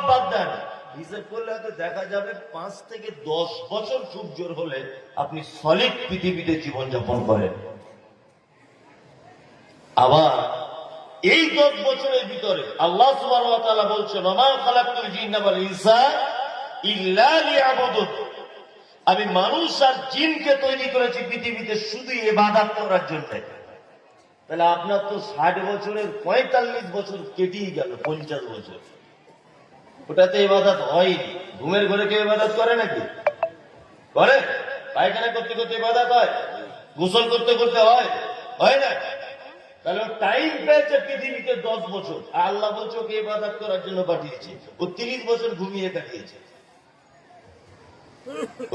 বাদ দেন, হিসেব করলে হয়তো দেখা যাবে 5 থেকে 10 বছর খুব জোর হলে আপনি সলিড পৃথিবীতে জীবনযাপন করেন। আবার এই 10 বছরের ভিতরে আল্লাহ সুবহানাহু ওয়া তাআলা বলছেন, ওমা খালাকতুল জিন্না ওয়াল ইনসা ইল্লা লিয়াবুদুন, আমি মানুষ আর জিনকে তৈরি করেছি পৃথিবীতে শুধু ইবাদত করার জন্য। তাহলে আপনার তো 60 বছরের 45 বছর কেটেই গেল, 50 বছর ওটাতে ইবাদত হয়নি। ঘুমের ঘরে কেউ ইবাদত করে নাকি? করে? পায়খানা করতে করতে ইবাদত হয়? গোসল করতে করতে হয়? হয় না? তাহলে টাইম পেয়েছে পৃথিবীতে 10 বছর, আল্লাহ বলছে ওকে ইবাদত করার জন্য পাঠিয়েছে, ও 30 বছর ঘুমিয়ে কাটিয়েছে।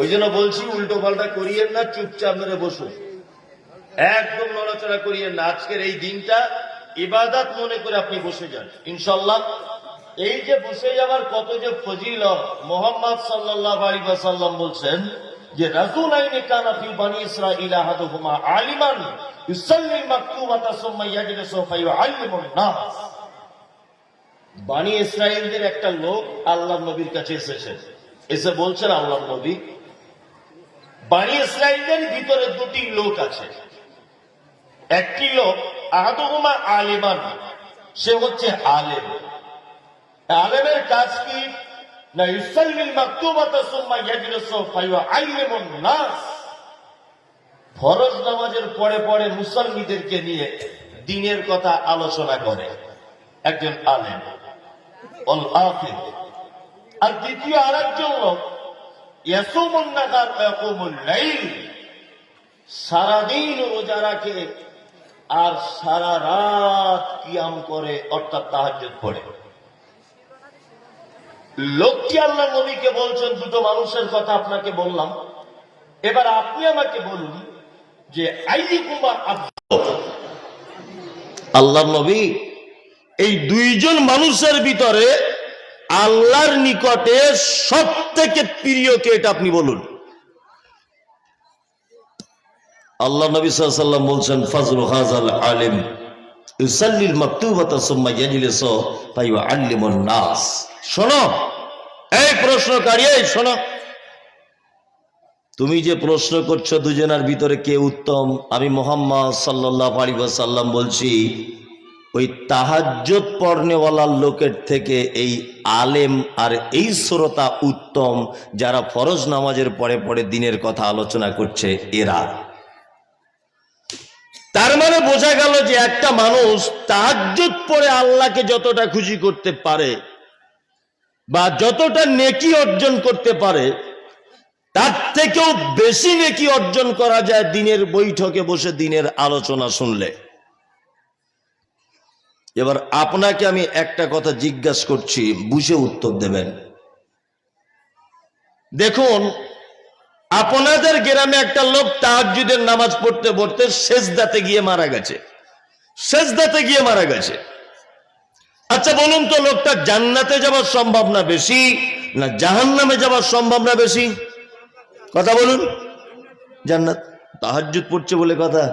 ওই জন্য বলছি উল্টো পাল্টা করিয়েন না, চুপচাপ মেরে বসুন, একদম নড়াচড়া করিয়েন না। আজকের এই দিনটা ইবাদত মনে করে আপনি বসে যান ইনশাআল্লাহ। এই যে বসে যাওয়ার কত যে ফজিলত, মুহাম্মদ সাল্লাল্লাহু আলাইহি ওয়াসাল্লাম বলছেন যে রাসূলাইনি কানা ফি বানি ইসরাঈল আহাদুহুমা আলিমান ইউসাল্লিল মাকতুবাতা সুম্মা ইয়াজলিসু ফায়ুআল্লিমুন নাস। বানি ইসরাঈলদের একটা লোক আল্লাহর নবীর কাছে এসেছে, এসে বলছেন, আল্লাহর নবী, বানি ইসরাঈলদের ভিতরে দুটি লোক আছে। একটি লোক আহাদুহুমা আলিমান, সে হচ্ছে আলেম। আলেমের কাজ কি? না ইউসাল্লিল মাকতুবাতা সুম্মা ইয়াজলিসু ফায়ুআল্লিমুন নাস, ফরজ নামাজের পরে পরে মুসল্লিদেরকে নিয়ে দ্বীনের কথা আলোচনা করে, একজন আলেম। ওয়াল আখির, আর দ্বিতীয় আরেকজন লোক ইয়াসুমুন নাহার ওয়া ইয়াকুমুল লাইল, সারাদিন রোজা রাখে আর সারা রাত কিয়াম করে, অর্থাৎ তাহাজ্জুদ পড়ে। লোকটি আল্লাহ নবীকে বলছেন, দুটো মানুষের কথা আপনাকে বললাম, এবার আপনি আমাকে বলুন যে আইয়ুকুমা আফদল। আল্লাহ নবী, এই দুইজন মানুষের ভিতরে আল্লাহর নিকটে সব থেকে প্রিয় কে, এটা আপনি বলুন। আল্লাহ নবী সাল্লাল্লাহু আলাইহি ওয়াসাল্লাম বলছেন, ফাজলু হাযাল আলিম ইউসাল্লিল মাকতুবাতা সুম্মা ইয়াজলিসু ফায়ুআল্লিমুন নাস। শোনো এই প্রশ্নকারী, এই শোনো, তুমি যে প্রশ্ন করছো দুজনের ভিতরে কে উত্তম, আমি মুহাম্মদ সাল্লাল্লাহু আলাইহি ওয়াসাল্লাম বলছি, ওই তাহাজ্জুদ পড়নেওয়ালার লোকের থেকে এই আলেম আর এই শ্রোতা উত্তম, যারা ফরজ নামাজের পরে পরে দ্বীনের কথা আলোচনা করছে এরা। তার মানে বোঝা গেল যে একটা মানুষ তাহাজ্জুদ পড়ে আল্লাহকে যতটা খুশি করতে পারে বা যতটা নেকি অর্জন করতে পারে, তার থেকেও বেশি নেকি অর্জন করা যায় দ্বীনের বৈঠকে বসে দ্বীনের আলোচনা শুনলে। এবার আপনাকে আমি একটা কথা জিজ্ঞাসা করছি, বুঝে উত্তর দেবেন। দেখুন, আপনাদের গ্রামে একটা লোক তাহাজ্জুদের নামাজ পড়তে পড়তে সেজদাতে গিয়ে মারা গেছে, সেজদাতে গিয়ে মারা গেছে। আচ্ছা বলুন তো, লোকটা জান্নাতে যাওয়ার সম্ভাবনা বেশি না জাহান্নামে যাওয়ার সম্ভাবনা বেশি? কথা বলুন। জান্নাত, তাহাজ্জুদ পড়ছে বলে কথা,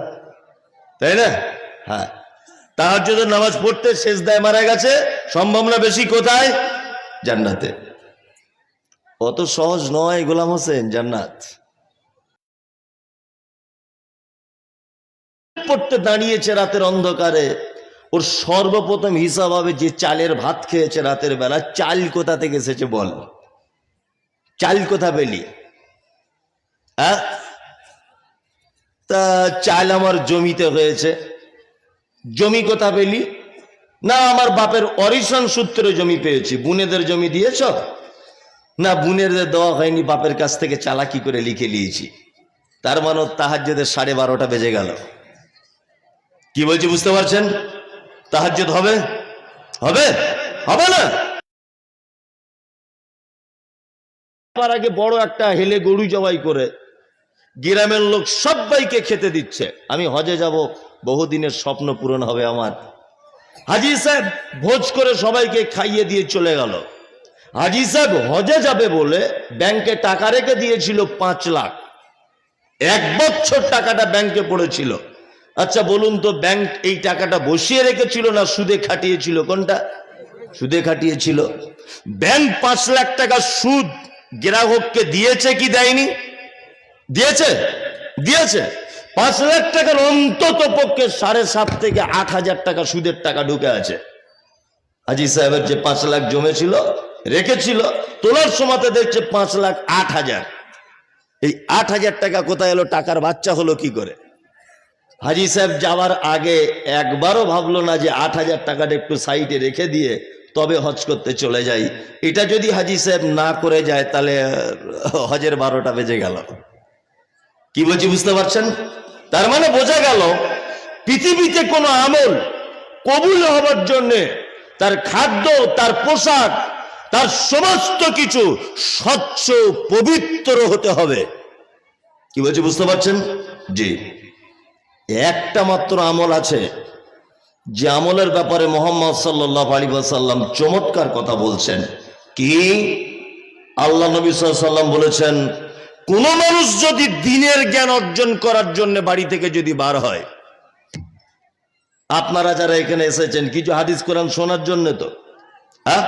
তাই না? হ্যাঁ, তাহাজ্জুদের নামাজ পড়তে সেজদায় মারা গেছে, সম্ভাবনা বেশি কোথায়? জান্নাতে। অত সহজ নয় গোলাম হোসেন জান্নাত। পড়তে দাঁড়িয়েছে রাতের অন্ধকারে, ওর সর্বপ্রথম হিসাব হবে যে চালের ভাত খেয়েছে রাতের বেলা, চাল কোথা থেকে এসেছে বল, চাল কোথা পেলি? হ্যাঁ, তা চাল আমার জমিতে হয়েছে, জমি কোথা পেলি? না আমার বাপের অরিসন সূত্রে জমি পেয়েছি। বুনেদের জমি দিয়েছ? না বুনেদের দেওয়া হয়নি, বাপের কাছ থেকে চালাকি করে লিখে নিয়েছি। তার মানে তাহাজ্জুদের 12:30 বেজে গেল। কি বলছি বুঝতে পারছেন? তাহাজ্জুদ হবে? হবে? হবে না? তার আগে বড় একটা হেলে গরু জবাই করে গ্রামের লোক সবাইকে খেতে দিচ্ছে। আমি হজে যাব, বহুদিনের স্বপ্ন পূরণ হবে আমার। হাজী সাহেব ভোজ করে সবাইকে খাইয়ে দিয়ে চলে গেল। হাজী সাহেব হজে যাবে বলে ব্যাংকে টাকা রেখে দিয়েছিল 5 লাখ। 1 বছর টাকাটা ব্যাংকে পড়েছিল। আচ্ছা বলুন তো, ব্যাংক এই টাকাটা বসিয়ে রেখেছিল না সুদে খাটিয়েছিল? কোনটা? সুদে খাটিয়েছিল। ব্যাংক 5 লাখ টাকা সুদ গ্রাহককে দিয়েছে কি দেয়নি? দিয়েছে, দিয়েছে। 5 লাখ টাকার অন্তত পক্ষে 7.5 থেকে 8,000 টাকা সুদের টাকা ঢুকে আছে। হাজি সাহেবের যে 5 লাখ জমেছিল, রেখেছিল, তোলার সময়তে দেখছে 5,08,000। এই 8,000 টাকা কোথায় এলো? টাকার বাচ্চা হলো কি করে? হাজি সাহেব যাওয়ার আগে একবারও ভাবলো না যে 8,000 টাকাটা একটু সাইডে রেখে দিয়ে তবে হজ করতে চলে যাই। এটা যদি হাজি সাহেব না করে যায় তাহলে হজের 12টা বেজে গেল। কি বলছি বুঝতে পারছেন? তার মানে বোঝা গেল পৃথিবীতে কোনো আমল কবুল হবার জন্য তার খাদ্য, তার পোশাক, তার সমস্ত কিছু স্বচ্ছ পবিত্র হতে হবে। কি বলছি বুঝতে পারছেন? জি, একটা মাত্র আমল আছে যে আমলের ব্যাপারে মুহাম্মদ সাল্লাল্লাহু আলাইহি ওয়াসাল্লাম চমৎকার কথা বলছেন। কি? আল্লাহ নবী সাল্লাল্লাহু আলাইহি ওয়াসাল্লাম বলেছেন, কোন মানুষ যদি দ্বীনের জ্ঞান অর্জন করার জন্য বাড়ি থেকে যদি বার হয়, আপনারা যারা এখানে এসেছেন কিছু হাদিস কোরআন শোনার জন্য তো, হ্যাঁ,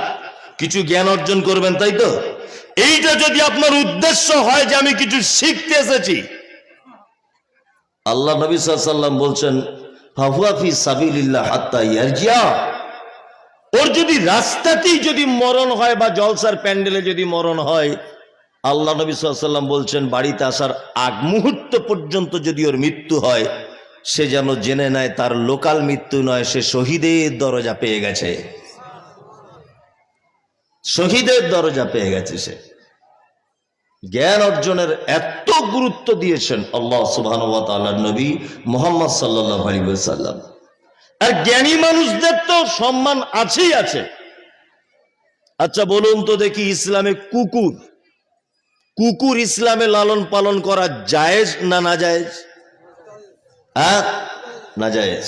কিছু জ্ঞান অর্জন করবেন, তাই তো? এইটা যদি আপনার উদ্দেশ্য হয় যে আমি কিছু শিখতে এসেছি, আল্লাহ নবী সাল্লাল্লাহু আলাইহি ওয়াসাল্লাম বলছেন ফাহুয়া ফি সাবিলিল্লাহ হাত্তা ইয়ারজিয়া। ওর যদি রাস্তাতেই যদি মরণ হয় বা জলসার প্যান্ডেলে যদি মরণ হয়, আল্লাহ নবী সাল্লাল্লাহু আলাইহি ওয়াসাল্লাম বলছেন বাড়িতে আসার আগ মুহূর্ত পর্যন্ত যদি ওর মৃত্যু হয়, সে যেন জেনে নেয় তার লোকাল মৃত্যু নয়, সে শহীদের দরজা পেয়ে গেছে। শহীদের দরজা পেয়ে গেছে সে। জ্ঞান অর্জনের এত গুরুত্ব দিয়েছেন আল্লাহ সুবহানাহু ওয়া তাআলার নবী মুহাম্মদ সাল্লাল্লাহু আলাইহি ওয়াসাল্লাম। আর জ্ঞানী মানুষদের তো সম্মান আছেই আছে। আচ্ছা বলুন তো দেখি, ইসলামে কুকুর ইসলামে লালন পালন করা জায়েজ না নাজায়েজ? হ্যাঁ, নাজায়েজ।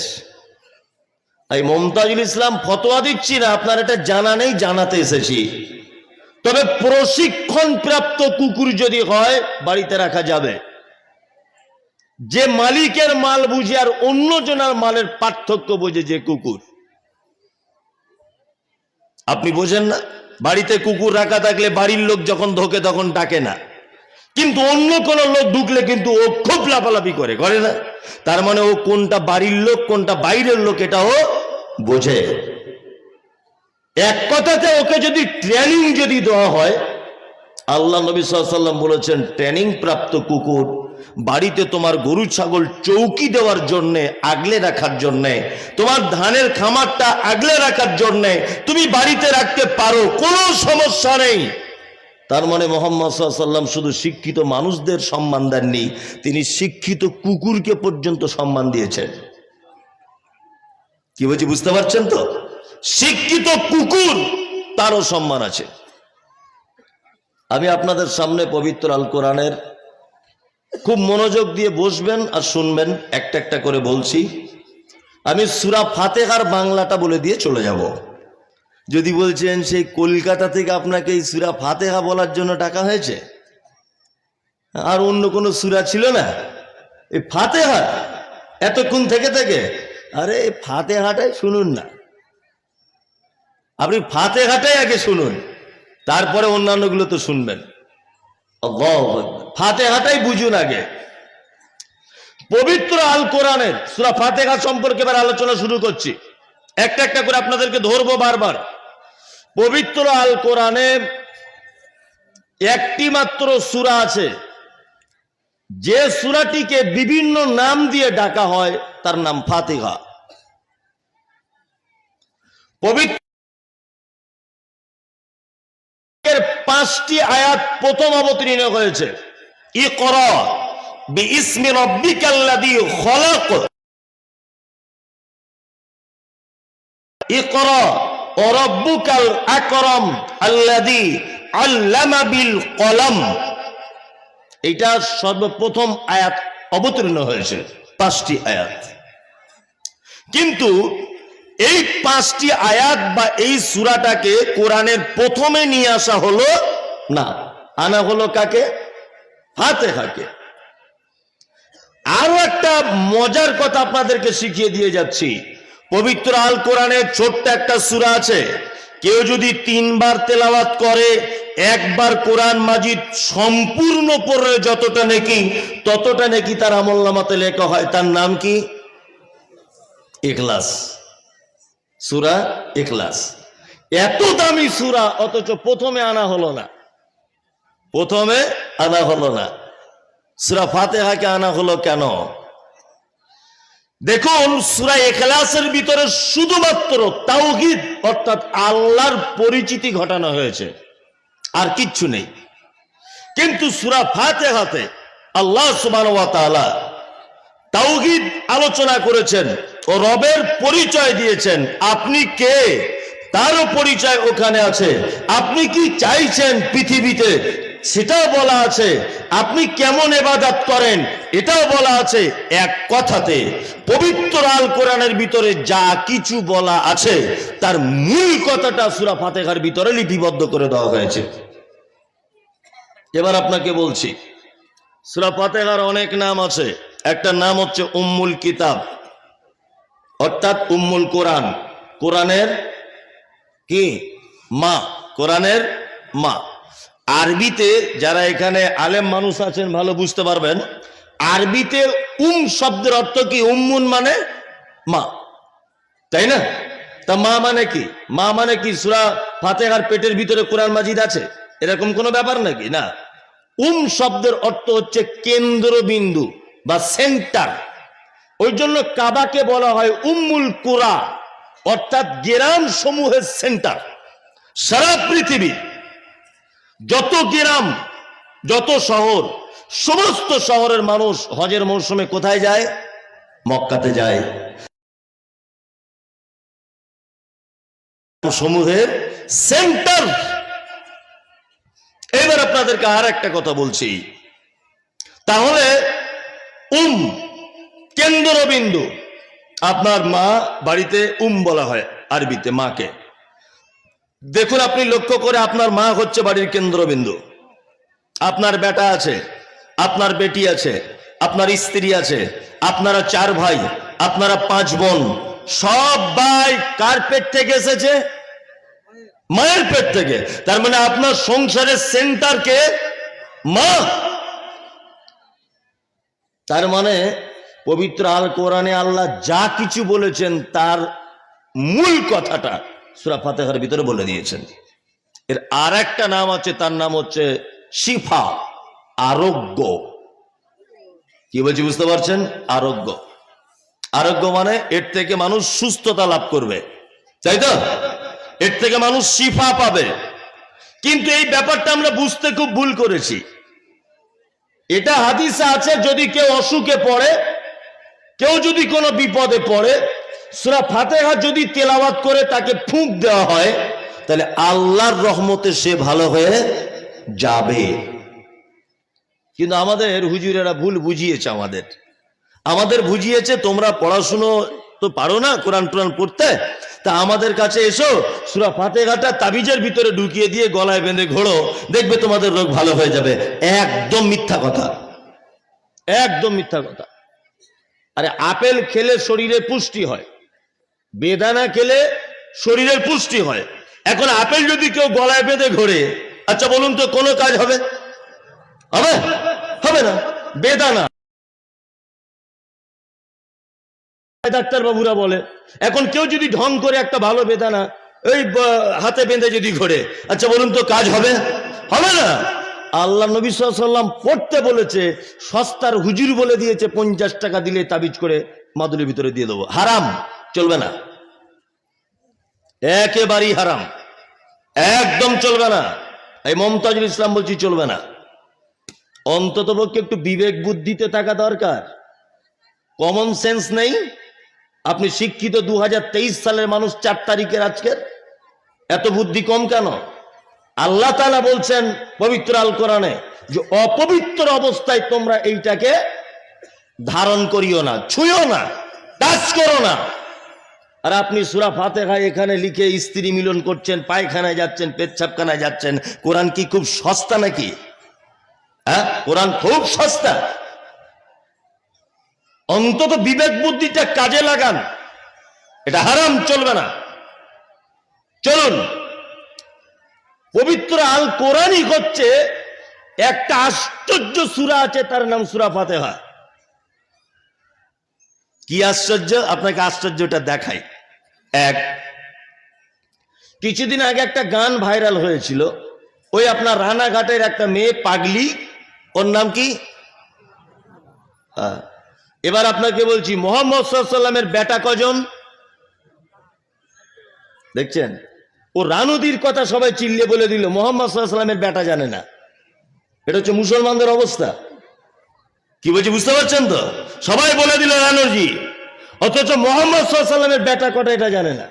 এই মুমতাজুল ইসলাম ফতোয়া দিচ্ছি না, আপনার এটা জানা নেই, জানাতে এসেছি। তবে প্রশিক্ষণ প্রাপ্ত কুকুর যদি হয় বাড়িতে রাখা যাবে। যে মালিকের মাল বুঝে আর অন্য জনের মালের পার্থক্য বোঝে যে কুকুর। আপনি বোঝেন না? বাড়িতে কুকুর রাখা থাকলে বাড়ির লোক যখন ঢোকে তখন ডাকে না, কিন্তু অন্য কোন লোক ঢুকলে কিন্তু ও খুব লাফালাফি করে না? তার মানে ও কোনটা বাড়ির লোক কোনটা বাইরের লোক এটাও বোঝে। এক কথাতে ওকে যদি ট্রেনিং যদি দেওয়া হয়, আল্লাহ নবী সাল্লাল্লাহু আলাইহি ওয়াসাল্লাম বলেছেন ট্রেনিং প্রাপ্ত কুকুর বাড়িতে তোমার গরু ছাগল চৌকি দেওয়ার জন্য, আগলে রাখার জন্য, তোমার ধানের খামারটা আগলে রাখার জন্য তুমি বাড়িতে রাখতে পারো, কোনো সমস্যা নেই। তার মানে মুহাম্মদ সাল্লাল্লাহু আলাইহি ওয়াসাল্লাম শুধু শিক্ষিত মানুষদের সম্মান দেননি, তিনি শিক্ষিত কুকুরকে পর্যন্ত সম্মান দিয়েছেন। কি বলছি বুঝতে পারছেন তো? শিক্ষিত কুকুর তারও সম্মান আছে। আমি আপনাদের সামনে পবিত্র আল কোরআনের, খুব মনোযোগ দিয়ে বসবেন আর শুনবেন, একটা একটা করে বলছি। আমি সূরা ফাতিহার বাংলাটা বলে দিয়ে চলে যাব। যদি বলছেন সেই কলকাতা থেকে আপনাকে এই সূরা ফাতিহা বলার জন্য টাকা হয়েছে, আর অন্য কোনো সূরা ছিল না, এই ফাতিহা এতক্ষণ থেকে, আরে ফাতিহাটাই শুনুন না, আপনি ফাতিহাটাই আগে শুনুন, তারপরে অন্যান্যগুলো তো শুনবেন। ফাতিহাটাই বুঝুন আগে। পবিত্র আল কোরআনের সূরা ফাতিহা সম্পর্কে এবার আলোচনা শুরু করছি। একটা একটা করে আপনাদেরকে ধরবো বারবার। পবিত্র আল কোরআনের একটি মাত্র সূরা আছে যে সূরাটিকে বিভিন্ন নাম দিয়ে ডাকা হয়, তার নাম ফাতিহা। পবিত্র 5টি আয়াত প্রথম অবতীর্ণ হয়েছে। ইকরা বিইসমি রাব্বিকাল্লাযী খলাক, ইকরা ওয়া রাব্বুকাল আকরাম আল্লাযী আল্লামা বিল কলম। এটা সর্বপ্রথম আয়াত অবতীর্ণ হয়েছে, 5টি আয়াত। কিন্তু এই 5টি আয়াত বা এই সূরাটাকে কোরআনের প্রথমে নিয়ে আসা হলো না, আনা হলো কাকে? ফাতিহাকে। আরো একটা মজার কথা আপনাদেরকে শিখিয়ে দিয়ে যাচ্ছি। পবিত্র আল কোরআনের ছোট্ট একটা সূরা আছে, কেউ যদি 3 বার তেলাওয়াত করে, একবার কোরআন মাজিদ সম্পূর্ণ পড়লে যতটা নেকি, ততটা নেকি তার আমলনামাতে লেখা হয়। তার নাম কি? ইখলাস, সূরা ইখলাস। এত দামি সূরা, অথচ প্রথমে আনা হলো না। প্রথমে আনা হলো না, সূরা ফাতিহাকে আনা হলো কেন? দেখুন, সূরা ইখলাসের ভিতরে শুধুমাত্র তাওহীদ অর্থাৎ আল্লাহর পরিচিতি ঘটানো হয়েছে, আর কিচ্ছু নেই। কিন্তু সূরা ফাতিহাতে আল্লাহ সুবহানাহু ওয়া তাআলা তাওহীদ আলোচনা করেছেন ও রবের পরিচয় দিয়েছেন। আপনি কে তারও পরিচয় ওখানে আছে। আপনি কি চাইছেন পৃথিবীতে সেটাও বলা আছে। আপনি কেমন ইবাদত করেন এটাও বলা আছে। এক কথাতে পবিত্র আল কোরআনের ভিতরে যা কিছু বলা আছে তার মূল কথাটা সূরা ফাতিহার ভিতরে লিপিবদ্ধ করে দেওয়া হয়েছে। এবার আপনাকে বলছি, সূরা ফাতিহার অনেক নাম আছে। একটা নাম হচ্ছে উম্মুল কিতাব, অর্থাৎ উম্মুল কোরআন, কোরআনের কি মা, কোরআনের মা। আরবিতে যারা এখানে আলেম মানুষ আছেন ভালো বুঝতে পারবেন, আরবিতে শব্দের অর্থ কি? উম্মুন মানে মা, তাই না? তা মা মানে কি? মা মানে কি সূরা ফাতিহার পেটের ভিতরে কোরআন মাজিদ আছে এরকম কোনো ব্যাপার নাকি? না। শব্দের অর্থ হচ্ছে কেন্দ্রবিন্দু বা সেন্টার। ওই জন্য কাবাকে বলা হয় উম্মুল কুরা, অর্থাৎ গ্রাম সমূহের সেন্টার। সারা পৃথিবী যত গ্রাম, যত শহর, সমস্ত শহরের মানুষ হজের মৌসুমে কোথায় যায়? মক্কাতে যায়। সমূহের সেন্টার। এবার আপনাদেরকে আর একটা কথা বলছি, তাহলে কেন্দ্রবিন্দু। আপনার মা বাড়িতে বলা হয় আরবিতে মাকে। দেখুন, আপনি লক্ষ্য করে, আপনার মা হচ্ছে বাড়ির কেন্দ্রবিন্দু। আপনার বেটা আছে, আপনার বেটি আছে, আপনার স্ত্রী আছে, আপনারা 4 ভাই, আপনারা 5 বোন, সব ভাই কার পেট থেকে এসেছে? মায়ের পেট থেকে। তার মানে আপনার সংসারের সেন্টার কে? মা। তার মানে পবিত্র আল কোরআনে আল্লাহ যা কিছু বলেছেন তার মূল কথাটা সূরা ফাতিহার ভিতরে বলে দিয়েছেন। এর আর একটা নাম আছে, তার নাম হচ্ছে শিফা, আরোগ্য। কি বলছি বুঝতে পারছেন? আরোগ্য। আরোগ্য মানে এর থেকে মানুষ সুস্থতা লাভ করবে, তাই তো? এর থেকে মানুষ শিফা পাবে। কিন্তু এই ব্যাপারটা আমরা বুঝতে খুব ভুল করেছি। এটা হাদিসে আছে, যদি কেউ অসুখে পড়ে, কেউ যদি কোনো বিপদে পড়ে, সূরা ফাতিহা যদি তেলাওয়াত করে তাকে ফুঁক দেওয়া হয়, তাহলে আল্লাহর রহমতে সে ভালো হয়ে যাবে। কিন্তু আমাদের হুজুরেরা ভুল বুঝিয়েছে, আমাদের বুঝিয়েছে তোমরা পড়াশুনো তো পারো না কোরআন টোরআন পড়তে, তা আমাদের কাছে এসো, সূরা ফাতিহাটা তাবিজের ভিতরে ঢুকিয়ে দিয়ে গলায় বেঁধে ঘোড়ো, দেখবে তোমাদের রোগ ভালো হয়ে যাবে। একদম মিথ্যা কথা, একদম মিথ্যা কথা। আরে আপেল খেলে শরীরে পুষ্টি হয়, বেদানা খেলে শরীরের পুষ্টি হয়। এখন আপেল যদি কেউ গলায় বেঁধে ঘোরে, আচ্ছা বলুন তো কোনো কাজ হবে? হবে না। বেদানা ডাক্তার বাবুরা বলে, এখন কেউ যদি ঢং করে একটা ভালো বেদানা ওই হাতে বেঁধে যদি ঘোরে, আচ্ছা বলুন তো কাজ হবে? হবে না। আল্লাহ নবী সাল্লাল্লাহু আলাইহি ওয়াসাল্লাম পড়তে বলেছে, সস্তার হুজুর বলে দিয়েছে 50 টাকা দিলে তাবিজ করে মাদুরের ভিতরে দিয়ে দেবো। হারাম, চলবে না, একেবারেই হারাম, একদম চলবে না। এই মমতাজুল ইসলাম বলছি চলবে না। অন্তত পক্ষে একটু বিবেক বুদ্ধিতে থাকা দরকার, কমন সেন্স নেই। আপনি শিক্ষিত 2023 সালের মানুষ, 4 তারিখের আজকের, এত বুদ্ধি কম কেন? আল্লাহ তাআলা বলছেন পবিত্র আল কোরআনে যে অপবিত্র অবস্থায় তোমরা এইটাকে ধারণ করিও না, ছুঁয়ো না, টাচ করো না। আর আপনি সূরা ফাতিহা এখানে লিখে স্ত্রী মিলন করছেন, পায়খানায় যাচ্ছেন, পেচ্ছাবখানায় যাচ্ছেন। কোরআন কি খুব সস্তা নাকি? হ্যাঁ, কোরআন খুব সস্তা। অন্তত বিবেক বুদ্ধিটা কাজে লাগান। এটা হারাম, চলবে না। চলুন পবিত্র আল কোরআনই হচ্ছে একটা আশ্চর্য সূরা আছে, তার নাম সূরা ফাতিহা। কি আশ্চর্য, আপনাকে আশ্চর্যটা দেখাই। এক, কিছুদিন আগে একটা গান ভাইরাল হয়েছিল, ওই আপনার রানাঘাটের একটা মেয়ে পাগলি, ওর নাম কি, এবার আপনাকে বলছি মুহাম্মদ সাল্লাল্লাহু আলাইহি ওয়াসাল্লামের বেটা কজন দেখছেন? ও রানুদির কথা সবাই চিল্লিয়ে বলে দিল, মুহাম্মদ সাল্লাল্লাহু আলাইহি ওয়াসাল্লামের বেটা জানে না। এটা হচ্ছে মুসলমানদের অবস্থা। কি বলছি বুঝতে পারছেন তো? সবাই বলে দিল রানুজি, অথচ মুহাম্মদ সাল্লাল্লাহু আলাইহি ওয়াসাল্লামের বেটা কটা এটা জানে না।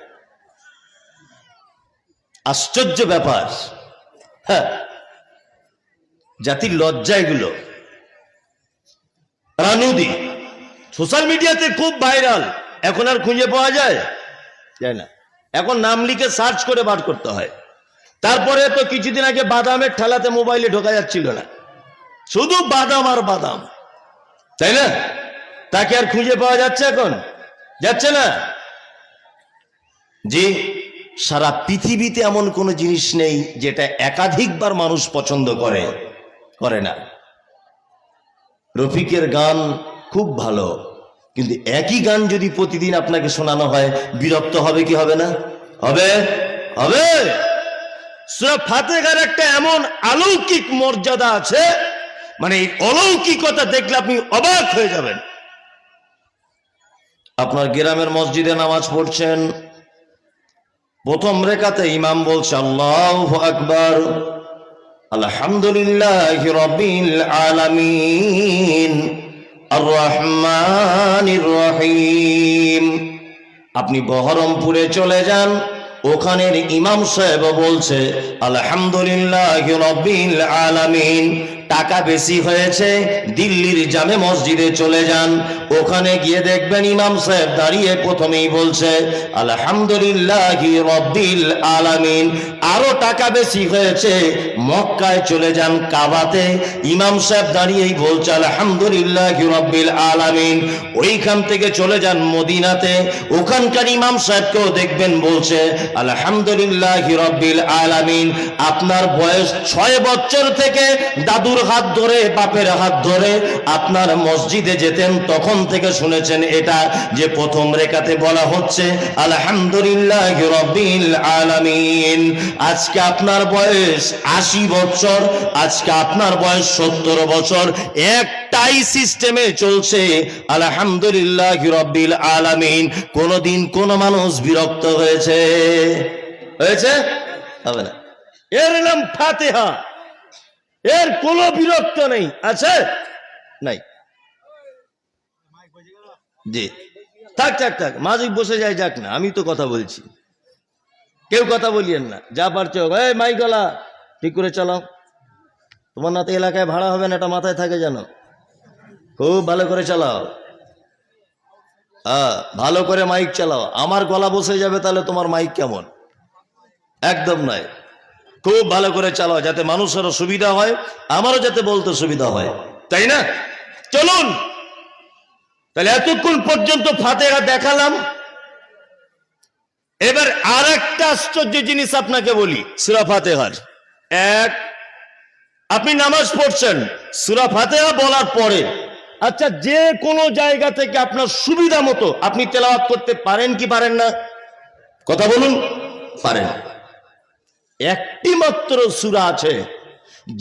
আশ্চর্য ব্যাপার। হ্যাঁ, জাতির লজ্জা এগুলো। রানুদি সোশ্যাল মিডিয়াতে খুব ভাইরাল, এখন আর খুঁজে পাওয়া যায় না, এখন নাম লিখে সার্চ করে বার করতে হয়। তারপরে তো কিছুদিন আগে বাদামের ঠেলাতে মোবাইলে ঢোকা যাচ্ছিল না, শুধু বাদাম আর বাদাম, তাই না? তাকে আর খুঁজে পাওয়া যাচ্ছে এখন? যাচ্ছে না। জি, সারা পৃথিবীতে এমন কোন জিনিস নেই যেটা একাধিকবার মানুষ পছন্দ করে না। রফিকের গান খুব ভালো, কিন্তু একই গান যদি প্রতিদিন আপনাকে শোনানো হয়, বিরক্ত হবে কি হবে না? হবে। সূরা ফাতিহার একটা এমন অলৌকিক মর্যাদা আছে, মানে এই অলৌকিকতা দেখলে আপনি অবাক হয়ে যাবেন। আপনার গ্রামের মসজিদে নামাজ পড়ছেন, প্রথম রেকাতে ইমাম বলছে আল্লাহু আকবার, আলহামদুলিল্লাহি রাব্বিল আলামিন, আর রহমানির রহিম। আপনি বহরমপুরে চলে যান, ওখানের ইমাম সাহেব বলছে আলহামদুলিল্লাহি রাব্বিল আলামিন। টাকা বেশি হয়েছে, দিল্লির জামে মসজিদে চলে যান, ওখানে গিয়ে দেখবেন ইমাম সাহেব দাঁড়িয়ে প্রথমেই বলছে আলহামদুলিল্লাহি রাব্বিল আলামিন। আরো টাকা বেশি হয়েছে, মক্কায় চলে যান, কাবাতে ইমাম সাহেব দাঁড়িয়েই বলছে আলহামদুলিল্লাহি রাব্বিল আলামিন। ওইখান থেকে চলে যান মদিনাতে, ওখানকার ইমাম সাহেবকেও দেখবেন বলছে আলহামদুলিল্লাহি রাব্বিল আলামিন। আপনার বয়স 6 বছর থেকে দাদুর হাত ধরে, বাপের হাত ধরে আপনার মসজিদে যেতেন, তখন থেকে শুনেছেন এটা, যে প্রথম রেকাতে বলা হচ্ছে আলহামদুলিল্লাহি রাব্বিল আলামিন। আজকে আপনার বয়স 80 বছর, আজকে আপনার বয়স 70 বছর, একটাই সিস্টেমে চলছে আলহামদুলিল্লাহি রাব্বিল আলামিন। কোনদিন কোন মানুষ বিরক্ত হয়েছে? হবে না। এর নাম ফাতিহা, এর কোন বিরক্ত নেই, আছে নাই? জি, থাক মাঝিক বসে যায়, যাক না, আমি তো কথা বলছি, কেউ কথা বলিয়েন না, যা পারছো এই মাইক গলা ঠিক করে চালাও। তোমার না তো এলাকায় ভাড়া হবে না, এটা মাথায় থাকে যেন, খুব ভালো করে চালাও। ভালো করে মাইক চালাও। আমার গলা বসে যাবে তাহলে তোমার মাইক কেমন? একদম নয়, খুব ভালো করে চালাও, যাতে মানুষেরও সুবিধা হয়, আমারও যাতে বলতে সুবিধা হয়, তাই না? চলুন তাহলে, এতক্ষণ পর্যন্ত ফাতিহা দেখালাম, এবার আর একটা আশ্চর্য জিনিস আপনাকে বলি সূরা ফাতিহার। এক, আপনি নামাজ পড়ছেন, সূরা ফাতিহা বলার পরে আচ্ছা যে কোনো জায়গা থেকে আপনার সুবিধা মতো আপনি তেলাওয়াত করতে পারেন কি পারেন না? কথা বলুন। পারেন। একটি মাত্র সূরা আছে,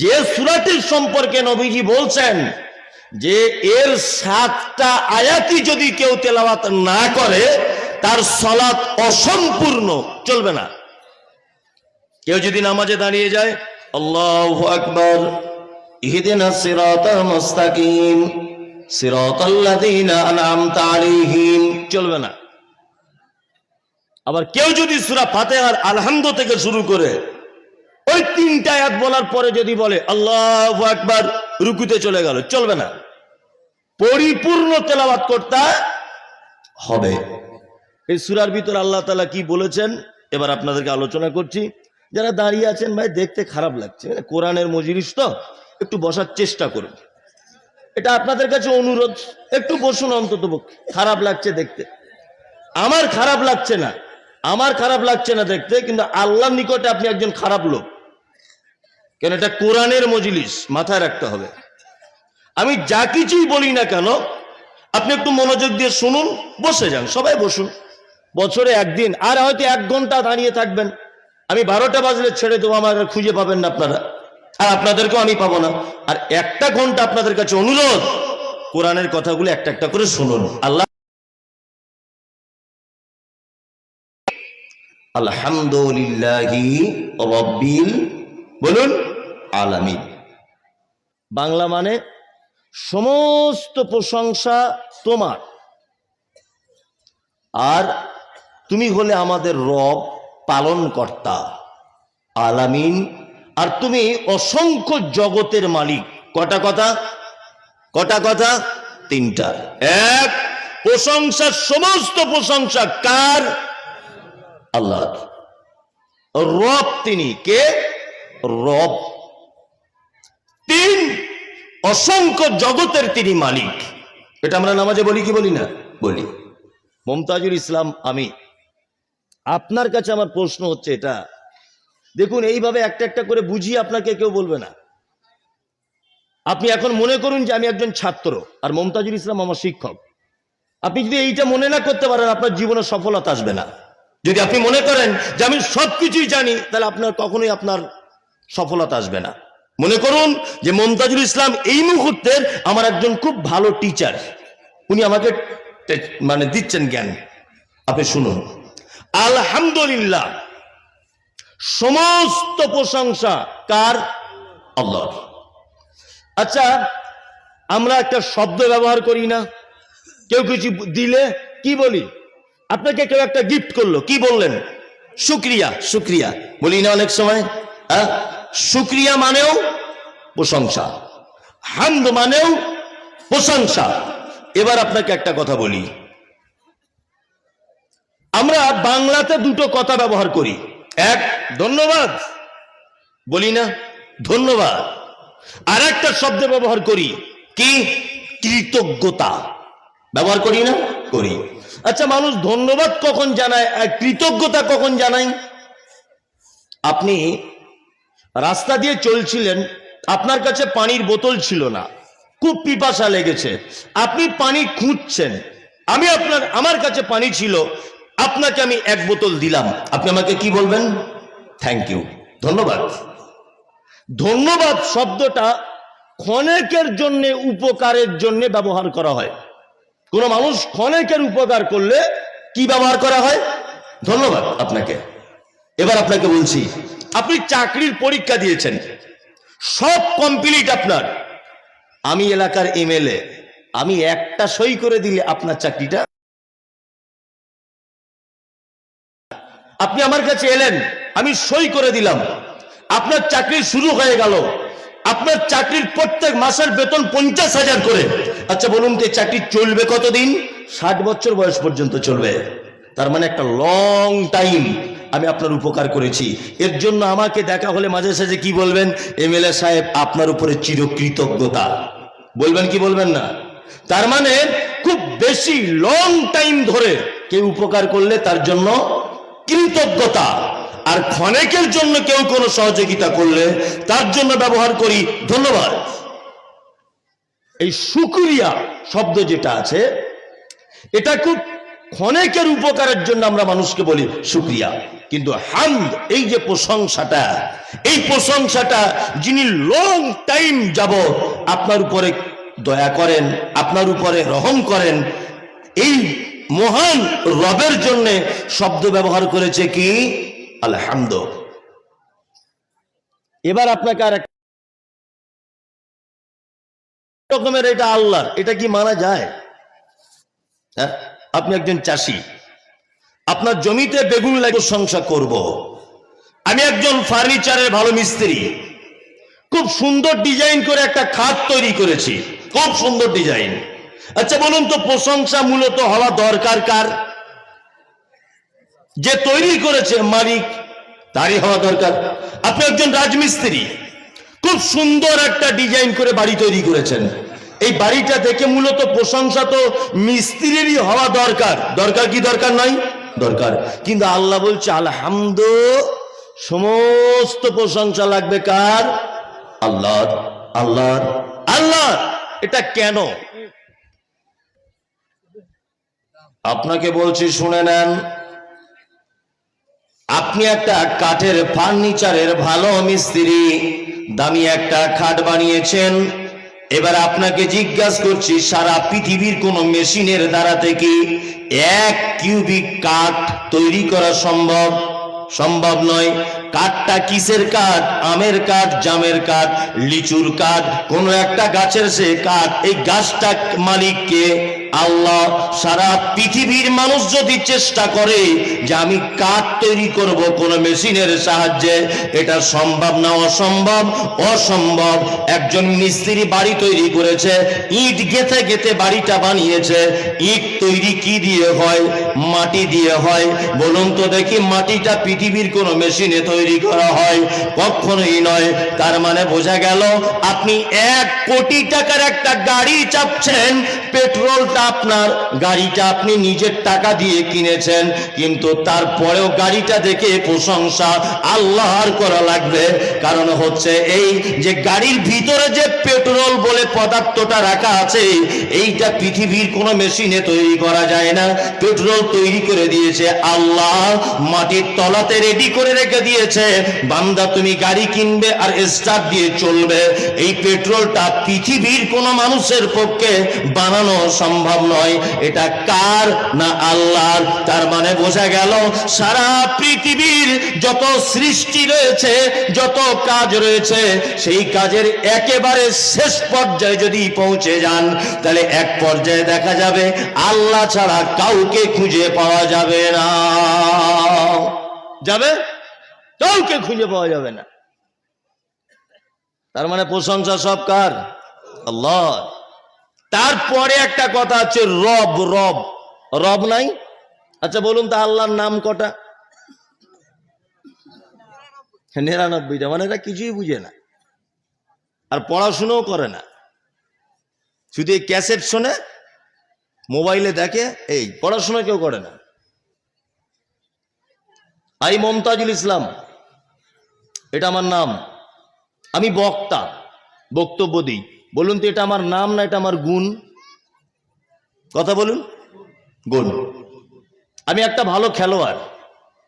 যে সূরাটির সম্পর্কে নবীজি বলছেন যে এর 7টা আয়াতই যদি কেউ তেলাওয়াত না করে তার সালাত অসম্পূর্ণ, চলবে না। কেউ যদি নামাজে দাঁড়িয়ে যায় আল্লাহু আকবার, ইহদিনাস সিরাতাল মুস্তাকিম সিরাতাল্লাযীনা আন'আমতা আলাইহিম, চলবে না। আবার কেউ যদি সূরা ফাতিহার আলহামদু থেকে শুরু করে ওই 3টা আয়াত বলার পরে যদি বলে আল্লাহু আকবার, রুকুতে চলে গেল, চলবে না। পরিপূর্ণ তেলাওয়াত করতে হবে। এই সূরার ভিতর আল্লাহ তাআলা কি বলেছেন এবার আপনাদেরকে আলোচনা করছি। যারা দাঁড়িয়ে আছেন ভাই, দেখতে খারাপ লাগছে, কোরআনের মজলিস তো, একটু বসার চেষ্টা করুন, এটা আপনাদের কাছে অনুরোধ, একটু বসুন অন্তত। খারাপ লাগছে দেখতে, আমার খারাপ লাগছে না দেখতে, কিন্তু আল্লাহর নিকটে আপনি একজন খারাপ লোক, কেন এটা কোরআনের মজলিস, মাথায় রাখতে হবে। আমি যা কিছুই বলি না কেন আপনি একটু মনোযোগ দিয়ে শুনুন, বসে যান, সবাই বসুন। বছরে একদিন আর হয়তো 1 ঘন্টা দাঁড়িয়ে থাকবেন, আমি 12টা বাজলে ছেড়ে দেবো, আমার আর খুঁজে পাবেন না আপনারা, আর আপনাদেরকেও আমি পাবো না। আর 1টা ঘন্টা আপনাদের কাছে অনুরোধ, কোরআনের কথাগুলো একটা একটা করে শুনুন। আল্লাহ আলহামদুলিল্লাহি রাব্বিল বলুন আলামিন। বাংলা মানে সমস্ত প্রশংসা তোমার, আর তুমি হলে আমাদের রব, পালনকর্তা, আলামিন, আর তুমি অসংখ্য জগতের মালিক। কটা কথা? কটা কথা? 3টা। এক, প্রশংসা, সমস্ত প্রশংসা কার? আল্লাহ। রব তিনি কে? রব। 3, অসংখ্য জগতের তিনি মালিক। এটা আমরা নামাজে বলি কি বলি না? বলি। মমতাজুল ইসলাম আমি, আপনার কাছে আমার প্রশ্ন হচ্ছে এটা, দেখুন এইভাবে একটা একটা করে বুঝিয়ে আপনাকে কেউ বলবে না। আপনি এখন মনে করুন যে আমি একজন ছাত্র আর মমতাজুল ইসলাম আমার শিক্ষক। আপনি যদি এইটা মনে না করতে পারেন, আপনার জীবনে সফলতা আসবে না। যদি আপনি মনে করেন যে আমি সবকিছুই জানি, তাহলে আপনার কখনোই আপনার সফলতা আসবে না। মনে করুন যে মমতাজুল ইসলাম এই মুহূর্তের আমার একজন খুব ভালো টিচার, উনি আমাকে মানে দিচ্ছেন জ্ঞান। আপনি শুনুন, আলহামদুলিল্লাহ, সমস্ত প্রশংসা কার? আল্লাহ। আচ্ছা, আমরা একটা শব্দ ব্যবহার করি না? কেউ কিছু দিলে কি বলি? আপনাকে কেউ একটা গিফট করলো, কি বললেন? শুকরিয়া। শুকরিয়া বলি না অনেক সময়? হ্যাঁ, শুকরিয়া মানেও প্রশংসা, হামদ মানেও প্রশংসা। এবার আপনাকে একটা কথা বলি, আমরা বাংলাতে 2টো কথা ব্যবহার করি। এক, ধন্যবাদ বলি না? ধন্যবাদ। আর একটা শব্দ ব্যবহার করি কি? কৃতজ্ঞতা। ব্যবহার করি না? করি। আচ্ছা, মানুষ ধন্যবাদ কখন জানায় আর কৃতজ্ঞতা কখন জানায়? আপনি রাস্তা দিয়ে চলছিলেন, আপনার কাছে পানির বোতল ছিল না, খুব পিপাসা লেগেছে, আপনি পানি খুঁজছেন, আমার কাছে পানি ছিল, আপনাকে আমি 1 বোতল দিলাম, আপনি আমাকে কি বলবেন? থ্যাংক ইউ, ধন্যবাদ। ধন্যবাদ শব্দটা ক্ষণেকের জন্য, উপকারের জন্য ব্যবহার করা হয়। কোন মানুষ ক্ষণেকের উপকার করলে কি ব্যবহার করা হয়? ধন্যবাদ আপনাকে। এবার আপনাকে বলছি, আপনি চাকরির পরীক্ষা দিয়েছেন, সব কমপ্লিট আপনার, আমি এলাকার এমএলএ, আমি একটা সই করে দিলে আপনার চাকরিটা, আপনি আমার কাছে এলেন, আমি সই করে দিলাম, আপনার চাকরি শুরু হয়ে গেল, আপনার চাকরির প্রত্যেক মাসের বেতন 50,000 করে। আচ্ছা বলুন তো, চাকরি চলবে কতদিন? 60 বছর বয়স পর্যন্ত চলবে। তার মানে একটা লং টাইম আমি আপনার উপকার করেছি। এর জন্য আমাকে দেখা হলে মাঝে সাঝে কি বলবেন? এমএলএ সাহেব, আপনার উপরে চিরকৃতজ্ঞতা। বলবেন কি বলবেন না? তার মানে খুব বেশি লং টাইম ধরে কেউ উপকার করলে তার জন্য কৃতজ্ঞতা, আর ক্ষণেকের জন্য কেউ কোনো সহযোগিতা করলে তার জন্য ব্যবহার করি ধন্যবাদ। এই শুকরিয়া শব্দ যেটা আছে, এটা খুব ক্ষণেকের উপকারের জন্য আমরা মানুষকে বলি শুকরিয়া। কিন্তু হামদ, এই যে প্রশংসাটা, এই প্রশংসাটা যিনি লং টাইম যাব আপনার উপরে দয়া করেন, আপনার উপরে রহম করেন, এই মহান রবের জন্য শব্দ ব্যবহার করেছে কি? আলহামদ। এবার আপনাকে আর রকমের এটা আল্লাহর, এটা কি মানা যায়? হ্যাঁ, আপনি একজন চাষি, আপনার জমিতে বেগুন লাগিয়ে প্রশংসা করব। আমি একজন ফার্নিচারের ভালো মিস্ত্রি, খুব সুন্দর ডিজাইন করে একটা খাট তৈরি করেছি, খুব সুন্দর ডিজাইন। আচ্ছা বলুন তো, প্রশংসা মূলত হওয়া দরকার কার? যে তৈরি করেছে মালিক, তারই হওয়া দরকার। আপনি একজন রাজমিস্ত্রি, খুব সুন্দর একটা ডিজাইন করে বাড়ি তৈরি করেছেন, এই বাড়িটা দেখে মূলত প্রশংসা তো মিস্ত্রিরই হওয়া দরকার। দরকার কি দরকার নয়? দরকার। কিন্তু আল্লাহ বলছে আলহামদু, সমস্ত প্রশংসা লাগবে কার? আল্লাহ আল্লাহ আল্লাহ। এটা কেন? আপনাকে বলছি, শুনে নেন। আপনি একটা কাঠের ফার্নিচারের ভালো মিস্ত্রি, দামি একটা খাট বানিয়েছেন। এবার আপনাকে জিজ্ঞাসা করছি, সারা পৃথিবীর কোন মেশিনের দ্বারা থেকে 1 কিউবিক কাঠ তৈরি করা সম্ভব? সম্ভব নয়। কাঠটা কিসের কাঠ? আমের কাঠ, জামের কাঠ, লিচুর কাঠ, কোন একটা গাছের সে কাঠ। এই গাছটা মালিককে? আল্লাহ। সারা পৃথিবীর মানুষ যদি চেষ্টা করে যে আমি কাঠ তৈরি করব কোন মেশিনের সাহায্যে, এটা সম্ভব না অসম্ভব? অসম্ভব। একজন মিস্ত্রি বাড়ি তৈরি করেছে, ইট গেঁথে গেঁথে বাড়িটা বানিয়েছে। ইট তৈরি কি দিয়ে হয়? মাটি দিয়ে হয়। বলুন তো দেখি, মাটিটা পৃথিবীর কোন মেশিনে তৈরি করা হয়? কখনোই নয়। তার মানে বোঝা গেল, আপনি 1 কোটি টাকার একটা গাড়ি চাপছেন, পেট্রোলটা আপনার, গাড়িটা আপনি নিজের টাকা দিয়ে কিনেছেন, কিন্তু তারপরেও গাড়িটা দেখে প্রশংসা আল্লাহর করা লাগবে। কারণ হচ্ছে এই যে গাড়ির ভিতরে যে পেট্রোল বলে পদার্থটা রাখা আছে, এইটা পৃথিবীর কোনো মেশিনে তৈরি করা যায় না। পেট্রোল তৈরি করে দিয়েছে আল্লাহ, মাটির তলাতে রেডি করে রেখে দিয়েছে। বান্দা তুমি গাড়ি কিনবে আর স্টার্ট দিয়ে চলবে। এই পেট্রোলটা পৃথিবীর কোনো মানুষের পক্ষে বানানো সম্ভব নয়। এটা কার? না আল্লাহর। তার মানে বোঝা গেল, সারা পৃথিবীর যত সৃষ্টি রয়েছে, যত কাজ রয়েছে, সেই কাজের একেবারে শেষ পর্যায়ে যদি পৌঁছে যান, তাহলে এক পর্যায়ে দেখা যাবে আল্লাহ ছাড়া কাউকে খুঁজে পাওয়া যাবে না। যাবে? কাউকে খুঁজে পাওয়া যাবে না। তার মানে প্রশংসা সব কার? আল্লাহ। তারপরে একটা কথা আছে, রব। রব রব নাই? আচ্ছা বলুন তো, আল্লাহর নাম কটা? 99টা। মানে এরা কিছুই বুঝে না, আর পড়াশুনোও করে না, শুধু এই ক্যাসেট শোনে, মোবাইলে দেখে, এই পড়াশোনা কেউ করে না। আই মমতাজুল ইসলাম, এটা আমার নাম, আমি বক্তা, বক্তব্য দিই। বলুন তো, এটা আমার নাম না এটা আমার গুণ? কথা বলুন। গুণ। আমি একটা ভালো খেলোয়াড়,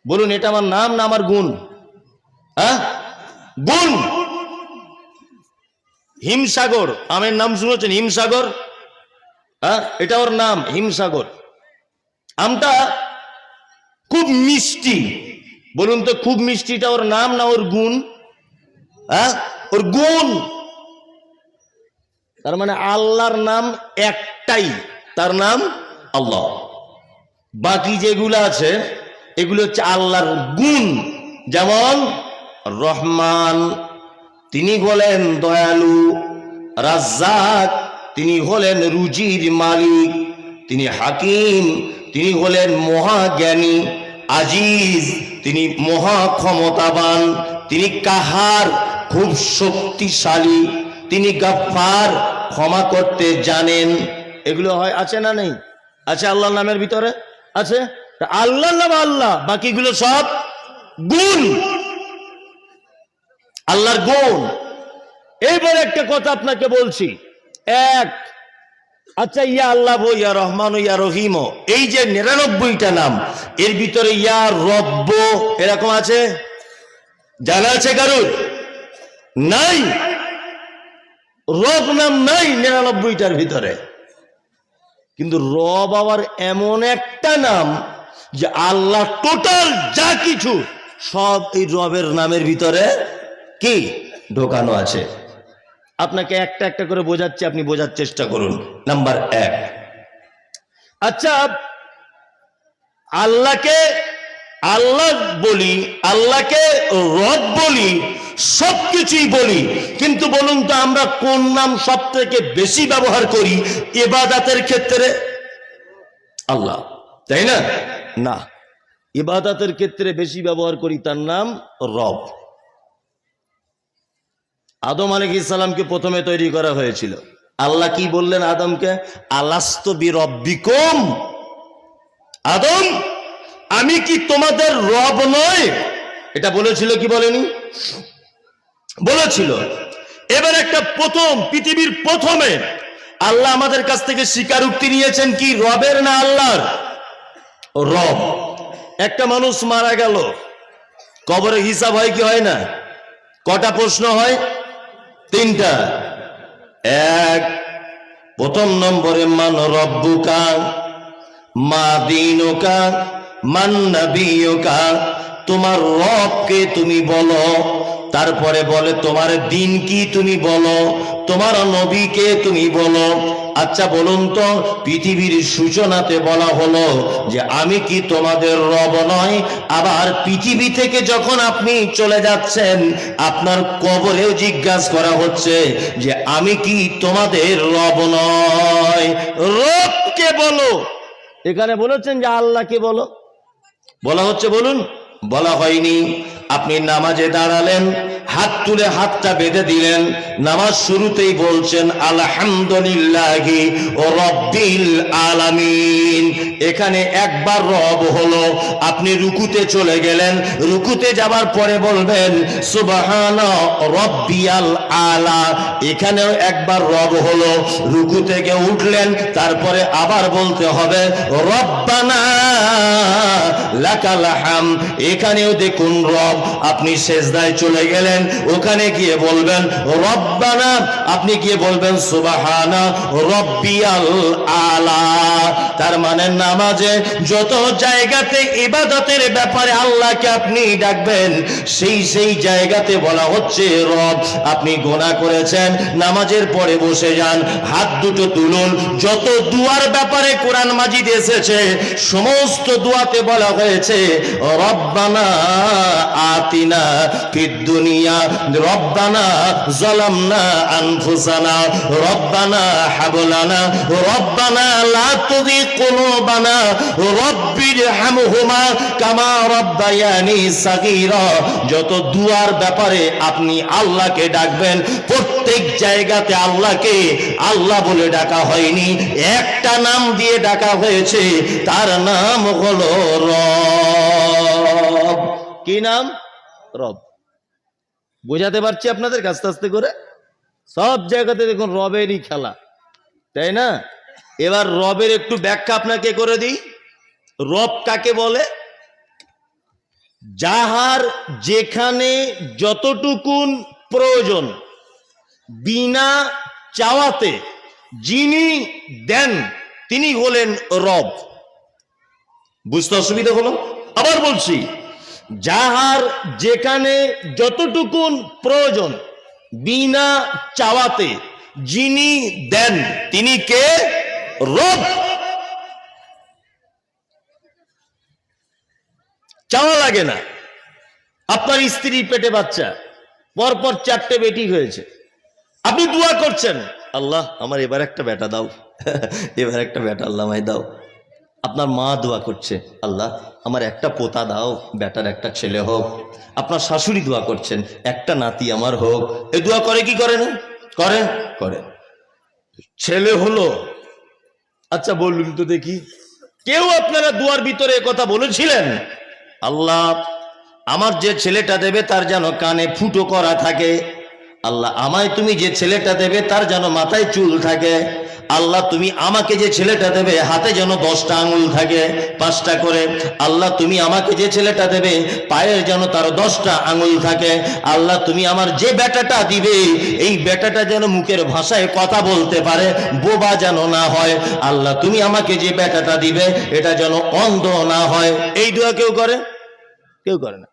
বলুন এটা আমার নাম না আমার গুণ? হ্যাঁ, গুণ। হিমসাগর, আমের নাম শুনেছেন? হিমসাগর, হ্যাঁ, এটা ওর নাম, হিমসাগর। আমটা খুব মিষ্টি, বলুন তো খুব মিষ্টিটা ওর নাম না ওর গুণ? হ্যাঁ, ওর গুণ। তার মানে আল্লাহর নাম একটাই, তার নাম আল্লাহ। বাকি যেগুলো আছে এগুলো হচ্ছে আল্লাহর গুণ। যেমন রহমান, তিনি হলেন দয়ালু। রাজ্জাক, তিনি হলেন রুজির মালিক। তিনি হাকিম, তিনি হলেন মহাজ্ঞানী। আজিজ, তিনি মহা ক্ষমতাবান। তিনি কাহার, খুব শক্তিশালী। তিনি গাফফার, ক্ষমা করতে জানেন। এগুলো হয়, আছে না নেই? আছে আল্লাহর নামের ভিতরে, আছে। আল্লাহর নাম আল্লাহ, বাকিগুলো সব গুণ, আল্লাহর গুণ। এইবার একটা কথা আপনাকে বলছি, এক, আচ্ছা ইয়া আল্লাহ, ইয়া রহমান, ইয়া রহিম, এই যে 99টা নাম, এর ভিতরে ইয়া রব্ব এরকম আছে? জানা আছে কারুর? নাই। রব নাম নাই 99টার ভিতরে। কিন্তু রব আবার এমন একটা নাম যে আল্লাহ টোটাল যা কিছু সব এই রবের নামের ভিতরে কি ঢোকানো আছে। আপনাকে একটা একটা করে বোঝাচ্ছি, আপনি বোঝার চেষ্টা করুন। নাম্বার 1, আচ্ছা আল্লাহকে আল্লাহ বলি, আল্লাহকে রব বলি, সবকিছুই বলি, কিন্তু বলুন তো আমরা কোন নাম সব থেকে বেশি ব্যবহার করি ইবাদতের ক্ষেত্রে? আল্লাহ, তাই না? না, ইবাদতের ক্ষেত্রে বেশি ব্যবহার করি তার নাম রব। আদম আলাইহিস সালামকে প্রথমে তৈরি করা হয়েছিল, আল্লাহ কি বললেন আদমকে? আলাস্তু বিরব্বিকুম, আদম আমি কি তোমাদের রব নয়? এটা বলেছিল কি বলেনি? বলেছিল। এবার একটা প্রথম, পৃথিবীর প্রথমে আল্লাহ আমাদের কাছ থেকে স্বীকারোক্তি নিয়েছেন কি? রবের না আল্লাহর? রব। একটা মানুষ মারা গেল, কবরে হিসাব হয় কি হয় না? কটা প্রশ্ন হয়? তিনটা। এক, প্রথম নম্বরে মান রব্বুকা, মা দীনুকা, মান নবিয়ুকা। তোমার রবকে তুমি বলো, তারপরে বলে তোমার দিন কি তুমি বলো, তোমার নবীকে তুমি বলো। আচ্ছা বলুন তো, পৃথিবীর সূচনাতে বলা হলো যে আমি কি তোমাদের রব নয়? আবার পৃথিবী থেকে যখন আপনি চলে যাচ্ছেন, আপনার কবরেও জিজ্ঞাসা করা হচ্ছে যে আমি কি তোমাদের রব নয়? রবকে বলো। এখানে বলেছেন যে আল্লাহকে বলো, বলা হচ্ছে বলুন? বলা হয়নি। আপনি নামাজে দাঁড়ালেন, হাত তুলে হাতটা বেঁধে দিলেন, নামাজ শুরুতেই বলছেন আলহামদুলিল্লাহি রাব্বিল আলামিন। এখানে একবার রব হলো। আপনি রুকুতে চলে গেলেন, রুকুতে যাবার পরে বলবেন সুবহানা রাব্বিয়াল আলা। এখানেও একবার রব হলো। রুকু থেকে উঠলেন, তারপরে আবার বলতে হবে রব্বানা লাকাল হামদ। এখানেও দেখুন রব। আপনি সেজদায় চলে গেলেন, ওখানে গিয়ে বলবেন রব্বানা, আপনি গিয়ে বলবেন সুবহানা রাব্বিয়াল আলা। তার মানে নামাজে যত জায়গাতে ইবাদতের ব্যাপারে আল্লাহকে আপনি ডাকবেন, সেই সেই জায়গাতে বলা হচ্ছে রব। আপনি গুনাহ করেছেন, নামাজের পরে বসে যান, হাত দুটো তুলুন। যত দুয়ার ব্যাপারে কোরআন মাজিদ এসেছে, সমস্ত দুয়াতে বলা হয়েছে রব্বানা আতিনা ফিদ দুনিয়া, রব্বানা যালামনা আনফুসানা, রব্বানা হাব লানা, রব্বানা লা তুযিগ কুলুবানা, রব্বিরহামহুমা কামা রাব্বায়ানি সাগীরা। যত দুয়ার ব্যাপারে আপনি আল্লাহকে ডাকবেন, প্রত্যেক জায়গাতে আল্লাহকে আল্লাহ বলে ডাকা হয়নি, একটা নাম দিয়ে ডাকা হয়েছে, তার নাম হলো রব। কি নাম? রব। বোঝাতে পারছি আপনাদের আস্তে আস্তে করে? সব জায়গাতে দেখুন রবেরই খেলা, তাই না? এবার রবের একটু ব্যাখ্যা আপনাকে করে দিই। রব কাকে বলে? যাহার যেখানে যতটুকুন প্রয়োজন, বিনা চাওয়াতে যিনি দেন, তিনি হলেন রব। বুঝতে অসুবিধা হলো? আবার বলছি, যাহার যেখানে যতটুকুন প্রয়োজন, বিনা চাওয়াতে যিনি দেন, তিনি কে? রব। চাওয়া লাগে না। আপনার স্ত্রী পেটে বাচ্চা, পরপর 4টে বেটি হয়েছে, আপনি দোয়া করছেন আল্লাহ আমার এবার একটা বেটা দাও, এবার একটা বেটা আল্লাহ আমায় দাও। আপনার মা দোয়া করছে আল্লাহ আমার একটা পোতা দাও, বেটার একটা ছেলে হোক। আপনার শাশুড়ি দোয়া করছেন একটা নাতি আমার হোক। এই দোয়া করে কি করে না? করে, করে। ছেলে হলো, আচ্ছা বলুন তো দেখি, কেউ আপনারা দুয়ার ভিতরে কথা বলেছিলেন আল্লাহ আমার যে ছেলেটা দেবে তার যেন কানে ফুটো করা থাকে, আল্লাহ আমায় তুমি যে ছেলেটা দেবে তার যেন মাথায় চুল থাকে, আল্লাহ তুমি আমাকে যে ছেলেটা দেবে হাতে যেন 10টা আঙুল থাকে, 5টা করে, আল্লাহ তুমি আমাকে যে ছেলেটা দেবে পায়ের যেন তার 10টা আঙুল থাকে, আল্লাহ তুমি আমার যে বেটাটা দিবে এই বেটাটা যেন মুখের ভাষায় কথা বলতে পারে, বোবা যেন না হয়, আল্লাহ তুমি আমাকে যে বেটাটা দিবে এটা যেন অন্ধ না হয়। এই দোয়া কেউ করে? কেউ করে না।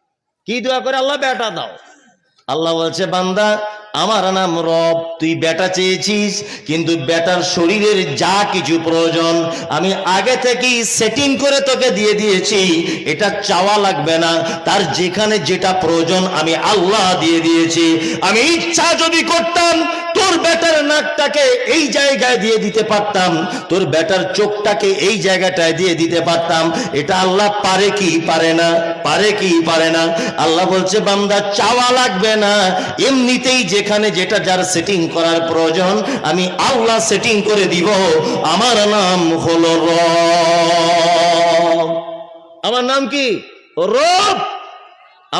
কি দোয়া করে? আল্লাহ বেটা দাও। আল্লাহ বলছে বান্দা আমার নাম রব, তুই বেটা চেয়েছিস, কিন্তু বেটার শরীরের যা কিছু প্রয়োজন আমি আগে থেকেই সেটিং করে তোকে দিয়ে দিয়েছি, এটা চাওয়া লাগবে না। তার যেখানে যেটা প্রয়োজন আমি আল্লাহ দিয়ে দিয়েছি। আমি ইচ্ছা যদি করতাম তোর বেটার নাকটাকে এই জায়গায় দিয়ে দিতে পারতাম, তোর বেটার চোখটাকে এই জায়গাটায় দিয়ে দিতে পারতাম। এটা আল্লাহ পারে কি পারে না? পারে কি পারে না? আল্লাহ বলছে বান্দা চাওয়া লাগবে না, এমনিতেই যেখানে যেটা যার সেটিং করার প্রয়োজন আমি আল্লাহ সেটিং করে দিব। আমার নাম হলো রব। আমার নাম কি? রব।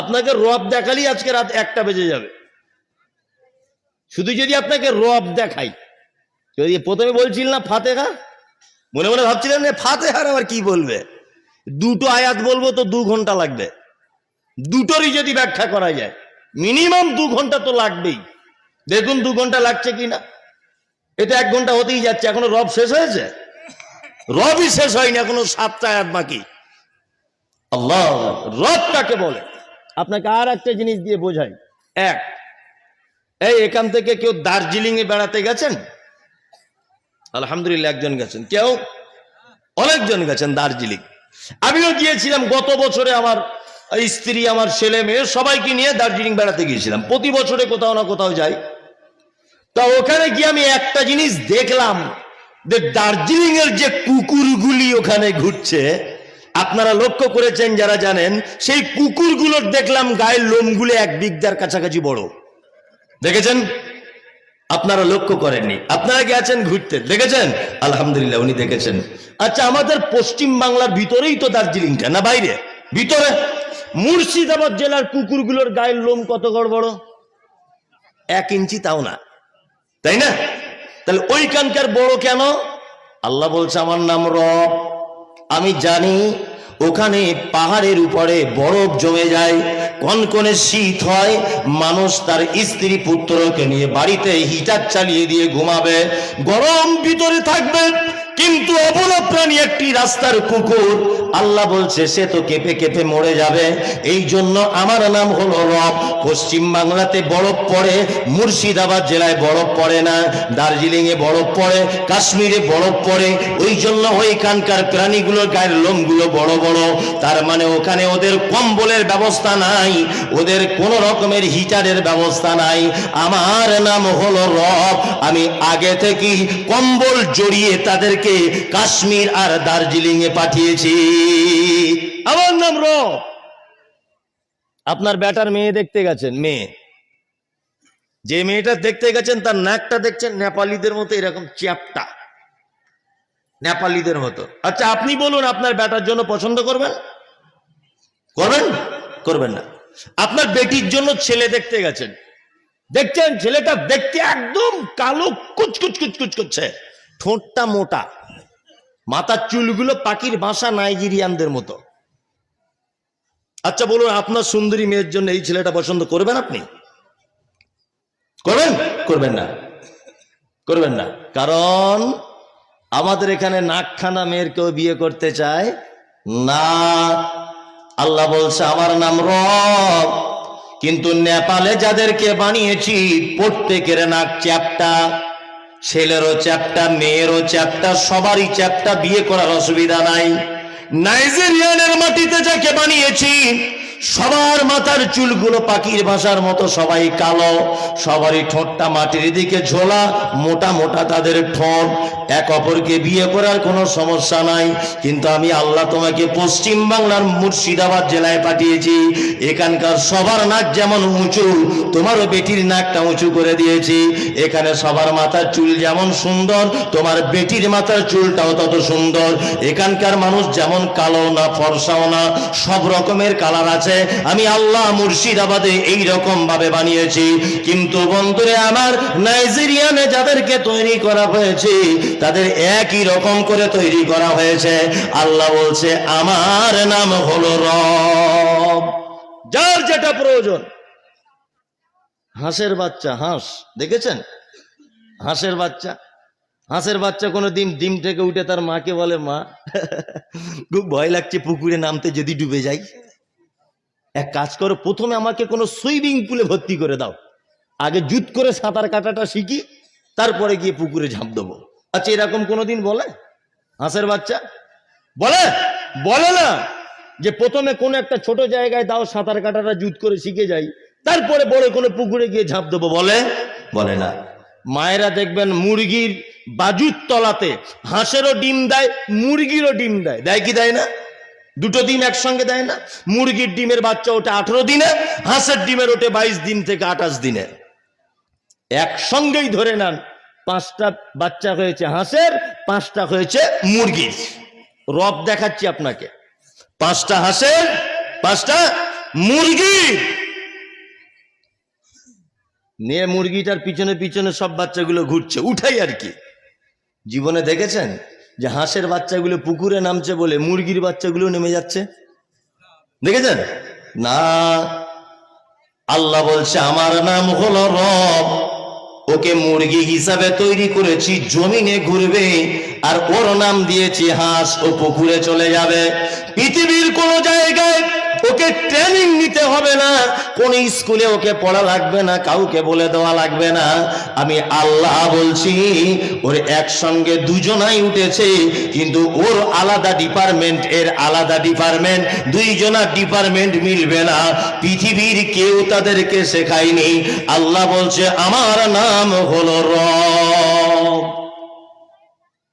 আপনাকে রব দেখালি আজকে রাত 1টা বেজে যাবে। শুধু যদি আপনাকে রব দেখাই, যদি প্রথমে বলছিল না ফাতেহা, মনে মনে ভাবছিলেন যে ফাতেহার আবার কি বলবে, দুটো আয়াত বলবো তো 2 ঘন্টা লাগবে, দুটোরই যদি ব্যাখ্যা করা যায় মিনিমাম 2 ঘন্টা তো লাগবেই। দেখুন 2 ঘন্টা লাগছে কিনা, এটা 1 ঘন্টা হতেই যাচ্ছে। এখনো রব শেষ হয়েছে? রবই শেষ হয়নি, এখনো 7টা আয়াত বাকি। আল্লাহ, রব কাকে বলে আপনাকে আর একটা জিনিস দিয়ে বোঝাই। এখান থেকে কেউ দার্জিলিং এ বেড়াতে গেছেন? আলহামদুলিল্লাহ একজন গেছেন। কেউ? অনেকজন গেছেন দার্জিলিং। আমিও গিয়েছিলাম গত বছরে, আমার স্ত্রী, আমার ছেলে মেয়ে সবাইকে নিয়ে দার্জিলিং বেড়াতে গিয়েছিলাম। প্রতি বছরে কোথাও না কোথাও যাই। তা ওখানে গিয়ে আমি একটা জিনিস দেখলাম, যে দার্জিলিং এর যে কুকুরগুলি ওখানে ঘুরছে, আপনারা লক্ষ্য করেছেন যারা জানেন, সেই কুকুরগুলোর দেখলাম গায়ের লোমগুলো 1 বিঘার কাছাকাছি বড়। দেখেছেন? আপনারা লক্ষ্য করেননি? আপনারা গেছেন ঘুরতে, দেখেছেন? আলহামদুলিল্লাহ উনি দেখেছেন। আচ্ছা, আমাদের পশ্চিম বাংলার ভিতরেই তো দার্জিলিংটা, না বাইরে? ভিতরে। মুর্শিদাবাদ জেলার কুকুরগুলোর গায়ের লোম কত বড়? 1 ইঞ্চি তাও না, তাই না? তাহলে ওইখানকার বড় কেন? আল্লাহ বলছে আমার নাম রব। আমি জানি ওখানে পাহাড়ের উপরে বরফ জমে যায়, কনকনে শীত হয়, মানুষ তার স্ত্রী পুত্রকে নিয়ে বাড়িতে হিটার চালিয়ে দিয়ে ঘুমাবে, গরম ভিতরে থাকবে। কিন্তু অবলা প্রাণী একটি রাস্তার কুকুর, আল্লাহ বলছে সে তো কেঁপে কেঁপে মরে যাবে। এই জন্য আমার নাম হলো রব। পশ্চিম বাংলাতে বরফ পড়ে, মুর্শিদাবাদ জেলায় বরফ পড়ে না, দার্জিলিং এ বরফ পড়ে, কাশ্মীরে বরফ পড়ে। ওই জন্য ওইখানকার প্রাণীগুলোর গায়ের লোমগুলো বড় বড়। তার মানে ওখানে ওদের কম্বলের ব্যবস্থা নাই, ওদের কোন রকমের হিটারের ব্যবস্থা নাই। আমার নাম হলো রব। আমি আগে থেকেই কম্বল জড়িয়ে তাদেরকে কাশ্মীর আর দার্জিলিং এ পাঠিয়েছি। আমার নাম রব। আপনার বেটার মেয়ে দেখতে গেছেন, মেয়ে, যে মেয়েটা দেখতে গেছেন তার নাকটা দেখছেন নেপালিদের মতো এরকম চ্যাপটা, নেপালিদের মতো। আচ্ছা আপনি বলুন, আপনার বেটার জন্য পছন্দ করবেন? করবেন? করবেন না। আপনার বেটির জন্য ছেলে দেখতে গেছেন, দেখছেন ছেলেটা দেখতে একদম কালো কুচকুচ কুচকুচ করছে, ঠোঁটটা মোটা, মাথার চুলগুলো পাখির বাসা নাইজেরিয়ানদের মতো। আচ্ছা বলুন, আপনার সুন্দরী মেয়ের জন্য এই ছেলেটা পছন্দ করবেন আপনি? করবেন? করবেন না, করবেন না। কারণ আমাদের এখানে নাকখানা মেয়ের কেউ বিয়ে করতে চায় না। আল্লাহ বলছে আমার নাম রব। কিন্তু নেপালে যাদেরকে বানিয়েছি প্রত্যেকের নাক চ্যাপ্টা, ছেলেরও চ্যাপ্টা, মেয়েরও চ্যাপ্টা, সবারই চ্যাপ্টা, বিয়ে করার অসুবিধা নাই। নাইজেরিয়ানের মাটিতে যাকে বানিয়েছি সবার মাথার চুলগুলো পাখির ভাষার মতো, সবাই কালো, সবারই ঠোঁটটা মাটির দিকে ঝোলা, মোটা মোটা তাদের ঠোঁট। এক অপরকে বিয়ে করার কোনো সমস্যা নাই। কিন্তু আমি আল্লাহ তোমাকে পশ্চিম বাংলার মুর্শিদাবাদ জেলায় পাঠিয়েছি, এখানকার সবার নাক যেমন উঁচু, তোমারও বেটির নাকটা উঁচু করে দিয়েছি। এখানে সবার মাথার চুল যেমন সুন্দর, তোমার বেটির মাথার চুলটাও তত সুন্দর। এখানকার মানুষ যেমন কালো না, ফর্সাও না, সব রকমের কালার আছে। আমি আল্লাহ মুর্শিদাবাদে এই রকম ভাবে বানিয়েছি। কিন্তু বন্ধুরে আমার, নাইজেরিয়ানে যাদেরকে তৈরি করা হয়েছে তাদের একই রকম করে তৈরি করা হয়েছে। আল্লাহ বলছে আমার নাম হলো রব। যার যেটা প্রয়োজন। হাঁসের বাচ্চা, হাঁস দেখেছেন? হাঁসের বাচ্চা, হাঁসের বাচ্চা কোনো ডিম থেকে উঠে তার মাকে বলে, মা খুব ভয় লাগছে পুকুরে নামতে, যদি ডুবে যাই। এক কাজ করো, প্রথমে আমাকে কোনো সুইমিং পুলে ভর্তি করে দাও, আগে জুত করে সাঁতার কাটাটা শিখি, তারপরে গিয়ে পুকুরে ঝাঁপ দেবো। আচ্ছা এরকম কোনোদিন বলে হাঁসের বাচ্চা? বলে? বলে না। যে প্রথমে কোনো একটা ছোট জায়গায় দাও, সাঁতার কাটাটা জুত করে শিখে যাই, তারপরে বড় কোনো পুকুরে গিয়ে ঝাঁপ দেবো, বলে? বলে না। মায়েরা দেখবেন মুরগির বাজুর তলাতে হাঁসেরও ডিম দেয়, মুরগিরও ডিম দেয়, দেয় কি দেয় না? দুটো ডিম একসঙ্গে দেয় না? মুরগির ডিমের বাচ্চা ওঠে 18 দিনে, হাঁসের ডিমের ওঠে 22 দিন থেকে 28 দিনে। একসঙ্গেই ধরে নেন 5টা বাচ্চা হয়েছে হাঁসের, 5টা হয়েছে মুরগির। রব দেখাচ্ছি আপনাকে, 5টা হাঁসের, 5টা মুরগি। নিয়ে মুরগিটার পিছনে পিছনে সব বাচ্চাগুলো ঘুরছে, উঠাই আর কি। জীবনে দেখেছেন যে হাঁসের বাচ্চাগুলো পুকুরে নামছে বলে মুরগির বাচ্চাগুলো নেমে যাচ্ছে? দেখেছেন না? আল্লাহ বলছে আমার নাম হলো রব, ওকে মুরগি হিসাবে তৈরি করেছি, জমিনে ঘুরবে, আর ওর নাম দিয়েছি হাঁস, ও পুকুরে চলে যাবে। পৃথিবীর কোন জায়গায় ওকে ট্রেনিং নিতে হবে না, কোন স্কুলে ওকে পড়া লাগবে না, কাউকে বলে দেওয়া লাগবে না। আমি আল্লাহ বলছি ওর একসঙ্গে দুজনাই উঠেছে, কিন্তু ওর আলাদা ডিপার্টমেন্ট, এর আলাদা ডিপার্টমেন্ট, দুইজনা ডিপার্টমেন্ট মিলবে না। পৃথিবীর কেউ তাদেরকে শেখায়নি। আল্লাহ বলছে আমার নাম হলো রব।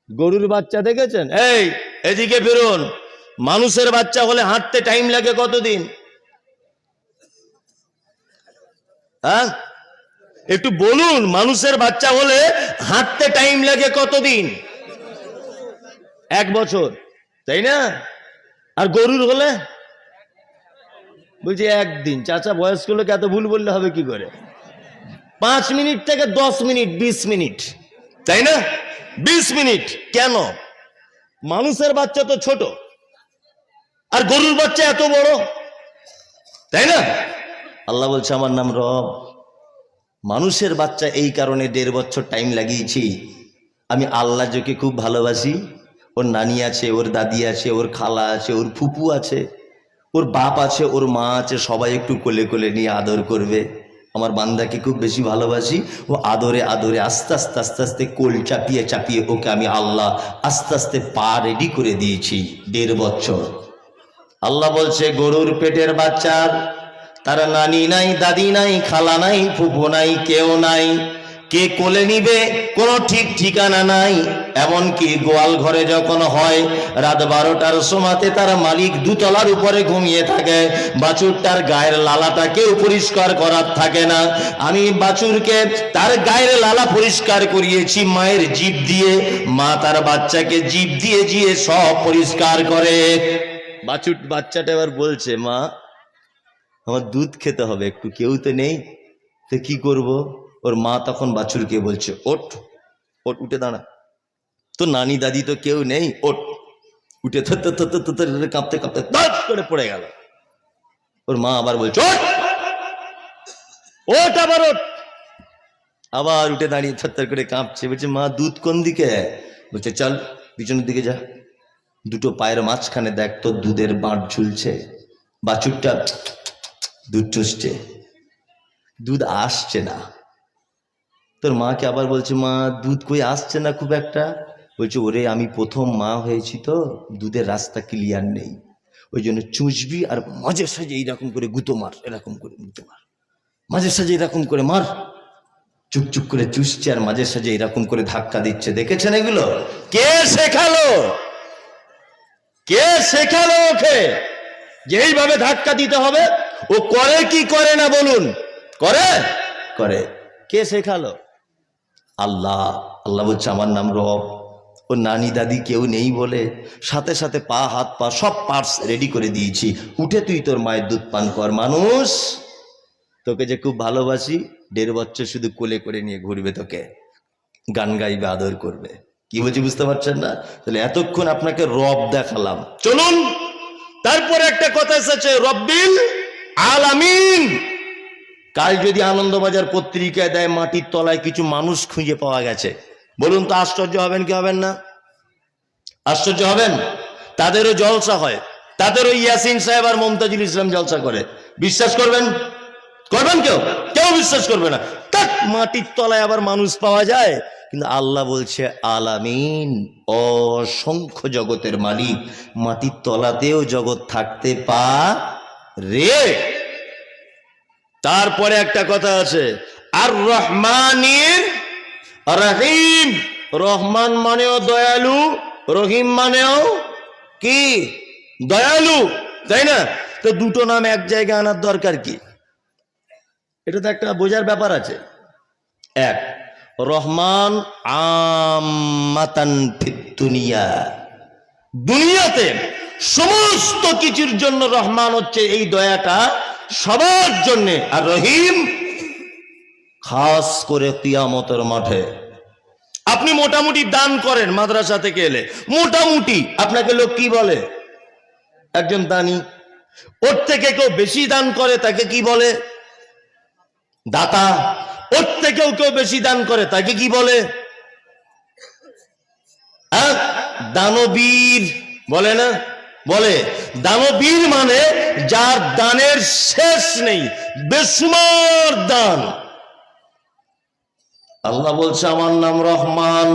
গরুর বাচ্চা দেখেছেন? এই এদিকে ফিরুন। মানুষের বাচ্চা হলে হাঁটতে টাইম লাগে কতদিন? হ্যাঁ, একটু বলুন। মানুষের বাচ্চা হলে হাঁটতে টাইম লাগে কতদিন? 1 বছর, তাই না? আর গরুর হলে বলছি 1 দিন। চাচা বয়স্ক লোক এত ভুল বললে হবে কি করে? 5 মিনিট থেকে 10 মিনিট, 20 মিনিট, তাই না? 20 মিনিট। কেন? মানুষের বাচ্চা তো ছোট, আর গরুর বাচ্চা এত বড়, তাই না? আল্লাহ বলছে আমার নাম রব। মানুষের বাচ্চা এই কারণে 1.5 বছর টাইম লাগিয়েছি। আমি আল্লাহ যাকে খুব ভালোবাসি, ওর নানি আছে, ওর দাদি আছে, ওর খালা আছে, ওর ফুপু আছে, ওর বাপ আছে, ওর মা আছে, সবাই একটু কোলে কোলে নিয়ে আদর করবে। আমার বান্দাকে খুব বেশি ভালোবাসি। ও আদরে আদরে আস্তে আস্তে আস্তে আস্তে কোল চাপিয়ে চাপিয়ে ওকে আমি আল্লাহ আস্তে আস্তে পা রেডি করে দিয়েছি 1.5 বছর। আল্লাহ বলছে গরুর পেটের বাচ্চার তার নানি নাই, দাদি নাই, খালা নাই, ফুফু নাই, কেউ নাই। কে কোলে নিবে কোনো ঠিক ঠিকানা নাই। এমনকি গোয়াল ঘরে যখন হয় রাত 12টার সময়তে তার মালিক 2 তলার উপরে ঘুমিয়ে থাকে, বাছুরটার গায়ের লালাটা কেউ পরিষ্কার করার থাকে না। আমি বাছুরকে তার গায়ের লালা পরিষ্কার করিয়েছি মায়ের জিভ দিয়ে। মা তার বাচ্চাকে জিভ দিয়ে দিয়ে সব পরিষ্কার করে। বাচ্চাটা এবার বলছে মা আমার দুধ খেতে হবে, একটু কেউ তো নেই, তো কি করব? ওর মা তখন বাছুরকে বলছে ওঠ ওঠ, উঠে দাঁড়া, তো নানি দাদি তো কেউ নেই, ওঠ। উঠে কাঁপতে কাঁপতে দপ করে পড়ে গেল। ওর মা আবার বলছে ওঠ ওঠ, আবার ওঠ। আবার উঠে দাঁড়িয়ে থরথর করে কাঁপছে, বলছে মা দুধ কোন দিকে? বলছে চল পিছনের দিকে যা, 2 পায়ের মাঝখানে দেখ তোর দুধের বাঁট ঝুলছে। বাছুরটা দুধ চুষছে, দুধ আসছে না। তোর মাকে আবার বলছে মা দুধ কই আসছে না খুব একটা। বলছে ওরে আমি প্রথম মা হয়েছি তো, দুধের রাস্তা ক্লিয়ার নেই, ওই জন্য চুষবি আর মাঝে সাঝে এইরকম করে গুঁতো মার, এরকম করে গুঁতো মার, মাঝে সাঝে এরকম করে মার। চুপচুপ করে চুষছে আর মাঝে সাঝে এরকম করে ধাক্কা দিচ্ছে। দেখেছেন এগুলো? কে শেখালো? কে শেখালো ওকে যে এইভাবে ধাক্কা দিতে হবে? ও করে কি করে না বলুন? করে করে। কে শেখালো? আল্লাহ। আল্লাহ বলছে আমার নাম রব। ও নানি দাদি কেউ নেই বলে সাথে সাথে পা হাত পা সব পার্টস রেডি করে দিয়েছি, উঠে তুই তোর মায়ের দুধ পান কর। মানুষ তোকে যে খুব ভালোবাসি, 1.5 বছর শুধু কোলে করে নিয়ে ঘুরবে, তোকে গান গাইবে, আদর করবে। কি বলছি বুঝতে পারছেন না? তাহলে এতক্ষণ আপনাকে রব দেখালাম। চলুন তারপরে একটা কথা এসেছে, রব্বিল আলামিন। কাল যদি আনন্দবাজার পত্রিকায় দেয় মাটির তলায় কিছু মানুষ খুঁজে পাওয়া গেছে, বলুন তো আশ্চর্য হবেন কি হবেন না? আশ্চর্য হবেন? তাদেরও জলসা হয়, তাদেরও ইয়াসিন সাহেব আর মুমতাজুল ইসলাম জলসা করে। বিশ্বাস করবেন? করবেন? কেউ বিশ্বাস করবে না। তাক মাটির তলায় আবার মানুষ পাওয়া যায়। কিন্তু আল্লাহ বলছে আলামিন, অসংখ্য জগতের মালিক, মাটির তলাতেও জগৎ থাকতে পারে। তারপরে একটা কথা আছে, আর রহমানির রহিম। রহমান মানেও দয়ালু, রহিম মানেও কি? দয়ালু, তাই না? তো 2টো নাম এক জায়গায় আনার দরকার কি? এটা তো একটা বোঝার ব্যাপার আছে। এক, রহমান আম্মাতান ফিদ দুনিয়া, দুনিয়াতে সমস্ত কিছুর জন্য রহমান হচ্ছে এই দয়াটা সবার জন্য। আর রহিম খাস করে কিয়ামতের মাঠে। আপনি মোটামুটি দান করেন মাদ্রাসা থেকে এলে, মোটামুটি আপনাকে লোক কি বলে? একজন দানি। ওর থেকে কেউ বেশি দান করে তাকে কি বলে? দাতা। ওর থেকেও কেউ বেশি দান করে তাকে কি বলে? দানবীর বলে না? বলে দানবীর মানে যার দানের শেষ নেই, বেসুমার দান। আল্লাহ বলছে আমার নাম রহমান,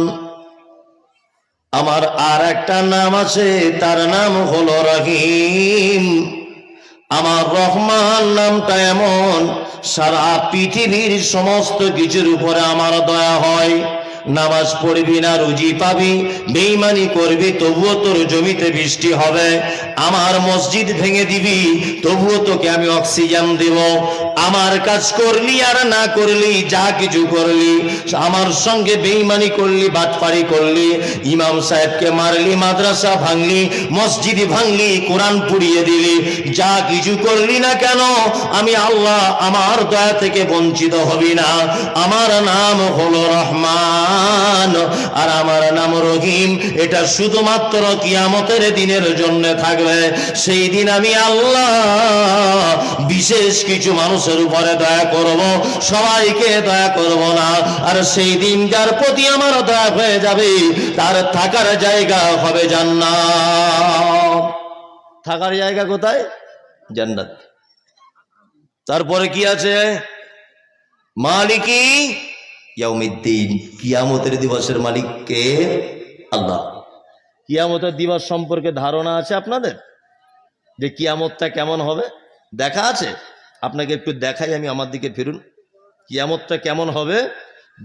আমার আর একটা নাম আছে, তার নাম হলো রহিম। আমার রহমান নামটা এমন, সারা পৃথিবীর সমস্ত কিছুর উপরে আমার দয়া হয়। নামাজ পড়বি না রুজি পাবি, বেঈমানি করবি তবুও তোর জমিতে বৃষ্টি হবে, আমার মসজিদ ভেঙে দিবি তবুও তোকে আমি অক্সিজেন দেব, আমার কাজ করলি আর না করলি যা কিছু করলি, আমার সঙ্গে বেঈমানি করলি, বাটপারি করলি, ইমাম সাহেবকে মারলি, মাদ্রাসা ভাঙলি, মসজিদ ভাঙলি, কোরআন পুড়িয়ে দিলি, যা কিছু করলি না কেন আমি আল্লাহ আমার দয়া থেকে বঞ্চিত হবি না। আমার নাম হলো রহমান আর আমার নাম রহিম। এটা শুধুমাত্র কিয়ামতের দিনের জন্য থাকবে। সেই দিন আমি আল্লাহ বিশেষ কিছু মানুষের উপরে দয়া করব, সবাইকে দয়া করব না। আর সেই দিন যার প্রতি আমার দয়া হয়ে যাবে তার থাকার জায়গা হবে জান্নাত। থাকার জায়গা কোথায়? জান্নাত। তারপরে কি আছে? মালিকি ইয়াউমিদ্দিন, কিয়ামতের দিবসের মালিক কে? আল্লাহ। কিয়ামতের দিবস সম্পর্কে ধারণা আছে আপনাদের যে কিয়ামতটা কেমন হবে? দেখা আছে? আপনাকে একটু দেখাই, আমি আমার দিকে ফিরুন। কিয়ামতটা কেমন হবে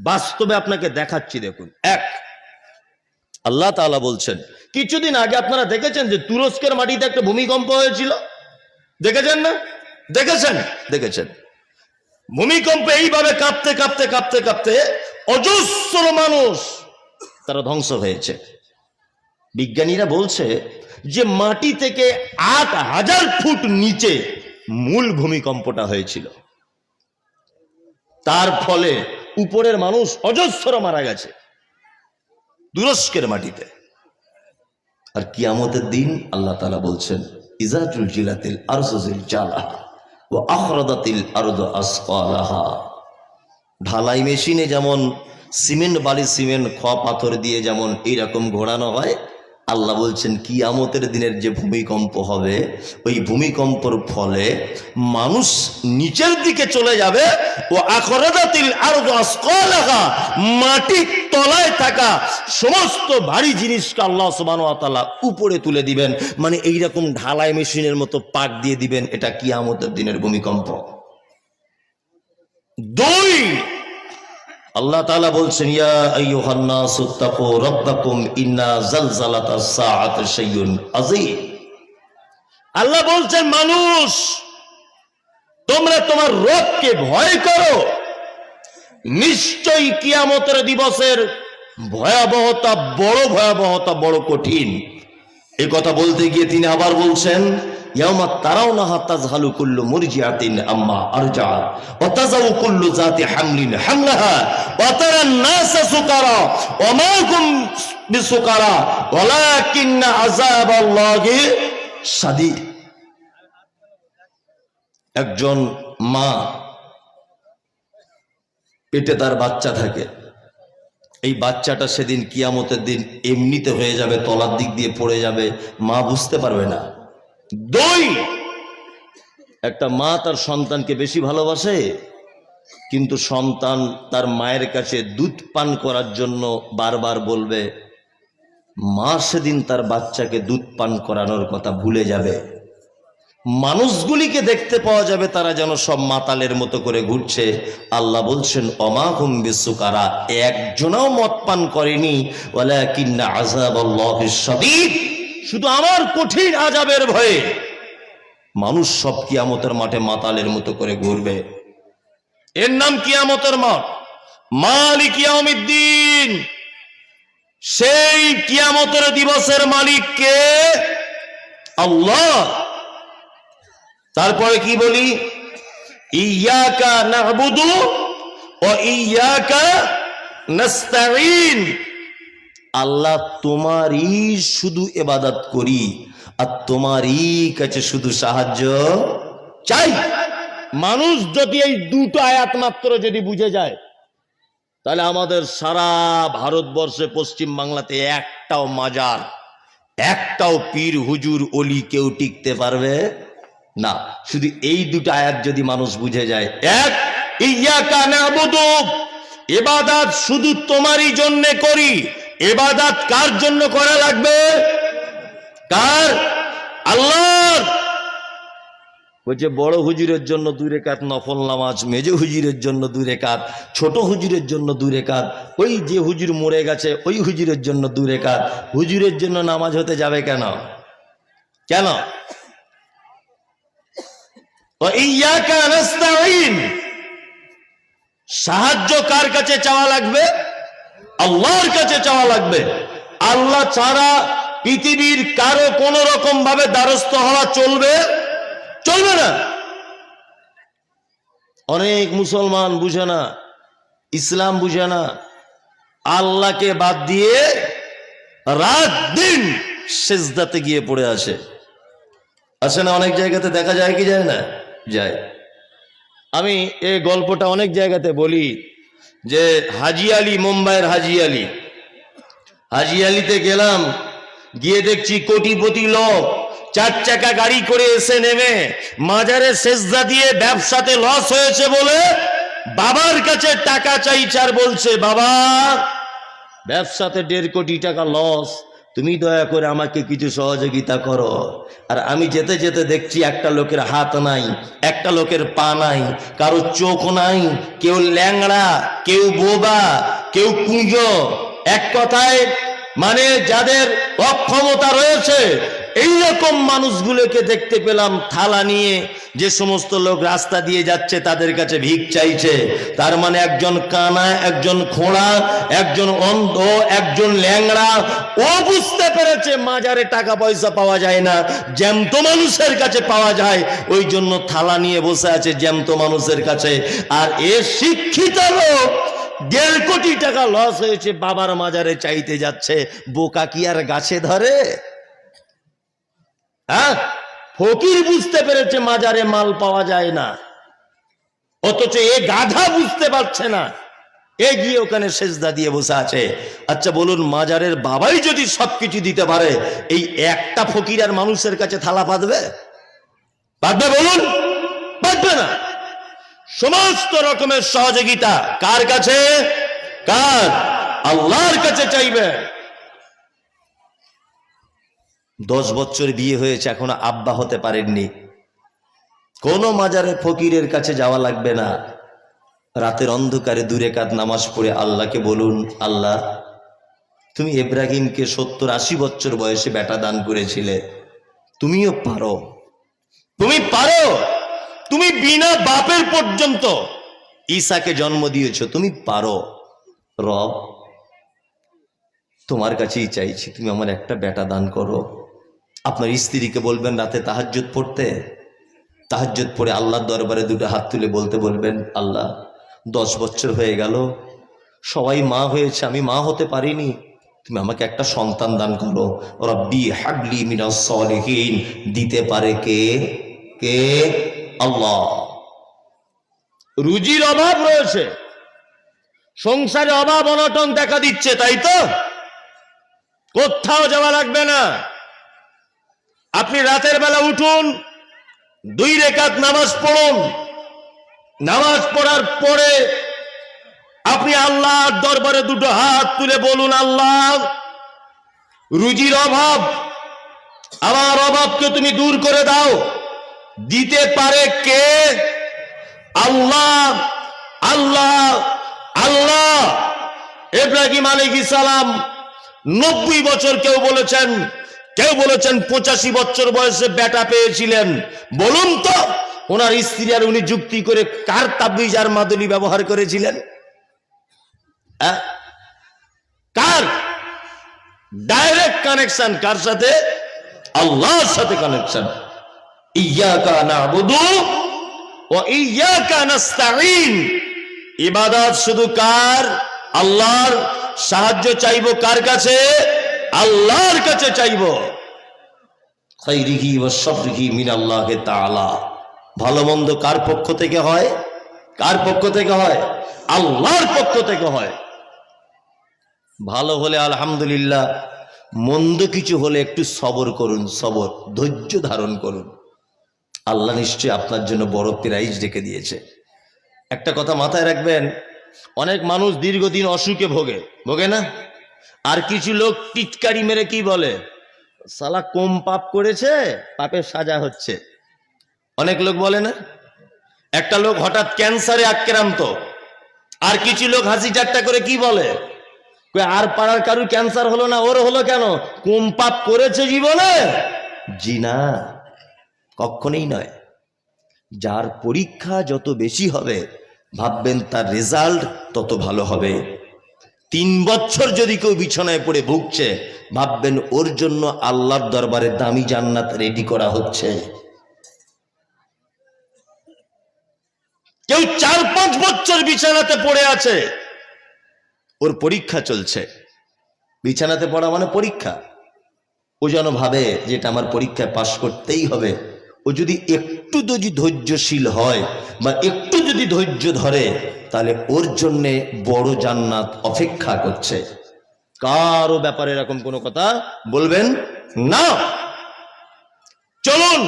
বাস্তবে আপনাকে দেখাচ্ছি। দেখুন, এক, আল্লাহ তাআলা বলছেন, কিছুদিন আগে আপনারা দেখেছেন যে তুরস্কের মাটিতে একটা ভূমিকম্প হয়েছিল, দেখেছেন না? দেখেছেন? দেখেছেন। ভূমিকম্পে এইভাবে কাঁপতে কাঁপতে কাঁপতে কাঁপতে অজস্র মানুষ তারা ধ্বংস হয়েছে। বিজ্ঞানীরা বলছে যে মাটি থেকে ৮,০০০ ফুট নিচে মূল ভূমিকম্পটা হয়েছিল, তার ফলে উপরের মানুষ অজস্র মারা গেছে তুরস্কের মাটিতে। আর কিয়ামতের দিন আল্লাহ তাআলা বলছেন, ইজা জুলজিলাতিল আরযু জিলজালাহা ওয়া আখরাজাতিল আরযু আসকালাহা। ঢালাই মেশিনে যেমন সিমেন্ট বালি সিমেন্ট পাথর দিয়ে যেমন এইরকম ঘোরানো হয়, আল্লাহ বলছেন কিয়ামতের দিনের যে ভূমিকম্প হবে ওই ভূমিকম্পর ফলে মানুষ নিচের দিকে চলে যাবে। ও আখরাজাতিল আরযু আসকালাহা, মাটির তলায় থাকা সমস্ত ভারী জিনিসকে আল্লাহ সুবহানাহু ওয়া তাআলা উপরে তুলে দিবেন। মানে এইরকম ঢালাই মেশিনের মতো পাক দিয়ে দিবেন। এটা কিয়ামতের দিনের ভূমিকম্প। দুই, আল্লাহ তাআলা বলছেন, ইয়া আইয়ুহান নাসু তাকু রাব্বাকুম ইন্না জালজালাতাস সাআতি শাইউন আযীম। আল্লাহ বলছেন, মানুষ তোমরা তোমার রবকে ভয় করো, নিশ্চয়ই কিয়ামতের দিবসের ভয়াবহতা বড়, ভয়াবহতা বড় কঠিন। এই কথা বলতে গিয়ে তিনি আবার বলছেন, ইয়াউমা তারাউনাহা তাযহালু কুল্লু মুরজিআতিন আম্মা আরজাআত ওয়া তাযাউ কুল্লু যাতি হামলিন হামলাহা ওয়া তারান নাসা সুকারা ওয়া মা হুম বিসুকারা ওয়ালাকিন্না আযাবাল্লাহি শাদীদ। একজন মা পেটে তার বাচ্চা থাকে, এই বাচ্চাটা সেদিন কিয়ামতের দিন এমনিতে হয়ে যাবে, তলার দিক দিয়ে পড়ে যাবে, মা বুঝতে পারবে না। দুই, একটা মা তার সন্তানকে বেশি ভালোবাসে, কিন্তু সন্তান তার মায়ের কাছে দুধ পান করার জন্য বারবার বলবে, মা সেদিন তার বাচ্চাকে দুধ পান করানোর কথা ভুলে যাবে। মানুষগুলিকে দেখতে পাওয়া যাবে তারা যেন সব মাতালের মতো করে ঘুরছে। আল্লাহ বলছেন, ওমা হুম বিসুকারা, একজনও মদ পান করেনি, ওয়ালাকিন্না আযাবাল্লাহি শাদীদ, শুধু আমার কঠিন আযাবের ভয়ে মানুষ সব কিয়ামতের মাঠে মাতালের মতো করে ঘুরবে। এর নাম কিয়ামতের মাঠ। মালিক ইয়াউমিদ্দিন, সেই কিয়ামতের দিবসের মালিক কে? আল্লাহ। তারপরে কি বলি? ইয়াকা না'বুদু ওয়া ইয়াকা নাস্তাঈন, আল্লাহ তোমারই শুধু ইবাদত করি আর তোমারই কাছে শুধু সাহায্য চাই। মানুষ যদি এই দুটো আয়াত মাত্র যদি বুঝে যায়, তাহলে আমাদের সারা ভারতবর্ষে পশ্চিম বাংলাতে একটাও মাজার, একটাও পীর হুজুর অলি কেউ টিকতে পারবে না। শুধু এই দুটো আয়াত যদি মানুষ বুঝে যায়, এক, ইয়াকা না'বুদু, ইবাদত শুধু তোমারই জন্য করি। ইবাদত কার জন্য করা লাগবে? কার? আল্লাহর। বলছে বড় হুজুরের জন্য 2 রাকাত নফল নামাজ, মেজ হুজুরের জন্য 2 রাকাত, ছোট হুজুরের জন্য 2 রাকাত, ওই যে হুজুর মরে গেছে ওই হুজুরের জন্য 2 রাকাত। হুজুরের জন্য নামাজ হতে যাবে কেন? কেন? ওয়া ইয়াকা নাস্তাঈন, সাহায্য কার কাছে চাওয়া লাগবে? আল্লাহর কাছে চাওয়া লাগবে। আল্লাহ ছাড়া পৃথিবীর কারো কোন রকম ভাবে দ্বারস্থ হওয়া চলবে চলবে না। অনেক মুসলমান বুঝে না, ইসলাম বুঝে না, আল্লাহকে বাদ দিয়ে রাত দিন সিজদাতে গিয়ে পড়ে আসে। আসে না? অনেক জায়গাতে দেখা যায় কি যায় না? যায়। আমি এই গল্পটা অনেক জায়গাতে বলি যে হাজি আলী, মুম্বাইয়ের হাজি আলী, হাজি আলীতে গেলাম, গিয়ে দেখছি কোটিপতি লোক 4 চাকা গাড়ি করে এসে নেমে মাজারে সেজদা দিয়ে ব্যবসাতে লস হয়েছে বলে বাবার কাছে টাকা চাইছে, আর বলছে বাবা ব্যবসাতে 1.5 কোটি টাকা লস, তুমি দয়া করে আমাকে কিছু সহযোগিতা করো। আর আমি যেতে যেতে দেখছি একটা লোকের হাত নাই, একটা লোকের পা নাই, কারো চোখ নাই, কেউ ল্যাংড়া, কেউ বোবা, কেউ কুঁজো। এক কথায় মানে যাদের অক্ষমতা রয়েছে এইরকম মানুষগুলোকে দেখতে পেলাম থালা নিয়ে। যে সমস্ত লোক রাস্তা দিয়ে যাচ্ছে তাদের কাছে ভিক চাইছে। তার মানে একজন কানা, একজন খোঁড়া, একজন অন্ধ, একজন ল্যাংড়া, ও বুঝতে পেরেছে মাজারে টাকা পয়সা পাওয়া যায় না, জ্যান্ত মানুষের কাছে পাওয়া যায়, ওই জন্য থালা নিয়ে বসে আছে জ্যান্ত মানুষের কাছে। আর এ শিক্ষিত লোক 1.5 কোটি টাকা লস হয়েছে বাবার মাজারে চাইতে যাচ্ছে। বোকা কি আর গাছে ধরে? হ্যাঁ, ফকির বুঝতে পেরেছে মাজারে মাল পাওয়া যায় না, অথচ এ গাধা বুঝতে পারছে না, এ গিয়ে ওখানে সেজদা দিয়ে বসে আছে। আচ্ছা বলুন, মাজারের বাবাই যদি সবকিছু দিতে পারে, এই একটা ফকির আর মানুষের কাছে থালা পাতবে? পাতবে বলুন? পাতবে না। সমস্ত রকমের সহযোগিতা কার কাছে? কার? আল্লাহর কাছে চাইবে। 10 বছর বিয়ে হয়েছে, এখনো আব্বা হতে পারেননি। কোন মাজারে ফকিরের কাছে যাওয়া লাগবে না। রাতের অন্ধকারে 2 রাকাত নামাজ পড়ে আল্লাহকে বলুন, আল্লাহ তুমি ইব্রাহিমকে 70-80 বছর বয়সে বেটা দান করেছিলে, তুমিও পারো, তুমি পারো, তুমি বিনা বাপের পর্যন্ত ঈসাকে জন্ম দিয়েছো, তুমি পারো। রব তোমার কাছেই চাইছি, তুমি আমার একটা বেটা দান করো। আপনার স্ত্রীকে বলবেন রাতে তাহাজ্জুদ পড়তে, তাহাজ্জুদ পড়ে আল্লাহর দরবারে 2টা হাত তুলে বলতে বলবেন, আল্লাহ 10 বছর হয়ে গেল, সবাই মা হয়েছে, আমি মা হতে পারিনি, তুমি আমাকে একটা সন্তান দান করো। রব্বি হাবলি মিনাস সলিহিন, দিতে পারে কে? কে? আল্লাহ। রুজির অভাব রয়েছে, সংসারে অভাব অনটন দেখা দিচ্ছে, তাই তো? কোথাও যাওয়া লাগবে না, আপনি রাতের বেলা উঠুন, 2 রাকাত নামাজ পড়ুন, নামাজ পড়ার পরে আপনি আল্লাহর দরবারে 2টো হাত তুলে বলুন, আল্লাহ রুজির অভাব, আমার অভাবকে তুমি দূর করে দাও। দিতে পারে কে? আল্লাহ। আল্লাহ আল্লাহ। ইব্রাহিম আলাইহিস সালাম 90 বছর, কেউ বলেছেন 85 বছর বয়সে বেটা পেয়েছিলেন। বলুন তো ওনার স্ত্রী আর উনি যুক্তি করে কার তাবিজ আর মাদুলি ব্যবহার করেছিলেন? কার ডাইরেক্ট কানেকশন? কার সাথে? আল্লাহর সাথে কানেকশন। ইয়্যাকা না'বুদু ওয়া ইয়্যাকা নাস্তাঈন, ইবাদত শুধু কার? আল্লাহর। সাহায্য চাইবো কার কাছে? আল্লাহর কাছে চাইবো। খাইরিহি ওয়া শাররিহি মিনাল্লাহি তাআলা। ভালো মন্দ কার পক্ষ থেকে হয়? কার পক্ষ থেকে হয়? আল্লাহর পক্ষ থেকে হয়। ভালো হলে আলহামদুলিল্লাহ, মন্দ কিছু হলে একটু সবর করুন, সবর, ধৈর্য ধারণ করুন। আল্লাহ নিশ্চয়ই আপনার জন্য বড় প্রাইজ রেখে দিয়েছে। একটা কথা মাথায় রাখবেন, অনেক মানুষ দীর্ঘদিন অসুখে ভোগে না? আর কিছু লোক টিটকারি মেরে কি বলে, শালা কম পাপ করেছে, পাপের সাজা হচ্ছে। অনেক লোক বলে না? একটা লোক হঠাৎ ক্যান্সারে আক্রান্ত, আর কিছু লোক হাসি ঠাট্টা করে কি বলে, আর পাড়ার কারুর ক্যান্সার হলো না, ওর হলো কেন? কম পাপ করেছে জীবনে। জি না, কখনোই নয়। যার পরীক্ষা যত বেশি হবে, ভাববেন তার রেজাল্ট তত ভালো হবে। 3 বছর যদি কেউ বিছানায় পড়ে ভুগছে, ভাববেন ওর জন্য আল্লাহর দরবারে দামি জান্নাত রেডি করা হচ্ছে। কেউ 4-5 বছর বিছানাতে পড়ে আছে, ওর পরীক্ষা চলছে। বিছানাতে পড়া মানে পরীক্ষা। ও যেন ভাবে যে এটা আমার পরীক্ষায় পাশ করতেই হবে। ও যদি একটু যদি ধৈর্যশীল হয় বা একটু যদি ধৈর্য ধরে, তাহলে ওর জন্যে বড় জান্নাত অপেক্ষা করছে। কারো ব্যাপারে এরকম কোনো কথা বলবেন না। চলুন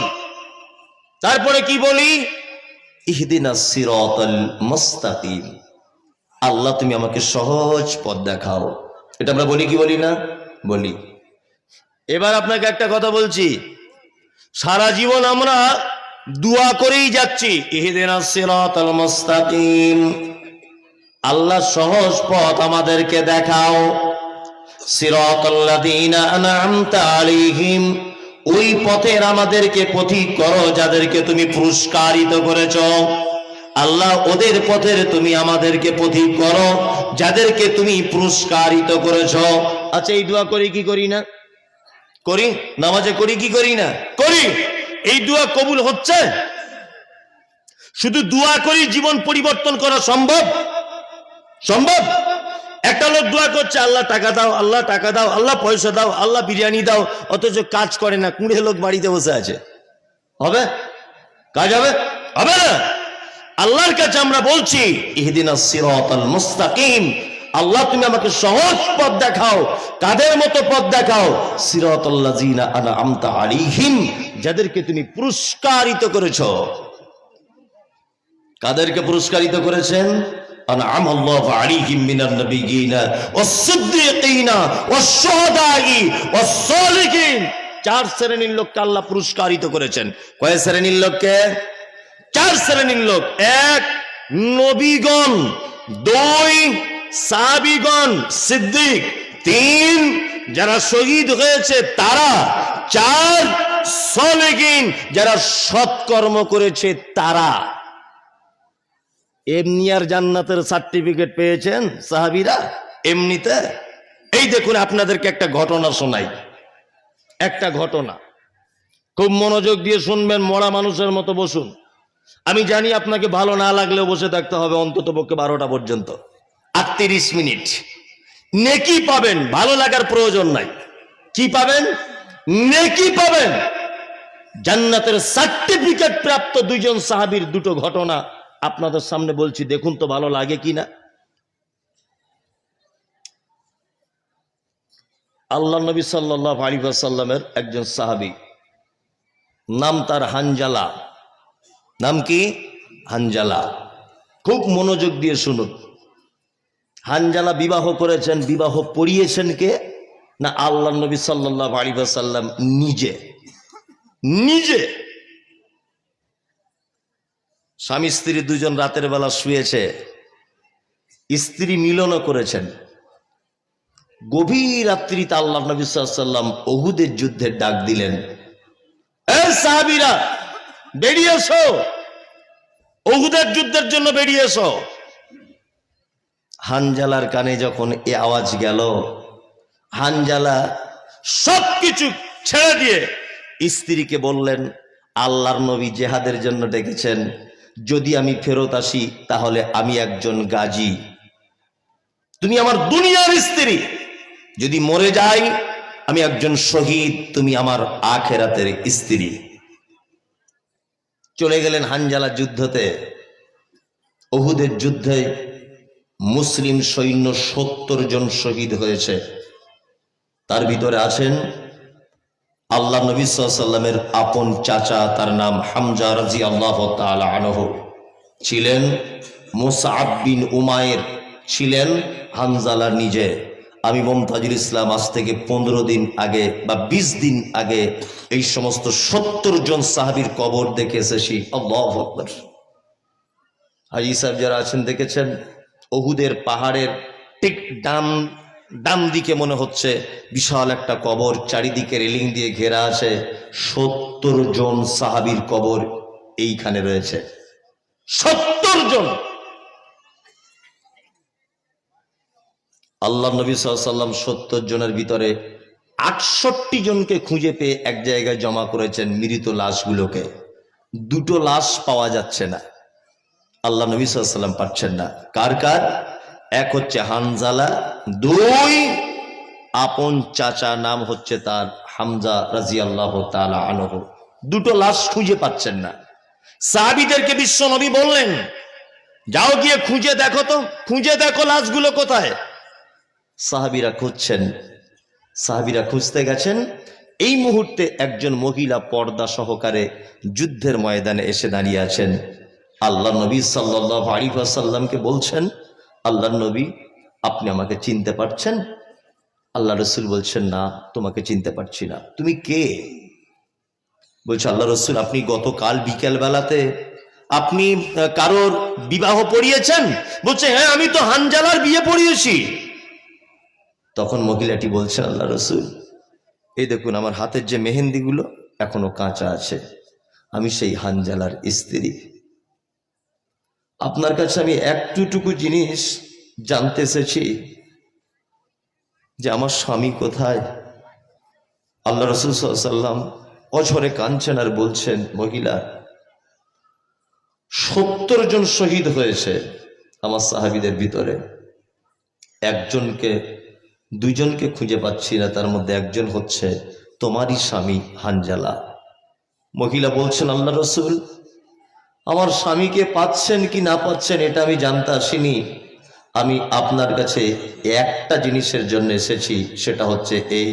তারপরে কি বলি, ইহদিনাস সিরাতাল মুস্তাকিম। আল্লাহ তুমি আমাকে সহজ পথ দেখাও। এটা আমরা বলি কি বলি না? বলি। এবার আপনাকে একটা কথা বলছি, সারা জীবন আমরা দোয়া করেই যাচ্ছি, ইহদিনাস সিরাতাল মুস্তাকিম, আল্লাহ সহজ পথ আমাদেরকে দেখাও। সিরাতাল্লাযীনা আন'আমতা আলাইহিম, ওই পথের আমাদেরকে পথিক করো যাদেরকে তুমি পুরস্কারিত করেছো। আল্লাহ ওদের পথের তুমি আমাদেরকে পথিক করো যাদেরকে তুমি পুরস্কারিত করেছো। আচ্ছা, এই দোয়া করি কি করি না? করি। নামাজে করি কি করি না? করি। এই দোয়া কবুল হচ্ছে? শুধু দোয়া করি জীবন পরিবর্তন করা সম্ভব? সম্ভব? একটা লোক দোয়া করছে, আল্লাহ টাকা দাও, আল্লাহ টাকা দাও, আল্লাহ পয়সা দাও, আল্লাহ বিরিয়ানি দাও, অথচ কাজ করে না, 20 লোক বাড়িতে বসে আছে। হবে? কাজ হবে? হবে না। আল্লাহর কাছে আমরা বলছি, ইহদিনাস সিরাতাল মুস্তাকিম, আল্লাহ তুমি আমাকে সহজ পথ দেখাও। কাদের মতো পথ দেখাও? সিরাতাল্লাযীনা আন'আমতা আলাইহিম, যাদেরকে তুমি পুরস্কারিত করেছো। কাদেরকে পুরস্কারিত করেছেন? আন'আমাল্লাহু আলাইহিম মিনান নাবিয়্যিনা ওয়াস-সিদ্দীকিনা ওয়াশ-শুহাদাই ওয়াস-সালিহিন। 4 শ্রেণীর লোককে আল্লাহ পুরস্কারিত করেছেন। কয় শ্রেণীর লোককে? 4 শ্রেণীর লোক। 1 নবীগণ, 2 সাহাবীগণ, সিদ্দিক, 3 যারা শহীদ হয়েছে তারা, 4 সালেহিন যারা সৎকর্ম করেছে তারা। এমনি আর জান্নাতের সার্টিফিকেট পেয়েছেন সাহাবীরা এমনিতে? এই দেখুন, আপনাদেরকে একটা ঘটনা শোনাই। একটা ঘটনা, খুব মনোযোগ দিয়ে শুনবেন, মরা মানুষের মতো বসুন। আমি জানি আপনাকে ভালো না লাগলেও বসে থাকতে হবে অন্তত পক্ষে 12টা পর্যন্ত, 38 মিনিট। নেকি পাবেন, ভালো লাগার প্রয়োজন নাই। কি পাবেন? নেকি পাবেন। জান্নাতের সার্টিফিকেট প্রাপ্ত 2 জন সাহাবীর 2টো ঘটনা আপনাদের সামনে বলছি, দেখুন তো ভালো লাগে কিনা। আল্লাহ নবী সাল্লাল্লাহু আলাইহি ওয়াসাল্লামের একজন সাহাবী, নাম তার হানজালা। নাম কি? হানজালা। খুব মনোযোগ দিয়ে শুনুন। হানজালা বিবাহ করেছেন, বিবাহ পড়িয়েছেন কে? না আল্লাহ নবী সাল্লাল্লাহু আলাইহি ওয়াসাল্লাম নিজে। নিজে স্বামী স্ত্রী 2 জন রাতের বেলা শুয়েছে, স্ত্রী মিলনও করেছেন। গভীর রাত্রিতে আল্লাহ নবী সাল্লাল্লাহু আলাইহি ওয়াসাল্লাম উহুদের যুদ্ধের ডাক দিলেন, এই সাহাবীরা বেরিয়ে এসো, উহুদের যুদ্ধের জন্য বেরিয়ে এসো। হানজালার কানে যখন এ আওয়াজ গেল, হানজালা সবকিছু ছেড়ে দিয়ে স্ত্রীকে বললেন, আল্লাহর নবী জেহাদের জন্য ডেকেছেন, যদি আমি ফেরত আসি তাহলে আমি একজন গাজী, তুমি আমার দুনিয়ার স্ত্রী, যদি মরে যাই আমি একজন শহীদ, তুমি আমার আখেরাতের স্ত্রী। চলে গেলেন হানজালা যুদ্ধতে। উহুদের যুদ্ধে মুসলিম সৈন্য 70 জন শহীদ হয়েছে। তার ভিতরে আছেন আল্লাহ নবী সাল্লাল্লাহু আলাইহি ওয়াসাল্লামের আপন চাচা, তার নাম হামজা রাদিয়াল্লাহু তাআলা আনহু, ছিলেন মুসআব বিন উমাইর, ছিলেন হানজালা নিজে। আমি মুমতাজুল ইসলাম আজ থেকে 15 দিন আগে বা 20 দিন আগে এই সমস্ত 70 জন সাহাবীর কবর দেখে এসেছি। আল্লাহু আকবার। হাজী সাহেব যারা আছেন দেখেছেন, উহুদের পাহাড়ের ঠিক ডান দিকে মনে হচ্ছে বিশাল একটা কবর, চারিদিকে রেলিং দিয়ে ঘেরা আছে। 70 জন সাহাবীর কবর এইখানে রয়েছে। 70 জন। আল্লাহ নবী সাল্লাল্লাহু আলাইহি ওয়াসাল্লাম 70 জনের ভিতরে 68 জনকে খুঁজে পেয়ে এক জায়গায় জমা করেছেন, মৃত লাশগুলোকে। 2টো লাশ পাওয়া যাচ্ছে না, আল্লাহ নবী সাল্লাল্লাহু আলাইহি ওয়াসাল্লাম পাচ্ছেন না। কার কার? এক হচ্ছে হানজালা, 2 আপন চাচা, নাম হচ্ছে তার হামজা রাদিয়াল্লাহু তাআলা আনহু। 2টো লাশ খুঁজে পাচ্ছেন না। সাহাবীদেরকে বিশ্ব নবী বললেন, যাও গিয়ে খুঁজে দেখো তো, খুঁজে দেখো লাশগুলো কোথায়। সাহাবীরা খুঁজছেন, সাহাবীরা খুঁজতে গেছেন। এই মুহূর্তে একজন মহিলা পর্দা সহকারে যুদ্ধের ময়দানে এসে দাঁড়িয়ে আছেন। আল্লাহ নবী সাল্লাল্লাহু আলাইহি ওয়াসাল্লামকে বলছেন, আল্লাহ নবী আপনি আমাকে চিনতে পারছেন? আল্লাহ রসুল বলছেন, না তোমাকে চিনতে পারছি না। তুমি কে? বলছে, আল্লাহ রসুল আপনি গতকাল বিকেল বেলাতে আপনি কারোর বিবাহ পড়িয়েছেন? বলছে, হ্যাঁ আমি তো হানজালার বিয়ে পড়িয়েছি। তখন মহিলাটি বলছেন, আল্লাহ রসুল এই দেখুন আমার হাতের যে মেহেন্দিগুলো এখনো কাঁচা আছে, আমি সেই হানজালার স্ত্রী। আপনার কাছে আমি একটুটুকু জিনিস জানতে এসেছি যে আমার স্বামী কোথায়। আল্লাহ রাসূল সাল্লাল্লাহু আলাইহি ওয়াসাল্লাম অঝরে কাঁদছেন আর বলছেন, মহিলা 70 জন শহীদ হয়েছে আমার সাহাবীদের ভিতরে, দুইজনকে খুঁজে পাচ্ছি না, তার মধ্যে একজন হচ্ছে তোমারই স্বামী হানজালা। মহিলা বলছেন, আল্লাহ রসুল আমার স্বামীকে পাচ্ছেন কি না পাচ্ছেন এটা আমি জানতে আসিনি, আমি আপনার কাছে একটা জিনিসের জন্য এসেছি, সেটা হচ্ছে এই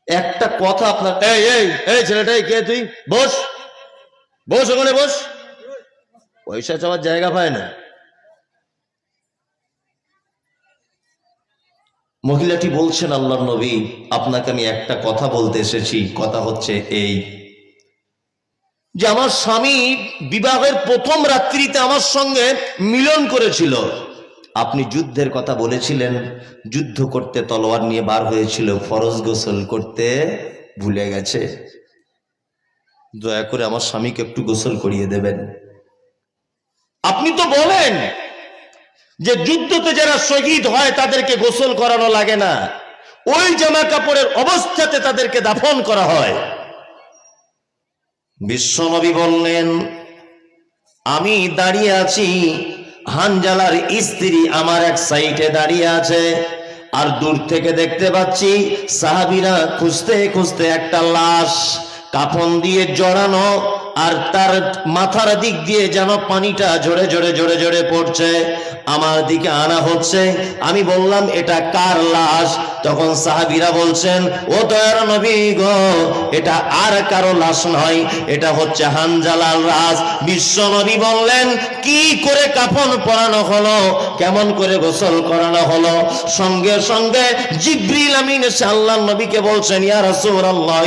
একটা কথা আপনার। এই এই এই ছেলেটাই কে? তুই বস, বস ওখানে বস, পয়সা চাওয়ার জায়গা পায় না। মহিলাটি বলছেন, আল্লাহর নবী আপনাকে আমি একটা কথা বলতে এসেছি, কথা হচ্ছে এই যে আমার স্বামী বিবাহের প্রথম রাত্রিতে আমার সঙ্গে মিলন করেছিল। আপনি যুদ্ধের কথা বলেছিলেন, যুদ্ধ করতে তলোয়ার নিয়ে বার হয়েছিল, ফরজ গোসল করতে ভুলে গেছে। দয়া করে আমার স্বামীকে একটু গোসল করিয়ে দেবেন। আপনি তো বলেন যে যুদ্ধতে যারা শহীদ হয় তাদেরকে গোসল করানো লাগে না, ওই জামা কাপড়ের অবস্থাতে তাদেরকে দাফন করা হয়। বিশ্বনবী বললেন, আমি দাঁড়িয়ে আছি, হানজালার স্ত্রী আমার এক সাইডে দাঁড়িয়ে আছে, আর দূর থেকে দেখতে পাচ্ছি সাহাবীরা খুঁজতে খুঁজতে একটা লাশ কাফন দিয়ে জড়ানো, আর তার মাথার দিক দিয়ে যেন পানিটা ঝরে ঝরে ঝরে ঝরে পড়ছে, আমার দিকে আনা হচ্ছে। আমি বললাম, এটা কার লাশ? তখন সাহাবীরা বলছেন, ও দয়ার নবী গো, এটা আর কারো লাশ নয়, এটা হচ্ছে হানজালার লাশ। বিশ্ব নবী বললেন, কি করে কাফন পরানো হলো, কেমন করে গোসল করানো হলো? সঙ্গে সঙ্গে জিবরিল আমিন এসে আল্লাহর নবীকে বলছেন, ইয়া রাসূলুল্লাহ,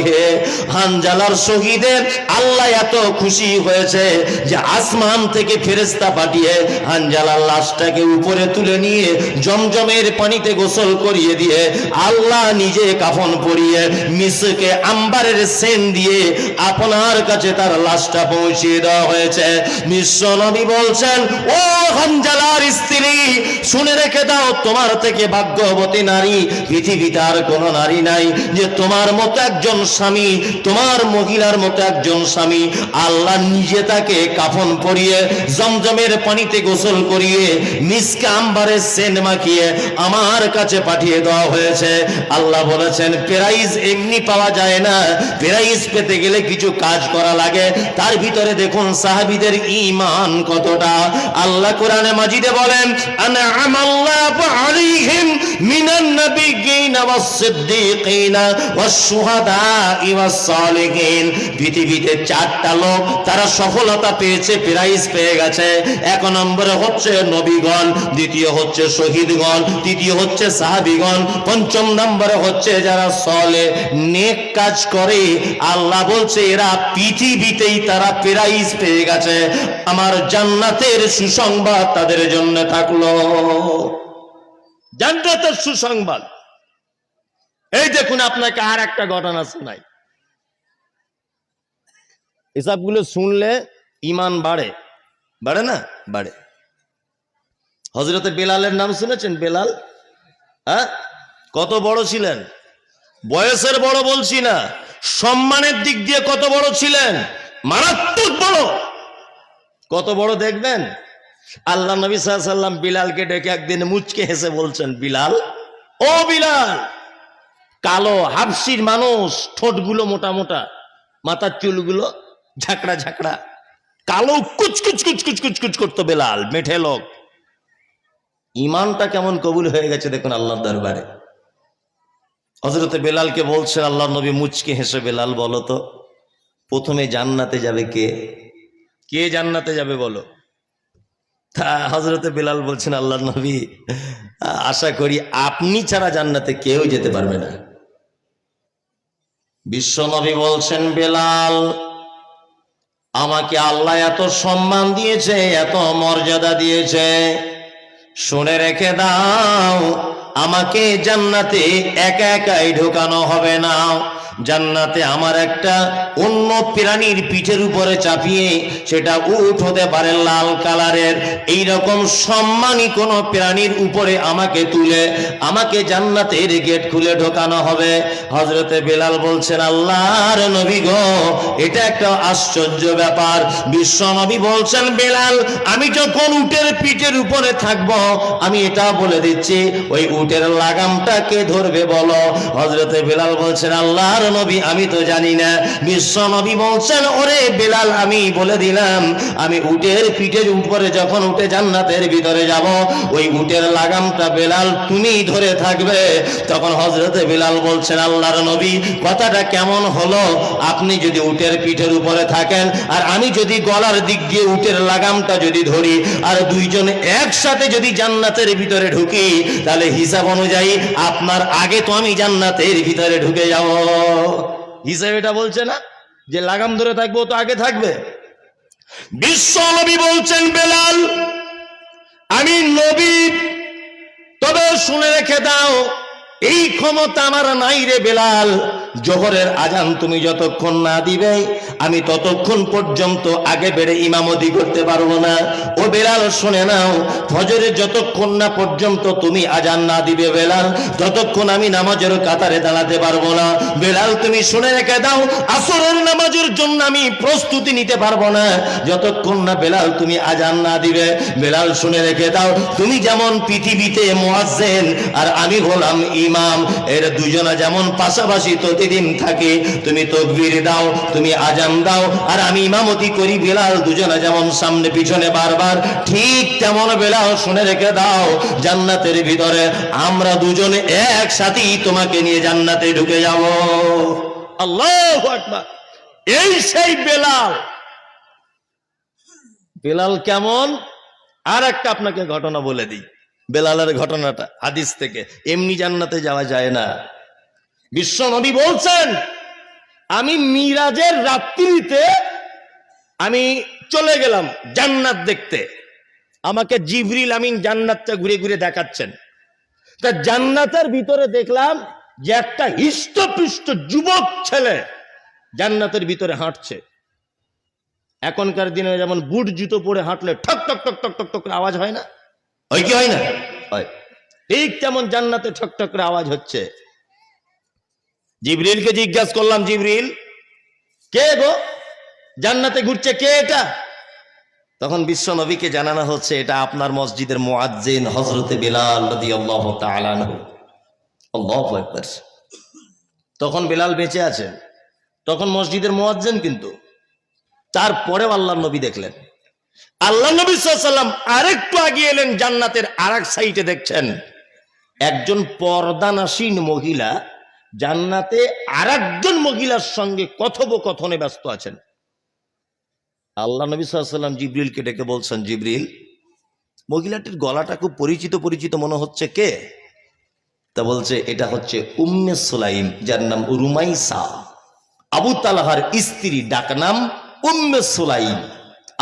হানজালার শহীদের আল্লাহ এত খুশি হয়েছে যে আসমান থেকে ফেরেশতা পাঠিয়ে হানজালার লাশটা শরীরটাকে উপরে তুলে নিয়ে জমজমের পানিতে গোসল করিয়ে দিয়ে আল্লাহ নিজে কাফন পরিয়ে মিসকে আম্বারের সেন দিয়ে আপনার কাছে তার লাশটা পৌঁছিয়ে দেওয়া হয়েছে। বিশ্ব নবী বলছেন, ও হানজালার স্ত্রী, শুনে রেখে দাও, তোমার থেকে ভাগ্যবতী নারী পৃথিবীতে আর কোনো নারী নাই যে তোমার মতো একজন স্বামী, তোমার মহিলার মতো একজন স্বামী আল্লাহ নিজে তাকে কাফন পরিয়ে জমজমের পানিতে গোসল করিয়ে মিসকে আম্বারের সেন মাখিয়ে আমার কাছে পাঠিয়ে দেওয়া হয়েছে। আল্লাহ বলেছেন, প্রাইজ এমনি পাওয়া যায় না, প্রাইজ পেতে গেলে কিছু কাজ করা লাগে। তার ভিতরে দেখুন সাহাবীদের ঈমান কতটা। আল্লাহ কোরআনে মাজিদে বলেন, আনআমাল্লাহু আলাইহিম মিনান নাবিয়্যিনা ওয়াস-সিদ্দীকিনা ওয়াশ-শুহাদা'i ওয়াস-সালিহিন। পৃথিবীতে চারটা লোক তারা সফলতা পেয়েছে, প্রাইজ পেয়ে গেছে। এক নম্বরে হচ্ছে নবীগণ, দ্বিতীয় হচ্ছে শহীদগণ, তৃতীয় হচ্ছে সাহাবীগণ, পঞ্চম নম্বরে হচ্ছে যারা সালেহ নেক কাজ করে। আল্লাহ বলছে এরা পৃথিবীতেই তারা প্রাইজ পেয়ে গেছে, আমার জান্নাতের সুসংবাদ তাদের জন্য থাকলো। জান্নাতের সুসংবাদ। এই দেখুন, আপনাকে আর একটা ঘটনা শোনাই। এসবগুলো শুনলে ঈমান বাড়ে, বাড়ে না? বাড়ে। হযরতে বেলালের নাম শুনেছেন? বেলাল, হ্যাঁ, কত বড় ছিলেন? বয়সের বড় বলছি না, সম্মানের দিক দিয়ে কত বড় ছিলেন? মারাত্মক বড়। কত বড় দেখবেন, আল্লাহ নবী সাল্লাল্লাহু আলাইহি ওয়াসাল্লাম বিলালকে ডেকে একদিন মুচকে হেসে বলছেন, বিলাল, ও বিলাল, কালো হাবশির মানুষ, ঠোঁটগুলো মোটা মোটা, মাথার চুলগুলো ঝাঁকড়া ঝাঁকড়া, কালো কুচকুচ কুচকুচ কুচকুচ করতো বেলাল, মেঠে লোক। ঈমানটা কেমন কবুল হয়ে গেছে দেখুন আল্লাহর দরবারে। হযরতে বেলালকে বলছেন আল্লাহ নবী মুচকে হেসে, বেলাল বলো তো প্রথমে জান্নাতে যাবে কে? কে জান্নাতে যাবে বলো? তা হযরতে বেলাল বলছেন, আল্লাহ নবী আশা করি আপনি ছাড়া জান্নাতে কেউ যেতে পারবে না। বিশ্ব নবী বলছেন, বেলাল, আমাকে আল্লাহ এত সম্মান দিয়েছে, এত মর্যাদা দিয়েছে, শুনে রেখে দাও, আমাকে জান্নাতে একা একাই ঢোকানো হবে না। জান্নাতে আমার একটা অন্য প্রাণীর পিঠের উপরে চাপিয়ে, সেটা উট হতে পারে লাল কালারের, এইরকম সম্মানী কোন প্রাণীর উপরে আমাকে তুলে আমাকে জান্নাতের গেট খুলে ঢোকানো হবে। হযরতে বেলাল বলছেন, আল্লাহর নবী গো, এটা একটা আশ্চর্য ব্যাপার। বিশ্ব নবী বলছেন, বেলাল, আমি যখন উটের পিঠের উপরে থাকব, আমি এটা বলে দিচ্ছি, ওই উটের লাগামটা কে ধরবে বলো? হযরতে বেলাল বলছেন, আল্লাহর নবী আমি তো জানি না। বিশ্ব নবী বলছেন, ওরে বেলাল, আমি বলে দিলাম, আমি উটের পিঠের উপরে যখন উঠে জান্নাতের ভিতরে যাব, ওই উটের লাগামটা বেলাল তুমি ধরে থাকবে। তখন হযরতে বেলাল বলছেন, আল্লাহর নবী কথাটা কেমন হলো? আপনি যদি উটের পিঠের উপরে থাকেন আর আমি যদি গলার দিক দিয়ে উটের লাগামটা যদি ধরি, আর দুইজন একসাথে যদি জান্নাতের ভিতরে ঢুকি, তাহলে হিসাব অনুযায়ী আপনার আগে তো আমি জান্নাতের ভিতরে ঢুকে যাব। হিসাব এটা বলছে না যে লাগাম ধরে থাকবো, তো আগে থাকবে। বিশ্ব নবী বলছেন, বেলাল, আমি নবী, তবে শুনে রেখে দাও, এই ক্ষমতা আমার নাই রে বেলাল। জোহরের আজান তুমি যতক্ষণ না দিবে, আমি ততক্ষণ পর্যন্ত আগে বেড়ে ইমামতি করতে পারবো না। ও বেলাল শুনে নাও, ফজরের যতক্ষণ না পর্যন্ত তুমি আজান না দিবে বেলাল, ততক্ষণ আমি নামাজের কাতারে দাঁড়াতে পারবো না। বেলাল তুমি শুনে রেখে দাও, আসরের নামাজের জন্য আমি প্রস্তুতি নিতে পারবো না যতক্ষণ না বেলাল তুমি আজান না দিবে। বেলাল শুনে রেখে দাও, তুমি যেমন পৃথিবীতে মুয়াজ্জিন আর আমি হলাম ইমাম, এর দুজনা যেমন পাশাপাশি প্রতিদিন থাকে, তুমি তাকবীর দাও, তুমি আজান দাও, আর আমি ইমামতি করি, বেলাল দুজনা যেমন সামনে পিছনে বারবার, ঠিক তেমন বেলাল শুনে রেখে দাও, জান্নাতের ভিতরে আমরা দুজনে একসাথেই তোমাকে নিয়ে জান্নাতে ঢুকে যাব। আল্লাহু আকবার। এই সেই বেলাল। বেলাল কেমন? আর একটা আপনাকে ঘটনা বলে দিই, বেলালের ঘটনাটা হাদিস থেকে। এমনি জান্নাতে যাওয়া যায় না। বিশ্ব নবী বলছেন, আমি মিরাজের রাত্রিতে আমি চলে গেলাম জান্নাত দেখতে। আমাকে জিবরিল আমিন জান্নাতটা ঘুরে ঘুরে দেখাচ্ছেন। তা জান্নাতের ভিতরে দেখলাম যে একটা হৃষ্টপুষ্ট যুবক ছেলে জান্নাতের ভিতরে হাঁটছে। এখনকার দিনে যেমন বুট জুতো পরে হাঁটলে ঠক ঠক ঠক ঠক ঠক ঠক করে আওয়াজ হয় না? হয় কি হয় না? হয়। ঠিক তেমন জান্নাতে ঠক ঠক করে আওয়াজ হচ্ছে। জিবরিলকে জিজ্ঞাসা করলাম, জিবরিল কে গো জান্নাতে ঘুরছে, কে এটা? তখন বিশ্ব নবীকে জানানো হচ্ছে এটা আপনার মসজিদের মুয়াজ্জিন হযরতে বেলাল রাদিয়াল্লাহু তাআলা আনহু। আল্লাহু আকবার। তখন বেলাল বেঁচে আছেন, তখন মসজিদের মুয়াজ্জিন। কিন্তু তারপরেও আল্লাহর নবী দেখলেন, আল্লাহ নবী সাল্লাল্লাহু আলাইহি ওয়াসাল্লাম আরেকটু এগিয়ে এলেন, জান্নাতের আরেক সাইডে দেখছেন একজন পর্দানাসীন মহিলা জান্নাতে আরেকজন মহিলার সঙ্গে কথোপকথনে ব্যস্ত আছেন। আল্লাহ নবী সাল্লাল্লাহু আলাইহি ওয়াসাল্লাম জিবরিলকে ডেকে বলছেন, জিবরিল মহিলাটির গলাটা খুব পরিচিত পরিচিত মনে হচ্ছে, কে? তা বলছে এটা হচ্ছে উম্মে সুলাইম, যার নাম রুমাইসা, আবু তালহার স্ত্রী, ডাক নাম উম্মে সুলাইম,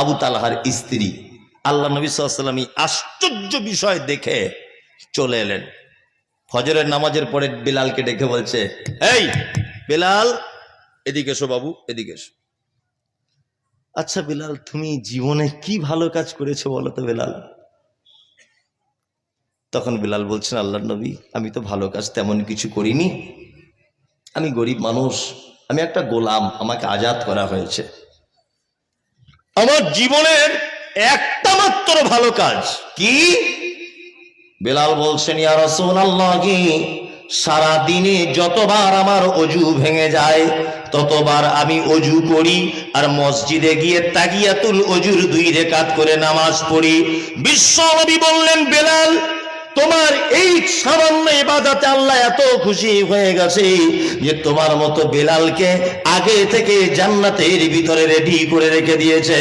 আবু তালহার স্ত্রী। আল্লাহ নবী সাল্লাল্লাহু আলাইহি ওয়াসাল্লাম আশ্চর্য বিষয় দেখে চলে এলেন। ফজরের নামাজের পরে বেলালকে ডেকে বলছে, এই বেলাল এদিকে এসো বাবু, এদিকে এসো। আচ্ছা বেলাল, তুমি জীবনে কি ভালো কাজ করেছো বলো তো বেলাল? তখন বেলাল বলছেন, আল্লাহর নবী আমি তো ভালো কাজ তেমন কিছু করিনি, আমি গরিব মানুষ, আমি একটা গোলাম, আমাকে আজাদ করা হয়েছে। আমার জীবনের একটা মাত্র ভালো কাজ কি? বেলাল বলছেন, ইয়া রাসূলুল্লাহ, সারা দিনে যতবার আমার অজু ভেঙে যায় ততবার আমি অজু করি আর মসজিদে গিয়ে তাহিয়াতুল অজুর 2 রাকাত করে নামাজ পড়ি। বিশ্ব নবী বললেন, বেলাল তোমার এই সামান্য ইবাদতে আল্লাহ এত খুশি হয়ে গেছে যে তোমার মতো বেলালকে আগে থেকে জান্নাতের ভিতরে রেডি করে রেখে দিয়েছে।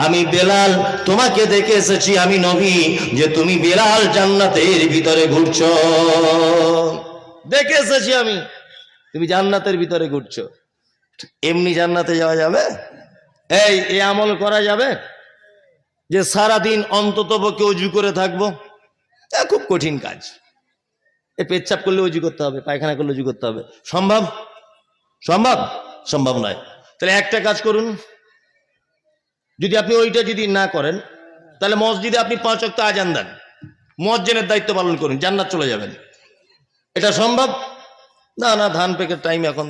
আমি বেলাল তোমাকে দেখে এসেছি, আমি নবী, যে তুমি বেলাল জান্নাতের ভিতরে ঘুরছো, দেখে এসেছি আমি তুমি জান্নাতের ভিতরে ঘুরছো। এমনি জান্নাতে যাওয়া যাবে? এই আমল করা যাবে যে সারাদিন অন্তত পক্ষে অজু করে থাকবো? খুব কঠিন কাজ। পেচ্ছাপ করলে অজু করতে হবে, পায়খানা করলে অজু করতে হবে, সম্ভব? সম্ভব? সম্ভব নয়। তাহলে একটা কাজ করুন, যদি আপনি ওইটা যদি না করেন তাহলে মসজিদে আপনি 5 ওয়াক্ত আজান দেন, মুয়াজ্জিনের দায়িত্ব পালন করুন, জান্নাত চলে যাবেন। এটা সম্ভব? না না, ধান পেকের টাইম, এখন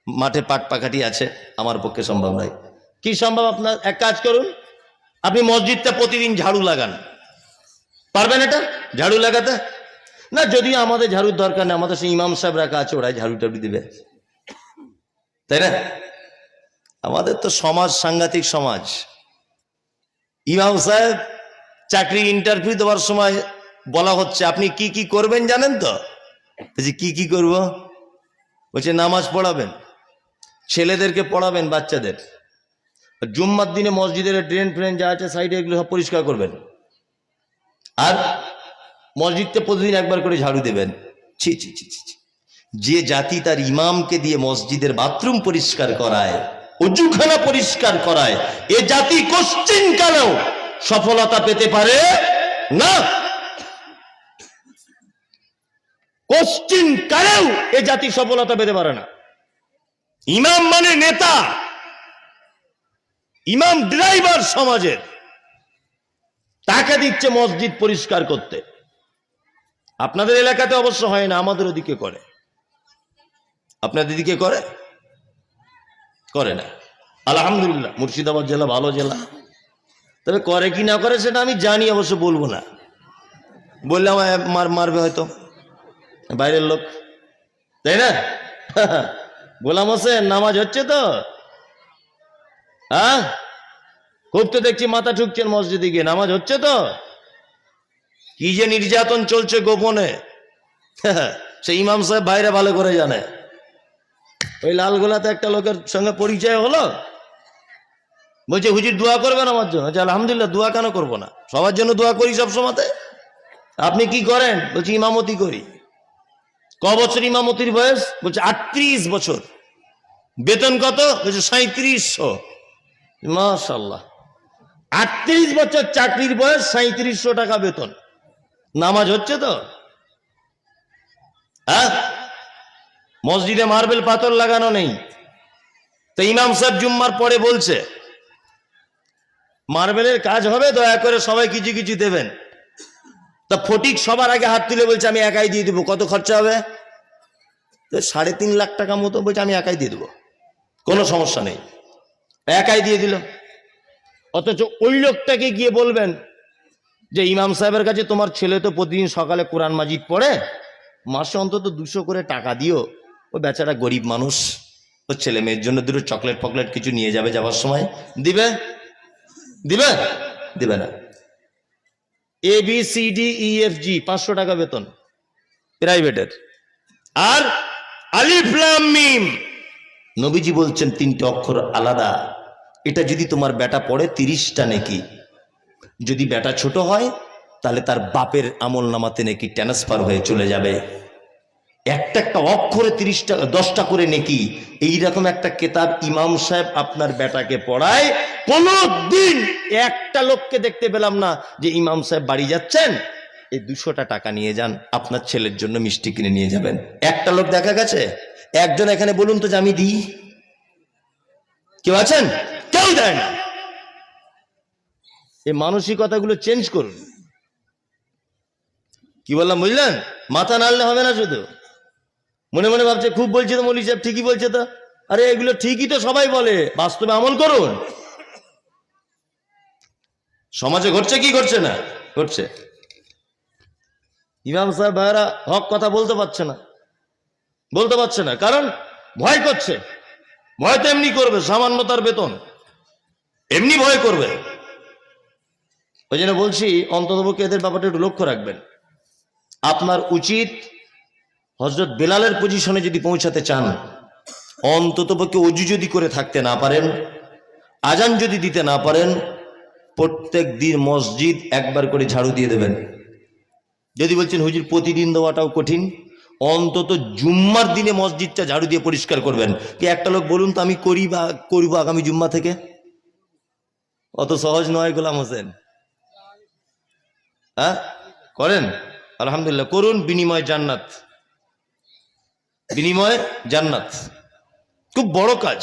মাঠে পাট পাকাটি আছে, আমার পক্ষে সম্ভব নয়। কি সম্ভব আপনার? এক কাজ করুন, আপনি মসজিদটা প্রতিদিন ঝাড়ু লাগান। পারবেন এটা ঝাড়ু লাগাতে? না, যদি আমাদের ঝাড়ুর দরকার নেই, আমাদের সেই ইমাম সাহেব রাখা আছে, ওরাই ঝাড়ু টাড়ু দিবে, তাই না? আমাদের তো সমাজ সাংঘাতিক সমাজ। ইমাম সাহেব চাকরি ইন্টারভিউ দেওয়ার সময় বলা হচ্ছে আপনি কি কি করবেন জানেন তো? কি কি করব? বলছে নামাজ পড়াবেন, ছেলেদেরকে পড়াবেন, বাচ্চাদের। জুম্মার দিনে মসজিদের ড্রেন ফ্রেন যা আছে সাইডে এগুলো সব পরিষ্কার করবেন, আর মসজিদটা প্রতিদিন একবার করে ঝাড়ু দেবেন। ছি ছি ছি ছি। যে জাতি তার ইমামকে দিয়ে মসজিদের বাথরুম পরিষ্কার করায়, অজুখানা পরিষ্কার করায়, এ জাতি কোশ্চিন কালেও সফলতা পেতে পারে না। কোশ্চিন কালেও এ জাতি সফলতা পেতে পারে না। ইমাম মানে নেতা, ইমাম ড্রাইভার সমাজের, তাকে দিচ্ছে মসজিদ পরিষ্কার করতে। আপনাদের এলাকাতে অবশ্য হয় না, আমাদের ওদিকে করে। আপনাদের দিকে করে? করে না। আলহামদুলিল্লাহ, মুর্শিদাবাদ জেলা ভালো জেলা। তবে করে কি না করে সেটা আমি জানি, অবশ্য বলবো না, বললে আমার মারবে হয়তো বাইরের লোক, তাই না? গোলাম হোসেন নামাজ হচ্ছে তো? হ্যাঁ, খুব তো দেখছি মাথা ঠুকছেন মসজিদে গিয়ে, নামাজ হচ্ছে তো? কি যে নির্যাতন চলছে গোপনে, সে ইমাম সাহেব ভাইরা ভালো করে জানে। ওই লালগোলাতে একটা লোকের সঙ্গে পরিচয় হলো, বলছে হুজুর দোয়া করবেন আমার জন্য। আলহামদুলিল্লাহ, দোয়া কেন করবো না, সবার জন্য দোয়া করি সব সময়তে। আপনি কি করেন? বলছি ইমামতি করি। ক বছর ইমামতির বয়স? বলছে 38 বছর। বেতন কত? বলছে 3700। মাশাআল্লাহ, 38 বছর চাকরির বয়স, 3700 টাকা বেতন। নামাজ হচ্ছে তো? হ্যাঁ, মসজিদে মার্বেল পাথর লাগানো নেই। তো ইমাম সাহেব জুম্মার পরে বলছে মার্বেলের কাজ হবে, দয়া করে সবাই কিছু কিছু দেবেন। তা ফটিক সবার আগে হাত তুলে বলছে আমি একাই দিয়ে দেবো। কত খরচা হবে? তো 3.5 লাখ টাকা মতো বলছে আমি একাই দিয়ে দেবো, কোনো সমস্যা নেই। একাই দিয়ে দিল। অথচ ওই লোকটাকে গিয়ে বলবেন যে ইমাম সাহেবের কাছে তোমার ছেলে তো প্রতিদিন সকালে কোরআন মাজিদ পড়ে, মাসে অন্তত 200 করে টাকা দিও, ও বেচারা গরিব মানুষ, ও ছেলে মেয়ের জন্য দুটো চকলেট ফকলেট কিছু নিয়ে যাবে যাওয়ার সময়। দিবে? দিবে? দিবে না। ABCDEFG 500 টাকা বেতন প্রাইভেটের। আর আলিফ লাম মিম, নবীজি বলছেন 3টে অক্ষর আলাদা। এটা যদি তোমার বেটা পড়ে 30টা নেকি। যদি বেটা ছোট হয় তাহলে তার বাপের আমল নামাতে নেকি ট্রান্সফার হয়ে চলে যাবে। একটা একটা অক্ষরে 10টা করে নেকি। এইরকম একটা কিতাব ইমাম সাহেব আপনার বেটাকে পড়ায়। কোনদিন একটা লোককে দেখতে পেলাম না যে ইমাম সাহেব বাড়ি যাচ্ছেন, এই 200টা টাকা নিয়ে যান, আপনার ছেলের জন্য মিষ্টি কিনে নিয়ে যাবেন। একটা লোক দেখা গেছে? একজন এখানে বলুন তো যে আমি দিই। কেউ আছেন? কেউ দেয় না। এই মানসিকতাগুলো চেঞ্জ করুন। কি বললাম বুঝলেন? মাথা নাড়লে হবে না, শুধু মনে মনে ভাবছে খুব বলছে তো মৌলী সাহেব, ঠিকই বলছে তো। আরে এগুলো ঠিকই তো সবাই বলে, বাস্তবে আমল করুন। সমাজে ঘটছে কি ঘটছে না? ঘটছে। ইমাম সাহেব ভাইরা হক কথা বলতে পারছে না, বলতে পারছে না, কারণ ভয় করছে। ভয় তো এমনি করবে, সামান্য তার বেতন, এমনি ভয় করবে। ওই জন্য বলছি অন্ততপক্ষে এদের ব্যাপারটা একটু লক্ষ্য রাখবেন। আপনার উচিত হযরত বেলালের পজিশনে যদি পৌঁছাতে চান, অন্ততপক্ষে ওযু যদি করে থাকতে না পারেন, আজান যদি দিতে না পারেন, প্রত্যেক দিন মসজিদ একবার করে ঝাড়ু দিয়ে দেবেন। যদি বলছেন হুজুর প্রতিদিন দেওয়াটাও কঠিন, অন্তত জুম্মার দিনে মসজিদটা ঝাড়ু দিয়ে পরিষ্কার করবেন। কি একটা লোক বলুন তো আমি করি বা করব আগামী জুম্মা থেকে? অত সহজ নয় গোলাম হোসেন। হ্যাঁ করেন, আলহামদুলিল্লাহ করুন। বিনিময় জান্নাত, বিনিময় জান্নাত। খুব বড় কাজ,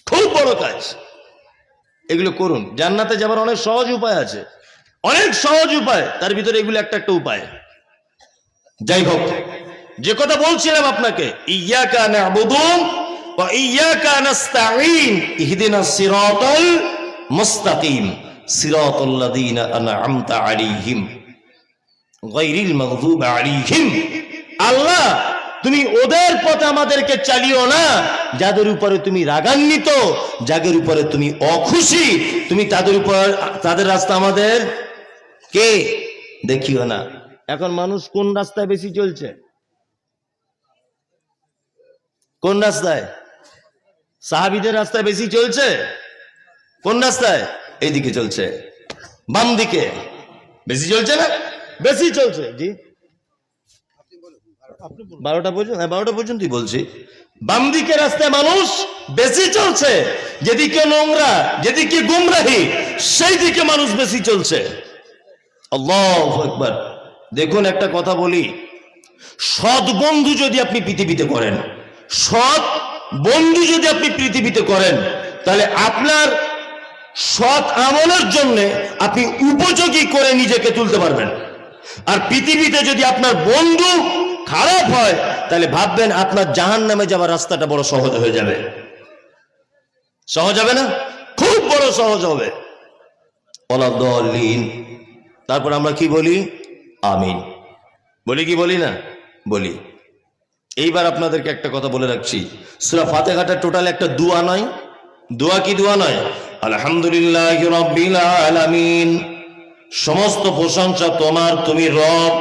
খুব বড় কাজ। এগুলো করুন। জান্নাতে যাবার অনেক সহজ উপায় আছে, অনেক সহজ উপায়, তার ভিতরে এগুলো একটা একটা উপায়। যাই হোক, যে কথা বলছিলাম আপনাকে, ইয়াকা না'বুদু ওয়া ইয়াকা নাস্তাঈন ইহদিনাস সিরাতাল মুস্তাকিম সিরাতাল লাযীনা আন'আমতা আলাইহিম গায়রিল মাগযুবি আলাইহিম। আল্লাহ তুমি ওদের পথে আমাদেরকে চালিও না যাদের উপরে তুমি রাগান্বিত, যাদের উপরে তুমি অখুশি, তুমি তাদের উপর, তাদের রাস্তা আমাদের কে দেখিও না। এখন মানুষ কোন রাস্তায় বেশি চলছে? কোন রাস্তায়? সাহাবীদের রাস্তায় বেশি চলছে? কোন রাস্তায়? এইদিকে চলছে, বাম দিকে বেশি চলছে না? বেশি চলছে। জি 12টা পর্যন্ত, 12টা পর্যন্তই বলছি। বাম দিকে রাস্তায় মানুষ বেশি চলছে। যেদিকে নোংরা, যেদিকে গুমরাহি, সেই দিকে মানুষ বেশি চলছে। আল্লাহু আকবার। দেখুন একটা কথা বলি, সৎ বন্ধু যদি আপনি পৃথিবীতে করেন, সৎ বন্ধু যদি আপনি পৃথিবীতে করেন, তাহলে আপনার সৎ আমলের জন্য আপনি উপযোগী করে নিজেকে তুলতে পারবেন। আর পৃথিবীতে যদি আপনার বন্ধু খারাপ হয়, তাহলে ভাববেন আপনার জাহান্নামে যাওয়ার রাস্তাটা বড় সহজ হয়ে যাবে। সহজ হবে না? খুব বড় সহজ হবে। ওয়ালাদ-দাল্লিন। তারপর আমরা কি বলি? আমিন বলি কি বলি না? বলি। এইবার আপনাদেরকে একটা কথা বলে রাখছি, সূরা ফাতিহাটা টোটাল একটা দোয়া নয়। দোয়া কি দোয়া নয়? আলহামদুলিল্লাহি রাব্বিল আলামিন। সমস্ত প্রশংসা তোমার, তুমি রব,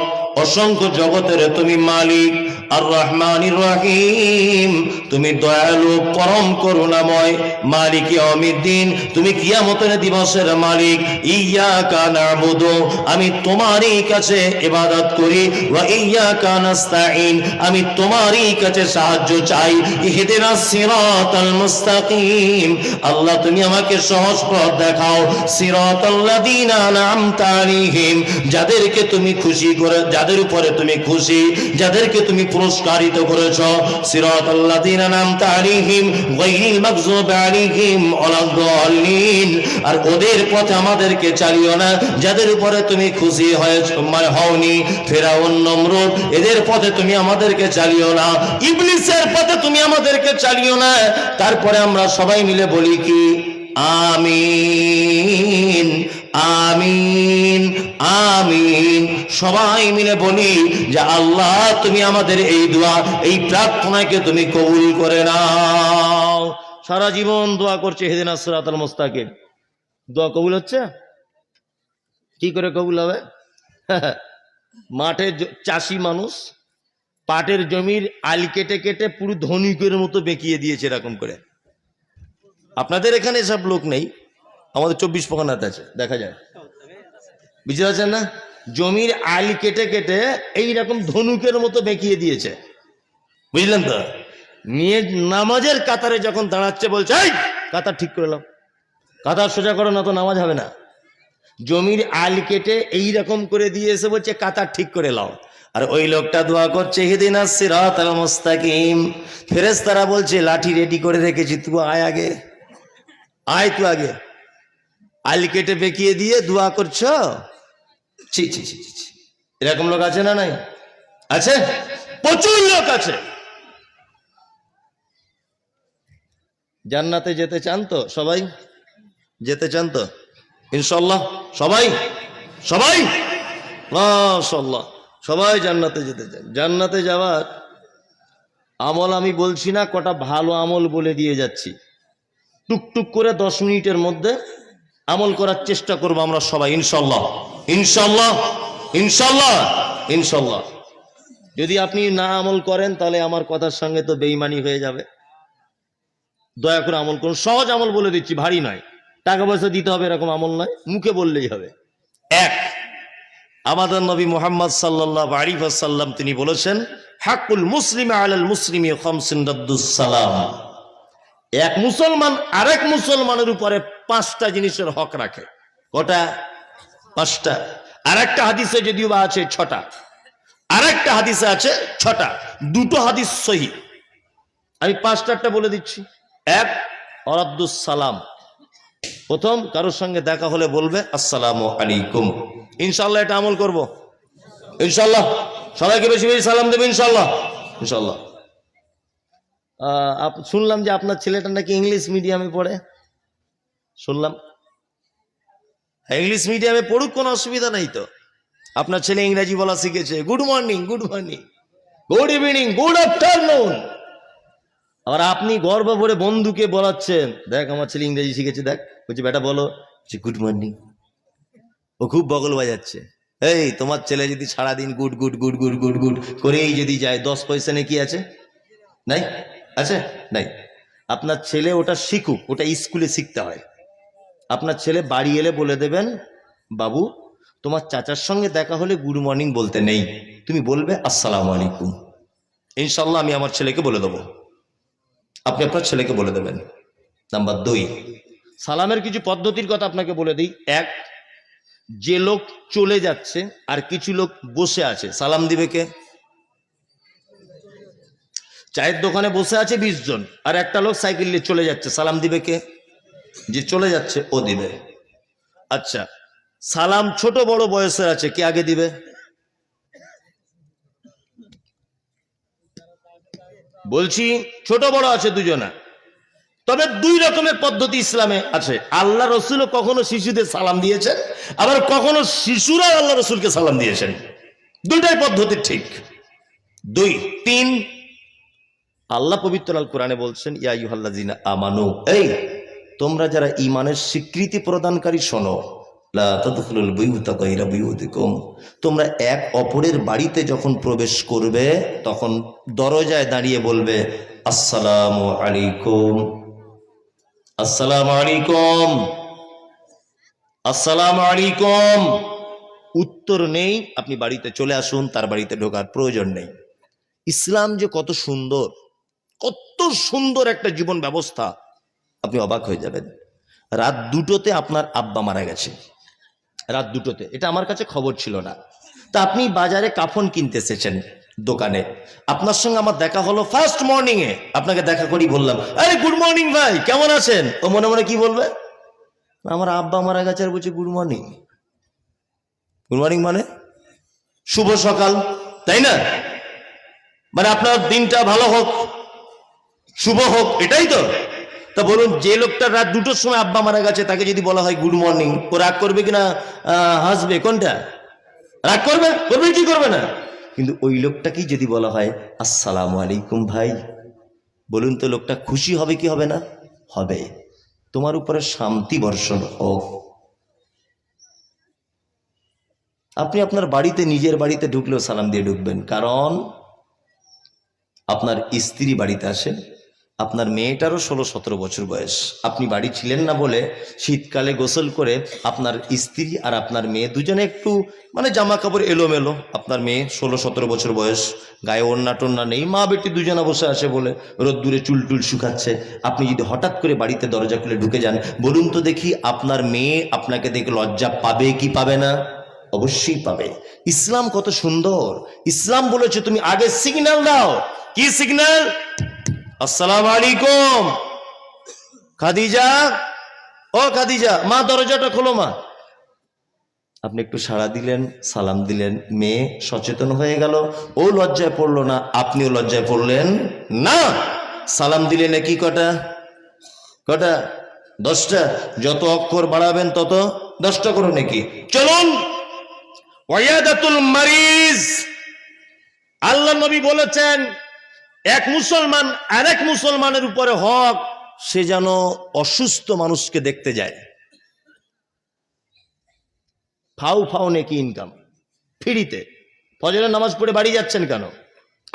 অসংখ্য জগতের তুমি মালিক। আর রহমানির রহিম, তুমি দয়ালু পরম করুণাময়, মালিক ইয়াউমিদ্দিন, তুমি কিয়ামতের দিবসের মালিক। ইয়্যাকা না'বুদু, আমি তোমারই কাছে ইবাদত করি, ওয়া ইয়্যাকা নাস্তাঈন, আমি তোমারই কাছে সাহায্য চাই। ইহদিনাস সিরাতাল মুস্তাকিম, আল্লাহ তুমি আমাকে সহজ পথ দেখাও। সিরাতাল্লাযীনা আন'আমতা আলাইহিম, যাদেরকে তুমি খুশি করে, যাদের উপরে তুমি খুশি, যাদেরকে তুমি পুরস্কারিত করেছো। সিরাতাল্লাযীনা আন'আমতা আলাইহিম গায়রিল মাগযুবি আলাইহিম ওয়ালাদ-দাল্লিন, আর ওদের পথে আমাদেরকে চালিও না যাদের উপরে তুমি খুশি হওনি। ফিরআউন, নমরুদ, এদের পথে তুমি আমাদেরকে চালিও না, ইবলিসের পথে তুমি আমাদেরকে চালিও না। তারপরে আমরা সবাই মিলে বলি কি? আমিন, আমিন, আমিন। সবাই মিলে বলি যে আল্লাহ তুমি আমাদের এই দোয়া, এই প্রার্থনাকে তুমি কবুল করে নাও। সারা জীবন দোয়া করছে ইহদিনাস সিরাতাল মুস্তাকিম, দোয়া কবুল হচ্ছে? কি করে কবুল হবে? মাঠে চাষি মানুষ পাটের জমির আল কেটে কেটে পুরো ধনুকের মতো বেঁকিয়ে দিয়েছে এরকম করে। আপনাদের এখানে এসব লোক নেই, আমাদের 24 পরগনাতে আছে, দেখা যায়, বুঝতে পারছেন না? জমির আল কেটে কেটে এইরকম ধনুকের মতো বেঁকিয়ে দিয়েছে, বুঝলেন তো? নিয়ে নামাজের কাতারে যখন দাঁড়াচ্ছে বলছে এই কাতার ঠিক করে নাও, কাতার সোজা করো না তো নামাজ হবে না। জমির আল কেটে এইরকম করে দিয়ে এসে বলছে কাতার ঠিক করে নাও, আর ওই লোকটা দোয়া করছে ইহদিনাস সিরাতাল মুস্তাকিম। ফেরেশতারা বলছে লাঠি রেডি করে রেখেছি, তুই আয় আগে, আয় তুই আগে। আল কেটে বেঁকিয়ে দিয়ে দোয়া করছো? ছি ছি ছি ছি, এরকম লোক আছে না? নাই? আছে, প্রচুর লোক আছে। জান্নাতে যেতে চান তো সবাই? যেতে চান তো ইনশাআল্লাহ? সবাই সবাই মাশাআল্লাহ, সবাই জান্নাতে যেতে চান। জান্নাতে যাওয়ার আমল আমি বলছি না, কটা ভালো আমল বলে দিয়ে যাচ্ছি। টুকটুক করে 10 মিনিটের মধ্যে আমল করার চেষ্টা করবো আমরা সবাই ইনশাআল্লাহ, ইনশাআল্লাহ, ইনশাআল্লাহ, ইনশাআল্লাহ। যদি আপনি না আমল করেন তাহলে আমার কথার সঙ্গে তো বেঈমানি হয়ে যাবে। দয়া করে আমল করুন, সহজ আমল বলে দিচ্ছি, ভারী নয়, টাকা পয়সা দিতে হবে এরকম আমল নয়, মুখে বললেই হবে। এক, আমাদের নবী মুহাম্মদ সাল্লাল্লাহু আলাইহি ওয়াসাল্লাম তিনি বলেছেন হাক্কুল মুসলিমি আলাল মুসলিমি খামসুন রাদ্দুস সালাম। এক মুসলমান আরেক মুসলমানের উপরে 5টা জিনিসের হক রাখে। কটা? 5টা। আরেকটা হাদিসে যদিও বা আছে 6টা, আরেকটা হাদিসে আছে 6টা, দুটো হাদিস সহিহ। আমি 5টারটা বলে দিচ্ছি। এক, রাদ্দুস সালাম, প্রথম কারোর সঙ্গে দেখা হলে বলবে আসসালামু আলাইকুম। ইনশাআল্লাহ এটা আমল করব ইনশাআল্লাহ। সবাইকে বেশি বেশি সালাম দেবে ইনশাআল্লাহ, ইনশাআল্লাহ। শুনলাম যে আপনার ছেলেটা নাকি ইংলিশ মিডিয়ামে পড়ে, শুনলাম। ইংলিশ মিডিয়ামে পড়ুক, কোনো অসুবিধা নাই তো। আপনার ছেলে ইংরেজি বলা শিখেছে, good morning, good morning, good evening, good afternoon. আর আপনি গর্ব ভরে বন্ধুকে বলাচ্ছেন, দেখ আমার ছেলে ইংরেজি শিখেছে, দেখ। বলছি বেটা বলো, গুড মর্নিং। ও খুব বগল বাজাচ্ছে। এই তোমার ছেলে যদি সারাদিন good good good good good good করেই যদি যায়, 10 পয়সা নাকি আছে? নাই? আছে? নাই। আপনার ছেলে ওটা শিখুক, ওটা স্কুলে শিখতে হয়। আপনার ছেলে বাড়ি এলে বলে দেবেন, বাবু তোমার চাচার সঙ্গে দেখা হলে গুড মর্নিং বলতে নেই, তুমি বলবে আসসালামু আলাইকুম। ইনশাআল্লাহ আমি আমার ছেলেকে বলে দেবো, আপনি আপনার ছেলেকে বলে দেবেন। নাম্বার 2, সালামের কিছু পদ্ধতির কথা আপনাকে বলে দিই। এক, যে লোক চলে যাচ্ছে আর কিছু লোক বসে আছে, সালাম দিবে কে? চায়ের দোকানে বসে আছে 20 জন, আর একটা লোক সাইকেল নিয়ে চলে যাচ্ছে, সালাম দিবে কে? যে চলে যাচ্ছে ও দিবে। আচ্ছা, সালাম ছোট বড় বয়সের আছে, কে আগে দিবে? বলছি ছোট বড় আছে দুজনা, তবে 2 রকমের পদ্ধতি ইসলামে আছে। আল্লাহ রসুলও কখনো শিশুদের সালাম দিয়েছেন, আবার কখনো শিশুরা আল্লাহ রসুলকে সালাম দিয়েছেন। দুটাই পদ্ধতি ঠিক। 2, 3, আল্লাহ পবিত্র আল কোরআনে বলছেন ইয়া আইয়ুহাল্লাযিনা আমানু, এই তোমরা যারা ঈমানের স্বীকৃতি প্রদানকারী শোনো, লা তাদখুলুল বুয়ুতা গায়রা বুয়ুতিকুম, তোমরা এক অপরের বাড়িতে যখন প্রবেশ করবে তখন দরজায় দাঁড়িয়ে বলবে আসসালামু আলাইকুম, আসসালামু আলাইকুম, আসসালামু আলাইকুম। উত্তর নেই, আপনি বাড়িতে চলে আসুন, তার বাড়িতে ঢোকার প্রয়োজন নেই। ইসলাম যে কত সুন্দর, কত সুন্দর একটা জীবন ব্যবস্থা, আপনি অবাক হয়ে যাবেন। রাত 2টোতে আপনার আব্বা মারা গেছে, রাত 2টোতে, এটা আমার কাছে খবর ছিল না। তা আপনি বাজারে কাফন কিনতে এসেছেন দোকানে, আপনার সঙ্গে আমার দেখা হলো ফার্স্ট মর্নিং এ, আপনাকে দেখা করি, বললাম আরে গুড মর্নিং ভাই, কেমন আছেন? ও মনে মনে কি বলবে, আমার আব্বা মারা গেছে, আর বলছে গুড মর্নিং। গুড মর্নিং মানে শুভ সকাল, তাই না? মানে আপনার দিনটা ভালো হোক, শুভ হোক, এটাই তো। তা বলুন, যে লোকটা রাত 2টোর সময় আব্বা মারা গেছে তাকে যদি বলা হয় গুড মর্নিং, ও রাগ করবে কিনা হাসবে? কোনটা? রাগ করবে? করবে কি করবে না? কিন্তু ওই লোকটাকেই যদি বলা হয় আসসালামু আলাইকুম ভাই, বলুন তো লোকটা খুশি হবে কি হবে না? হবে। তোমার উপরে শান্তি বর্ষণ হোক। আপনি আপনার বাড়িতে, নিজের বাড়িতে ঢুকলেও সালাম দিয়ে ঢুকবেন, কারণ আপনার স্ত্রী বাড়িতে আসে, আপনার মেয়েটারও 16-17 বছর বয়স, আপনি বাড়ি ছিলেন না বলে শীতকালে গোসল করে আপনার স্ত্রী আর আপনার মেয়ে দুজনে একটু মানে জামা কাপড় এলোমেলো, আপনার মেয়ে 16-17 বছর বয়স, গায়ে ওড়না টোন্না নেই, মা বেটি দুজনা বসে আসে বলে রোদ্দুরে চুল টুল শুকাচ্ছে। আপনি যদি হঠাৎ করে বাড়িতে দরজা খুলে ঢুকে যান, বলুন তো দেখি আপনার মেয়ে আপনাকে দেখে লজ্জা পাবে কি পাবে না? অবশ্যই পাবে। ইসলাম কত সুন্দর। ইসলাম বলেছে তুমি আগে সিগন্যাল দাও। কি সিগন্যাল? আসসালামু আলাইকুম খাদিজা, ও খাদিজা, মা দরজাটা খোলো মা। আপনি একটু সাড়া দিলেন, সালাম দিলেন, মেয়ে সচেতন হয়ে গেল, ও লজ্জায় পড়লো না, আপনিও লজ্জায় পড়লেন না। সালাম দিলেন কি কটা? কটা? 10টা। যত অক্ষর বাড়াবেন তত 10টা করে নাকি। চলুন, ওয়ায়াদাতুল মারিজ, আল্লাহ নবী বলেছেন এক মুসলমান আরেক মুসলমানের উপরে হক, সে যেন অসুস্থ মানুষকে দেখতে যায়। ফাউ ফাউ নেকি ইনকাম, ফ্রিতে। ফজরের নামাজ পড়ে বাড়ি যাচ্ছেন কেন?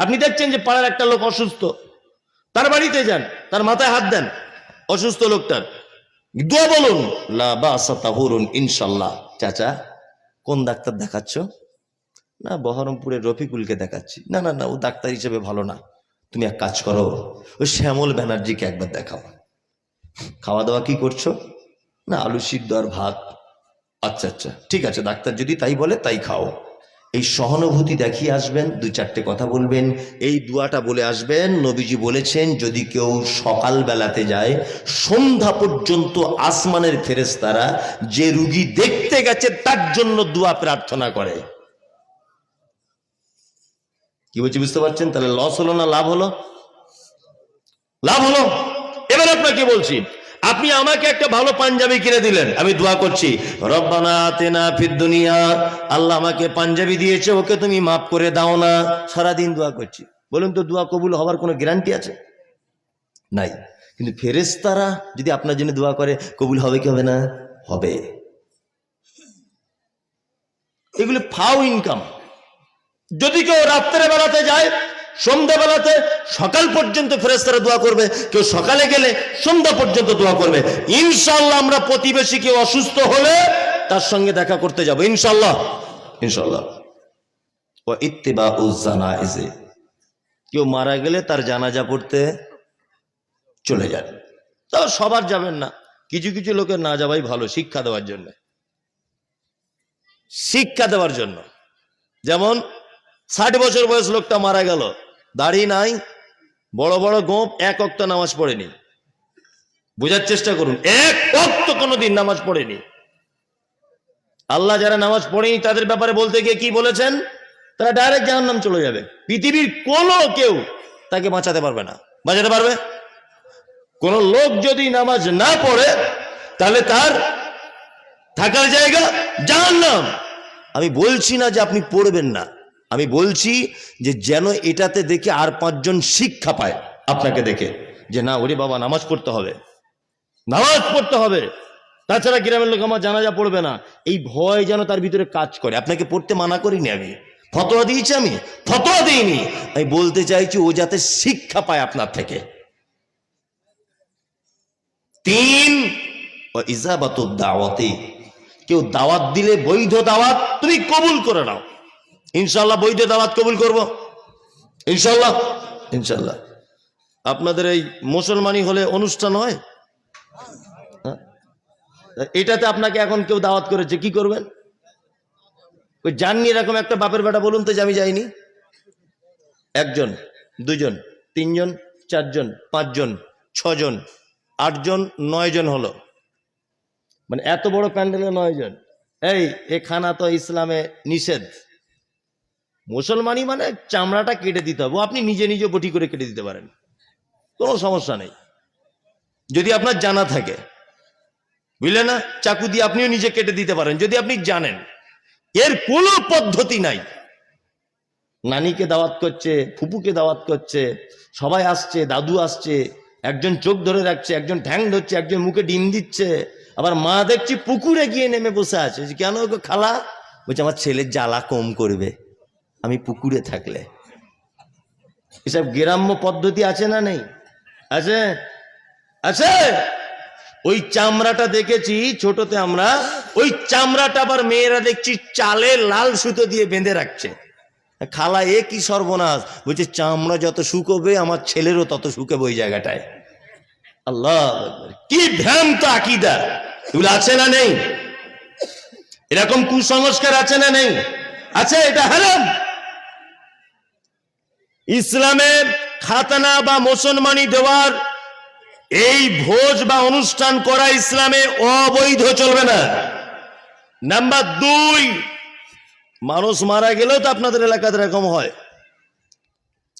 আপনি দেখছেন যে পাড়ার একটা লোক অসুস্থ, তার বাড়িতে যান, তার মাথায় হাত দেন, অসুস্থ লোকটার দোয়া বলুন, লা বাসা তাহুরুন ইনশাল্লাহ। চাচা কোন ডাক্তার দেখাচ্ছ? না বহরমপুরের রফিকুলকে দেখাচ্ছি। না না না, ও ডাক্তার হিসেবে ভালো না, তুমি এক কাজ করো, ওই শ্যামল ব্যানার্জিকে একবার দেখাও। খাওয়া দাওয়া কি করছো? না আলু সিদ্ধ আর ভাত। আচ্ছা আচ্ছা ঠিক আছে, ডাক্তার যদি তাই বলে তাই খাও। এই সহানুভূতি দেখিয়ে আসবেন, 2-4টে কথা বলবেন, এই দুয়াটা বলে আসবেন। নবীজি বলেছেন যদি কেউ সকাল বেলাতে যায়, সন্ধ্যা পর্যন্ত আসমানের ফেরেশতারা যে রুগী দেখতে গেছে তার জন্য দুয়া প্রার্থনা করে। কি বলছি বুঝতে পারছেন? তাহলে লস হলো না লাভ হলো? লাভ হলো। এবার আপনাকে বলছি, আপনি আমাকে একটা ভালো পাঞ্জাবি কিনে দিলেন, আমি দোয়া করছি রব্বানা আতিনা ফিদ দুনিয়া, আল্লাহ আমাকে পাঞ্জাবি দিয়েছে, ওকে তুমি মাফ করে দাও না। সারাদিন দোয়া করছি, বলুন তো দোয়া কবুল হওয়ার কোনো গ্যারান্টি আছে? নাই। কিন্তু ফেরেশতারা যদি আপনার জন্য দোয়া করে, কবুল হবে কি হবে না? হবে। এগুলো ফাও ইনকাম। যদি কেউ রাত্রে বেলাতে যায়, সন্ধ্যা বেলাতে, সকাল পর্যন্ত ফেরেশতারা দোয়া করবে, কেউ সকালে গেলে সন্ধ্যা পর্যন্ত দোয়া করবে। ইনশাআল্লাহ আমরা প্রতিবেশী কেউ অসুস্থ হলে তার সঙ্গে দেখা করতে যাব, ইনশাআল্লাহ। ইনশাআল্লাহ। ওয়া ইত্তিবাউজ জানাইজে, কেউ মারা গেলে তার জানাজা পড়তে চলে যান। তাও সবার যাবেন না, কিছু কিছু লোকের না যাওয়াই ভালো, শিক্ষা দেওয়ার জন্য। শিক্ষা দেওয়ার জন্য। যেমন 60 বছর বয়স লোকটা মারা গেল, দাড়ি নাই, বড় বড় গোঁপ, এক ওয়াক্ত নামাজ পড়েনি। বোঝার চেষ্টা করুন, এক ওয়াক্ত কোনোদিন নামাজ পড়েনি। আল্লাহ যারা নামাজ পড়েনি তাদের ব্যাপারে বলতে গিয়ে কি বলেছেন? তারা ডাইরেক্ট জাহান্নাম চলে যাবে। পৃথিবীর কোনো কেউ তাকে বাঁচাতে পারবে না। বাঁচাতে পারবে? কোন লোক যদি নামাজ না পড়ে তাহলে তার থাকার জায়গা জাহান্নাম। আমি বলছি না যে আপনি পড়বেন না, আমি বলছি যে যেন এটাতে দেখে আর 5 জন শিক্ষা পায় আপনাকে দেখে, যে না ওরে বাবা নামাজ পড়তে হবে, নামাজ পড়তে হবে, তাছাড়া গ্রামের লোক আমার জানাজা পড়বে না, এই ভয় যেন তার ভিতরে কাজ করে। আপনাকে পড়তে মানা করিনি, আমি ফতোয়া দিয়েছি, আমি ফতোয়া দিইনি, আমি বলতে চাইছি ও যাতে শিক্ষা পায় আপনার থেকে। 3, ইজাবাতুদ দাওয়াতি, কেউ দাওয়াত দিলে বৈধ দাওয়াত তুমি কবুল করে নাও। ইনশাআল্লাহ বৈধ দাওয়াত কবুল করব ইনশাআল্লাহ। ইনশাআল্লাহ আপনাদের এই মুসলমানি হলে অনুষ্ঠান হয়, এটাতে আপনাকে এখন কেউ দাওয়াত করেছে, কি করবেন? ওই জাননি এরকম একটা বাপের বেটা বলুন তো যে আমি যাইনি। 1 জন, 2 জন, 3 জন, 4 জন, 5 জন, 6 জন, 8 জন, 9 জন হলো, মানে এত বড় প্যান্ডেলে 9 জন। এই খানা তো ইসলামে নিষেধ। মুসলমানি মানে চামড়াটা কেটে দিতে হবে, আপনি নিজে নিজে বটি করে কেটে দিতে পারেন, কোনো সমস্যা নেই যদি আপনার জানা থাকে, বুঝলেন না? চাকু দিয়ে আপনিও নিজে কেটে দিতে পারেন যদি আপনি জানেন। এর কোনো পদ্ধতি নাই। নানিকে দাওয়াত করছে, ফুপুকে দাওয়াত করছে, সবাই আসছে, দাদু আসছে, একজন চোখ ধরে রাখছে, একজন ঠ্যাং ধরছে, একজন মুখে ডিম দিচ্ছে, আবার মা দেখছি পুকুরে গিয়ে নেমে বসে আছে। কেন গো খালা? বলছে আমার ছেলের জ্বালা কম করবে আমি পুকুরে থাকলে। এসব গ্রাম্য পদ্ধতি আছে না নেই? আছে, আছে। ওই চামড়াটা দেখেছি ছোটতে আমরা, ওই চামড়াটা আবার মেয়েরা দেখছি চালে লাল সুতো দিয়ে বেঁধে রাখছে। খালা এ কি সর্বনাশ? বলছে চামড়া যত শুকোবে আমার ছেলেরও তত শুকোবে ওই জায়গাটায়। আল্লাহ, কি ভ্রান্ত আকীদা! এগুলো আছে না নেই? এরকম কুসংস্কার আছে না নেই? আছে, এটা হারাম। ইসলামের খাতনা বা মুসলমানি দেওয়ার এই ভোজ বা অনুষ্ঠান করা ইসলামে অবৈধ, চলবে না। নাম্বার 2, মানুষ মারা গেলেও তো আপনাদের এলাকাতে এরকম হয়,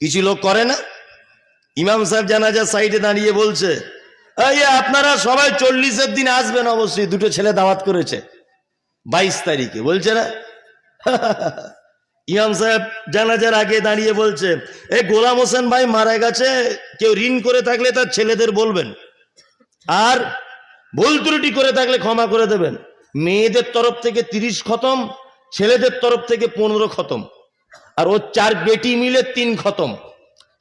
কিছু লোক করে না? ইমাম সাহেব জানাজা সাইডে দাঁড়িয়ে বলছে এই আপনারা সবাই 40-এর দিন আসবেন, অবশ্যই 2টো ছেলে দাওয়াত করেছে 22 তারিখে, বলছে না? ইমাম সাহেব জানাজার আগে দাঁড়িয়ে বলছে এই গোলাম হোসেন ভাই মারা গেছে, কেউ ঋণ করে থাকলে তার ছেলেদের বলবেন, আর ভুল ত্রুটি করে থাকলে ক্ষমা করে দেবেন। মেয়েদের তরফ থেকে 30 খতম, ছেলেদের তরফ থেকে 15 খতম, আর ওর 4 বেটি মিলে 3 খতম,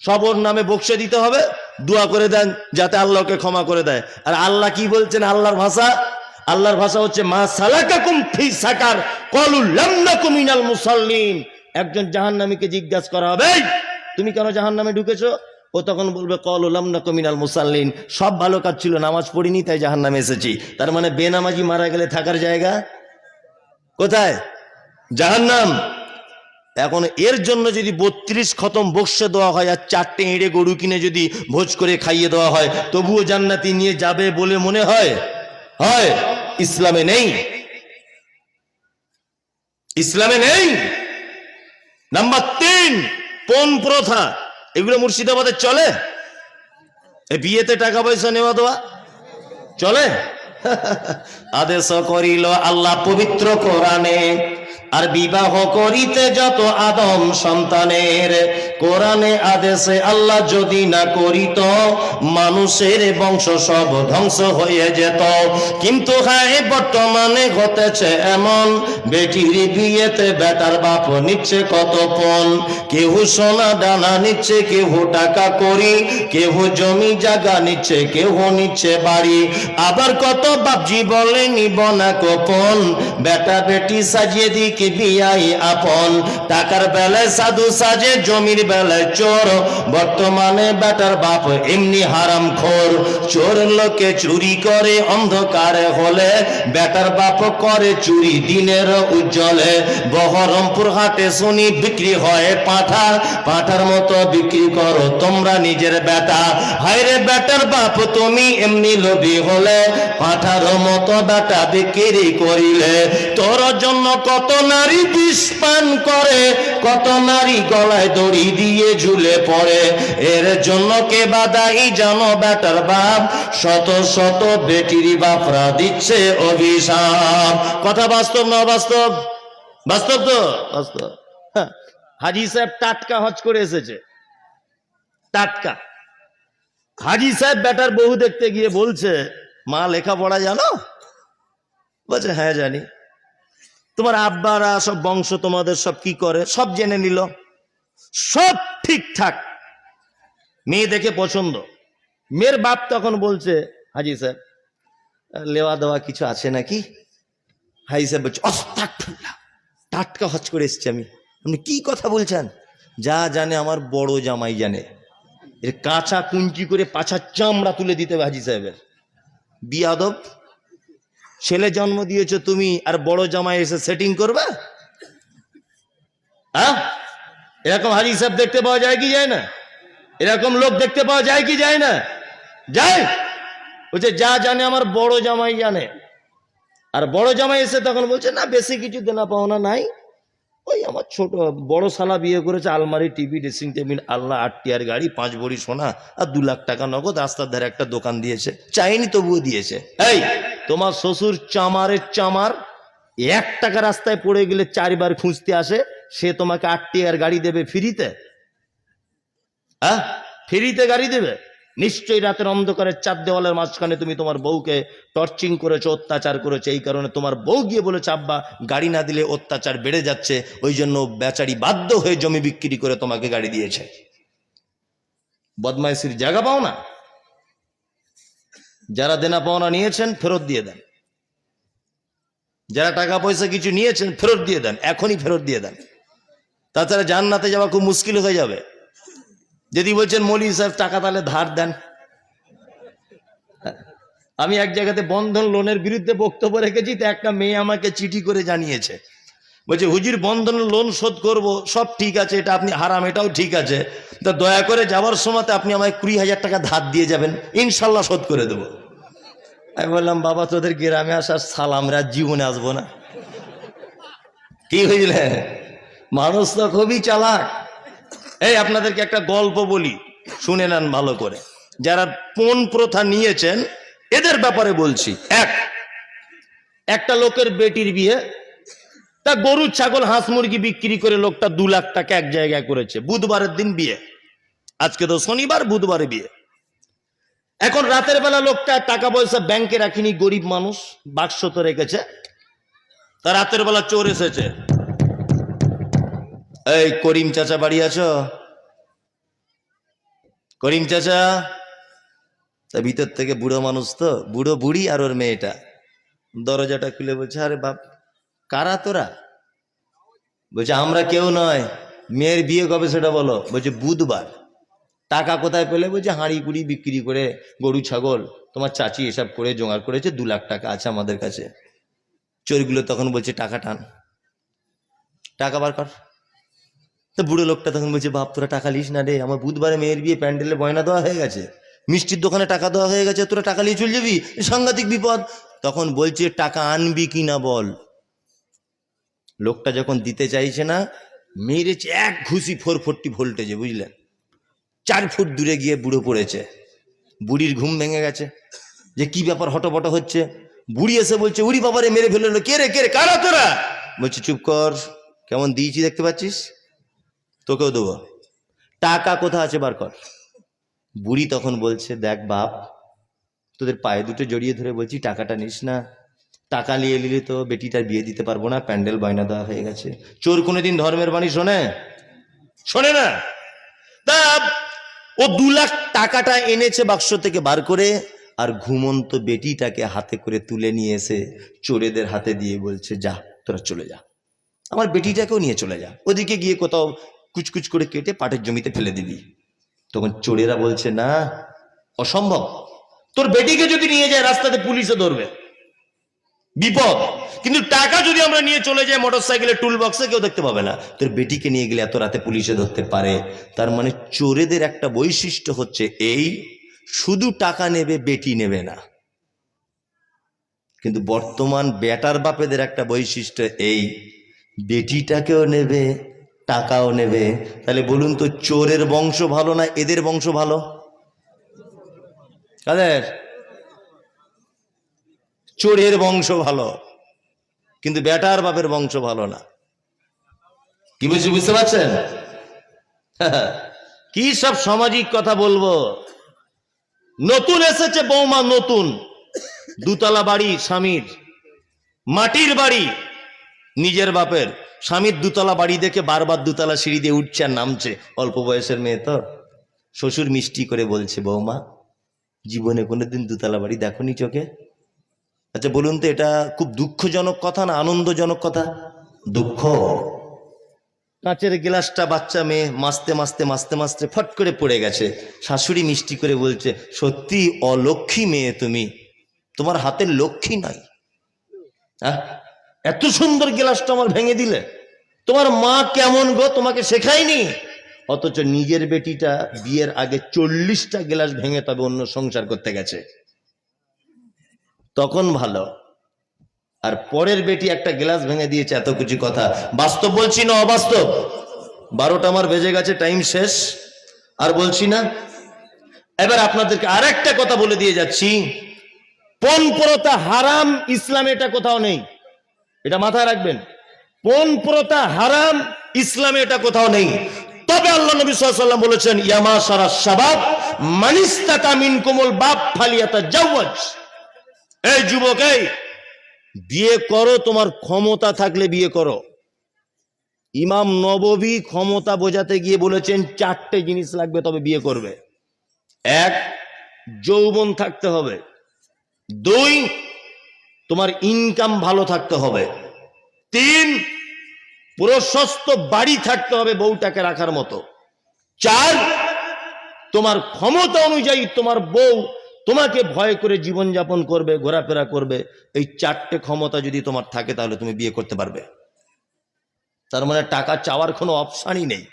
সব ওর নামে বক্সে দিতে হবে। দোয়া করে দেন যাতে আল্লাহকে ক্ষমা করে দেয়। আর আল্লাহ কি বলছেন? আল্লাহর ভাষা, আল্লাহর ভাষা হচ্ছে মা সালাকাকুম ফি সাকার ক্বালু লাম নাকু মিনাল মুসাল্লিন। একজন জাহান্নামীকে জিজ্ঞাসা করা হবে তুমি কেন জাহান্নামে ঢুকেছো? ও তখন বলবে ক্বালু লাম নাকু মিনাল মুসাল্লিন, সব ভালো কাজ ছিল, নামাজ পড়িনি তাই জাহান্নামে এসেছি। তার মানে বেনামাজি মারা গেলে থাকার জায়গা কোথায়? জাহান্নাম। এখন এর জন্য যদি 32 খতম বক্সে দেওয়া হয় আর 4টে এঁড়ে গরু কিনে যদি ভোজ করে খাইয়ে দেওয়া হয়, তবুও জান্নাতি নিয়ে যাবে বলে মনে হয়? হয়? ইসলামে নেই, ইসলামে নেই। নাম্বার 3, পণ প্রথা। এগুলো মুর্শিদাবাদে চলে? এই বিয়েতে টাকা পয়সা নেওয়া দেওয়া চলে? আদেশ করিল আল্লাহ পবিত্র কোরআনে, আর বিবাহ করিতে যত আদম সন্তানের, কোরআনে আদেশে আল্লাহ যদি না করিত মানুষের বংশ সব ধ্বংস হয়ে যেত। কিন্তু হ্যাঁ বর্তমানে ঘটেছে এমন, বেটির বিয়েতে বেটার বাপ নিচ্ছে কত পণ। কেউ সোনা দানা নিচ্ছে, কেউ টাকা করি, কেউ জমি জায়গা নিচ্ছে, কেউ নিচ্ছে বাড়ি। আবার কত বাপজি বলে নিব না গোপন, বেটা বেটি সাজিয়ে দিক বিয়াই আপন। টাকার বেলায় সাধু সাজে, জমির বেলায় চোর, বর্তমানে বেটার বাপ এমনি হারাম খোর। চোর লোকে চুরি করে অন্ধকারে হলে, বেটার বাপ করে চুরি দিনের উজ্জ্বলে। বহরমপুর হাটে শুনি বিক্রি হয় পাঁঠা, পাঁঠার মতো বিক্রি করো তোমরা নিজের বেটা। হায়রে বেটার বাপ তুমি এমনি লোভী হলে, পাঁঠার মতো বেটা বিক্রি করিলে। তোর জন্য কত নারী বিষ পান করে, কত নারী গলায় দড়ি দিয়ে ঝুলে পড়ে। এর জন্য কে বাদাই জানো বেটার বাপ, শত শত বেটির বাপরা দিচ্ছে অভিশাপ। কথা বাস্তব না অবাস্তব? বাস্তব তো, বাস্তব। হাজি সাহেব টাটকা হজ করে এসেছে, টাটকা। হাজি সাহেব বেটার বউ দেখতে গিয়ে বলছে মা লেখাপড়া জানো? বলছে হ্যাঁ জানি। তোমার আব্বারা সব বংশ তোমাদের সব কি করে সব জেনে নিল, সব ঠিকঠাক, মেয়ে দেখে পছন্দ। মেয়ের বাপ তখন বলছে হাজি সাহেব লেওয়া দেওয়া কিছু আছে নাকি? হাজি সাহেব বলছে আস্তাগফিরুল্লাহ, টাটকা হজ করে এসছি আমি। আপনি কি কথা বলছেন? যা জানে আমার বড় জামাই জানে। এর কাঁচা কুঞ্চি করে পাছার চামড়া তুলে দিতে হবে হাজি সাহেবের। বিয়াদব, ছেলে জন্ম দিয়েছো তুমি আর বড় জামাই এসে সেটিং করবে? হ্যাঁ, এরকম হাজি সাহেব দেখতে পাওয়া যায় কি যায় না? এরকম লোক দেখতে পাওয়া যায় কি যায় না? যায়। বলছে যা জানে আমার বড় জামাই জানে। আর বড় জামাই এসে তখন বলছে না বেশি কিছু দেনা পাওনা নাই, ওই আমার ছোট বড় শালা বিয়ে করেছে, আলমারি, টিভি, ড্রেসিং টেবিল, আল্লাহ 8 টিয়ার গাড়ি, 5 ভরি সোনা আর 2 লাখ টাকা নগদ, রাস্তার ধারে একটা দোকান দিয়েছে, চাইনি তবুও দিয়েছে। এই তোমার শ্বশুর চামারের চামার, 1 টাকা রাস্তায় পড়ে গেলে 4 বার খুঁজতে আসে, সে তোমাকে 8 টিয়ার গাড়ি দেবে ফ্রিতে? হ্যাঁ, ফ্রিতে গাড়ি দেবে? নিশ্চয়ই রাতের অন্ধকারের 4 দেওয়ালের মাঝখানে তুমি তোমার বউকে টর্চিং করেছো, অত্যাচার করেছো, এই কারণে তোমার বউ গিয়ে বলেছে আব্বা গাড়ি না দিলে অত্যাচার বেড়ে যাচ্ছে, ওই জন্য বেচারি বাধ্য হয়ে জমি বিক্রি করে তোমাকে গাড়ি দিয়েছে। বদমাইশির জায়গা পাও না? যারা দেনা পাওনা নিয়েছেন ফেরত দিয়ে দেন, যারা টাকা পয়সা কিছু নিয়েছেন ফেরত দিয়ে দেন, এখনই ফেরত দিয়ে দেন, তাছাড়া জান্নাতে যাওয়া খুব মুশকিল হয়ে যাবে। যদি বলছেন মৌলভী সাহেব টাকা তাহলে ধার দেন, আমি এক জায়গাতে বন্ধন লোনের বিরুদ্ধে বক্তব্য রেখেছি, তো একটা মেয়ে আমাকে চিঠি করে জানিয়েছে, বলছে হুজুর বন্ধন লোন শোধ করব, সব ঠিক আছে, এটা আপনি হারাম, এটাও ঠিক আছে, তা দয়া করে যাওয়ার সময় আপনি আমায় 20,000 টাকা ধার দিয়ে যাবেন, ইনশাল্লাহ শোধ করে দেবো। আমি বললাম বাবা তোদের গ্রামে আসার সালামরা জীবনে আসবো না। কি হইলে মানুষ তো খুবই চালাক। এই আপনাদেরকে একটা গল্প বলি, শুনে নেন ভালো করে। যারা পণ প্রথা নিয়েছেন এদের ব্যাপারে বলছি। একটা লোকের বেটির বিয়ে, তা গরু ছাগল হাঁস মুরগি বিক্রি করে লোকটা 2 লাখ টাকা এক জায়গায় করেছে। বুধবারের দিন বিয়ে, আজকে তো শনিবার, বুধবারে বিয়ে। এখন রাতের বেলা লোকটা টাকা পয়সা ব্যাংকে রাখিনি, গরিব মানুষ, বাক্স তো রেখেছে। তা রাতের বেলা চোর এসেছে, এই করিম চাচা বাড়ি আছো? করিম চাচা। তা ভিতর থেকে বুড়ো মানুষ, তো বুড়ো বুড়ি আর ওর মেয়েটা দরজাটা খুলে বলছে আরে বাপ কারা তোরা? বলছে আমরা কেউ নয়, মেয়ের বিয়ে কবে সেটা বলো। বলছে বুধবার। টাকা কোথায় পেলে? বলছে হাঁড়ি কুড়ি বিক্রি করে, গরু ছাগল, তোমার চাচি এসব করে জোগাড় করেছে, 2 লাখ টাকা আছে আমাদের কাছে। চোরগুলো তখন বলছে টাকা টান, টাকা বার কর। তো বুড়ো লোকটা তখন বলছে বাপ তোরা টাকা লিস না রে, আমার বুধবারে মেয়ের বিয়ে, প্যান্ডেলে বয়না দেওয়া হয়ে গেছে, মিষ্টির দোকানে টাকা দেওয়া হয়ে গেছে, তোরা টাকা নিয়ে চলে যাবি, সাংঘাতিক বিপদ। তখন বলছে টাকা আনবি কিনা বল। লোকটা যখন দিতে চাইছে না, মেরেছে এক ঘুষি 440 ভোল্টেজে, বুঝলেন? 4 ফুট দূরে গিয়ে বুড়ো পড়েছে। বুড়ির ঘুম ভেঙে গেছে যে কি ব্যাপার, হটপট হচ্ছে। বুড়ি এসে বলছে উড়ি বাবারে মেরে ফেললো, কে রে কে রে, কারা তোরা? বলছে চুপ কর, কেমন দিয়েছি দেখতে পাচ্ছিস, তোকেও দেবো, টাকা কোথা আছে বার কর। বুড়ি তখন বলছে দেখ বাপ, তোদের পায়ে দুটো জড়িয়ে ধরে বলছি টাকাটা নিস না, টাকা নিয়ে নিলে তো বেটিটার বিয়ে দিতে পারবো না, প্যান্ডেল বায়না দেওয়া হয়ে গেছে। চোর কোনোদিন ধর্মের বাণী শোনে? শোনে না। তা ও 2 লাখ টাকাটা এনেছে বাক্স থেকে বার করে, আর ঘুমন্ত বেটিটাকে হাতে করে তুলে নিয়ে এসে চোরেদের হাতে দিয়ে বলছে যা তোরা চলে যা, আমার বেটিটাকেও নিয়ে চলে যা, ওদিকে গিয়ে কোথাও কুচকুচ করে কেটে পাটের জমিতে ফেলে দিবি। তখন চোরেরা বলছে না, অসম্ভব, তোর বেটিকে যদি নিয়ে যায় রাস্তাতে পুলিশে ধরবে, বিপদ, কিন্তু টাকা যদি আমরা নিয়ে চলে যাই মোটর সাইকেলে টুল বক্সে, কেউ দেখতে পাবে না। তোর বেটিকে নিয়ে গেলে এত রাতে পুলিশে ধরতে পারে। তার মানে চোরেদের একটা বৈশিষ্ট্য হচ্ছে এই, শুধু টাকা নেবে, বেটি নেবে না। কিন্তু বর্তমান বেটার বাপেদের একটা বৈশিষ্ট্য এই, বেটিটাকেও নেবে, টাকাও নেবে। তাহলে বলুন তো চোরের বংশ ভালো না এদের বংশ ভালো? কাদের? চোরের বংশ ভালো, কিন্তু বেটার বাপের বংশ ভালো না। কি বুঝতে পারছেন? কি সব সামাজিক কথা বলবো। নতুন এসেছে বৌমা, নতুন 2 তলা বাড়ি স্বামীর, মাটির বাড়ি, নিজের বাপের, স্বামীর দুতলা বাড়ি দেখে বারবার দুতলা সিঁড়ি দিয়ে উঠছে আর নামছে, অল্প বয়সের মেয়ে তো। শ্বশুর মিষ্টি করে বলছে, বৌমা জীবনে কোনোদিন দুতলা বাড়ি দেখোনি চোখে? আচ্ছা বলুন তো, এটা খুব দুঃখজনক কথা না আনন্দজনক কথা? দুঃখ। কাঁচের গ্লাসটা বাচ্চা মেয়ে মাসতে মাসতে মাসতে মাসতে ফট করে পড়ে গেছে। শাশুড়ি মিষ্টি করে বলছে, সত্যি অলক্ষী মেয়ে তুমি, তোমার হাতের লক্ষ্মী নাই। এত সুন্দর গ্লাসটা আমার ভেঙে দিলে, তোমার মা কেমন গো, তোমাকে শেখায়নি? অথচ নিজের বেটিটা বিয়ের আগে 40টা গ্লাস ভেঙে তবে অন্য সংসার করতে গেছে, তখন ভালো। আর পরের বেটি একটা গ্লাস ভেঙে দিয়েছে, এত কিছু কথা। বাস্তব বলছি না অবাস্তব? 12টা আমার বেজে গেছে, টাইম শেষ, আর বলছি না। এবার আপনাদেরকে আর একটা কথা বলে দিয়ে যাচ্ছি, পণপ্রথা হারাম ইসলামে, এটা কোথাও নেই, এটা মাথায় রাখবেন। পণপ্রথা হারাম ইসলামে, এটা কোথাও নেই। তবে আল্লাহ নবী সাল্লাল্লাহু আলাইহি ওয়াসাল্লাম বলেছেন, ইয়া মাশারা শাবাব মান ইসতাতা মিনকুমুল বাপ ফালিয়াতাজাওয়াজ। এই যুবক, এই বিয়ে করো, তোমার ক্ষমতা থাকলে বিয়ে করো। ইমাম নববী ক্ষমতা বোঝাতে গিয়ে বলেছেন 4টে জিনিস লাগবে তবে বিয়ে করবে। 1, যৌবন থাকতে হবে। 2, তোমার ইনকাম ভালো থাকতে হবে। 3, প্রশস্ত বাড়ি থাকতে হবে বউটাকে রাখার মতো। 4, তোমার ক্ষমতা অনুযায়ী তোমার বউ তোমাকে ভয় করে জীবনযাপন করবে, ঘোরাফেরা করবে। এই 4টে ক্ষমতা যদি তোমার থাকে তাহলে তুমি বিয়ে করতে পারবে। তার মানে টাকা চাওয়ার কোনো অপশানই নেই।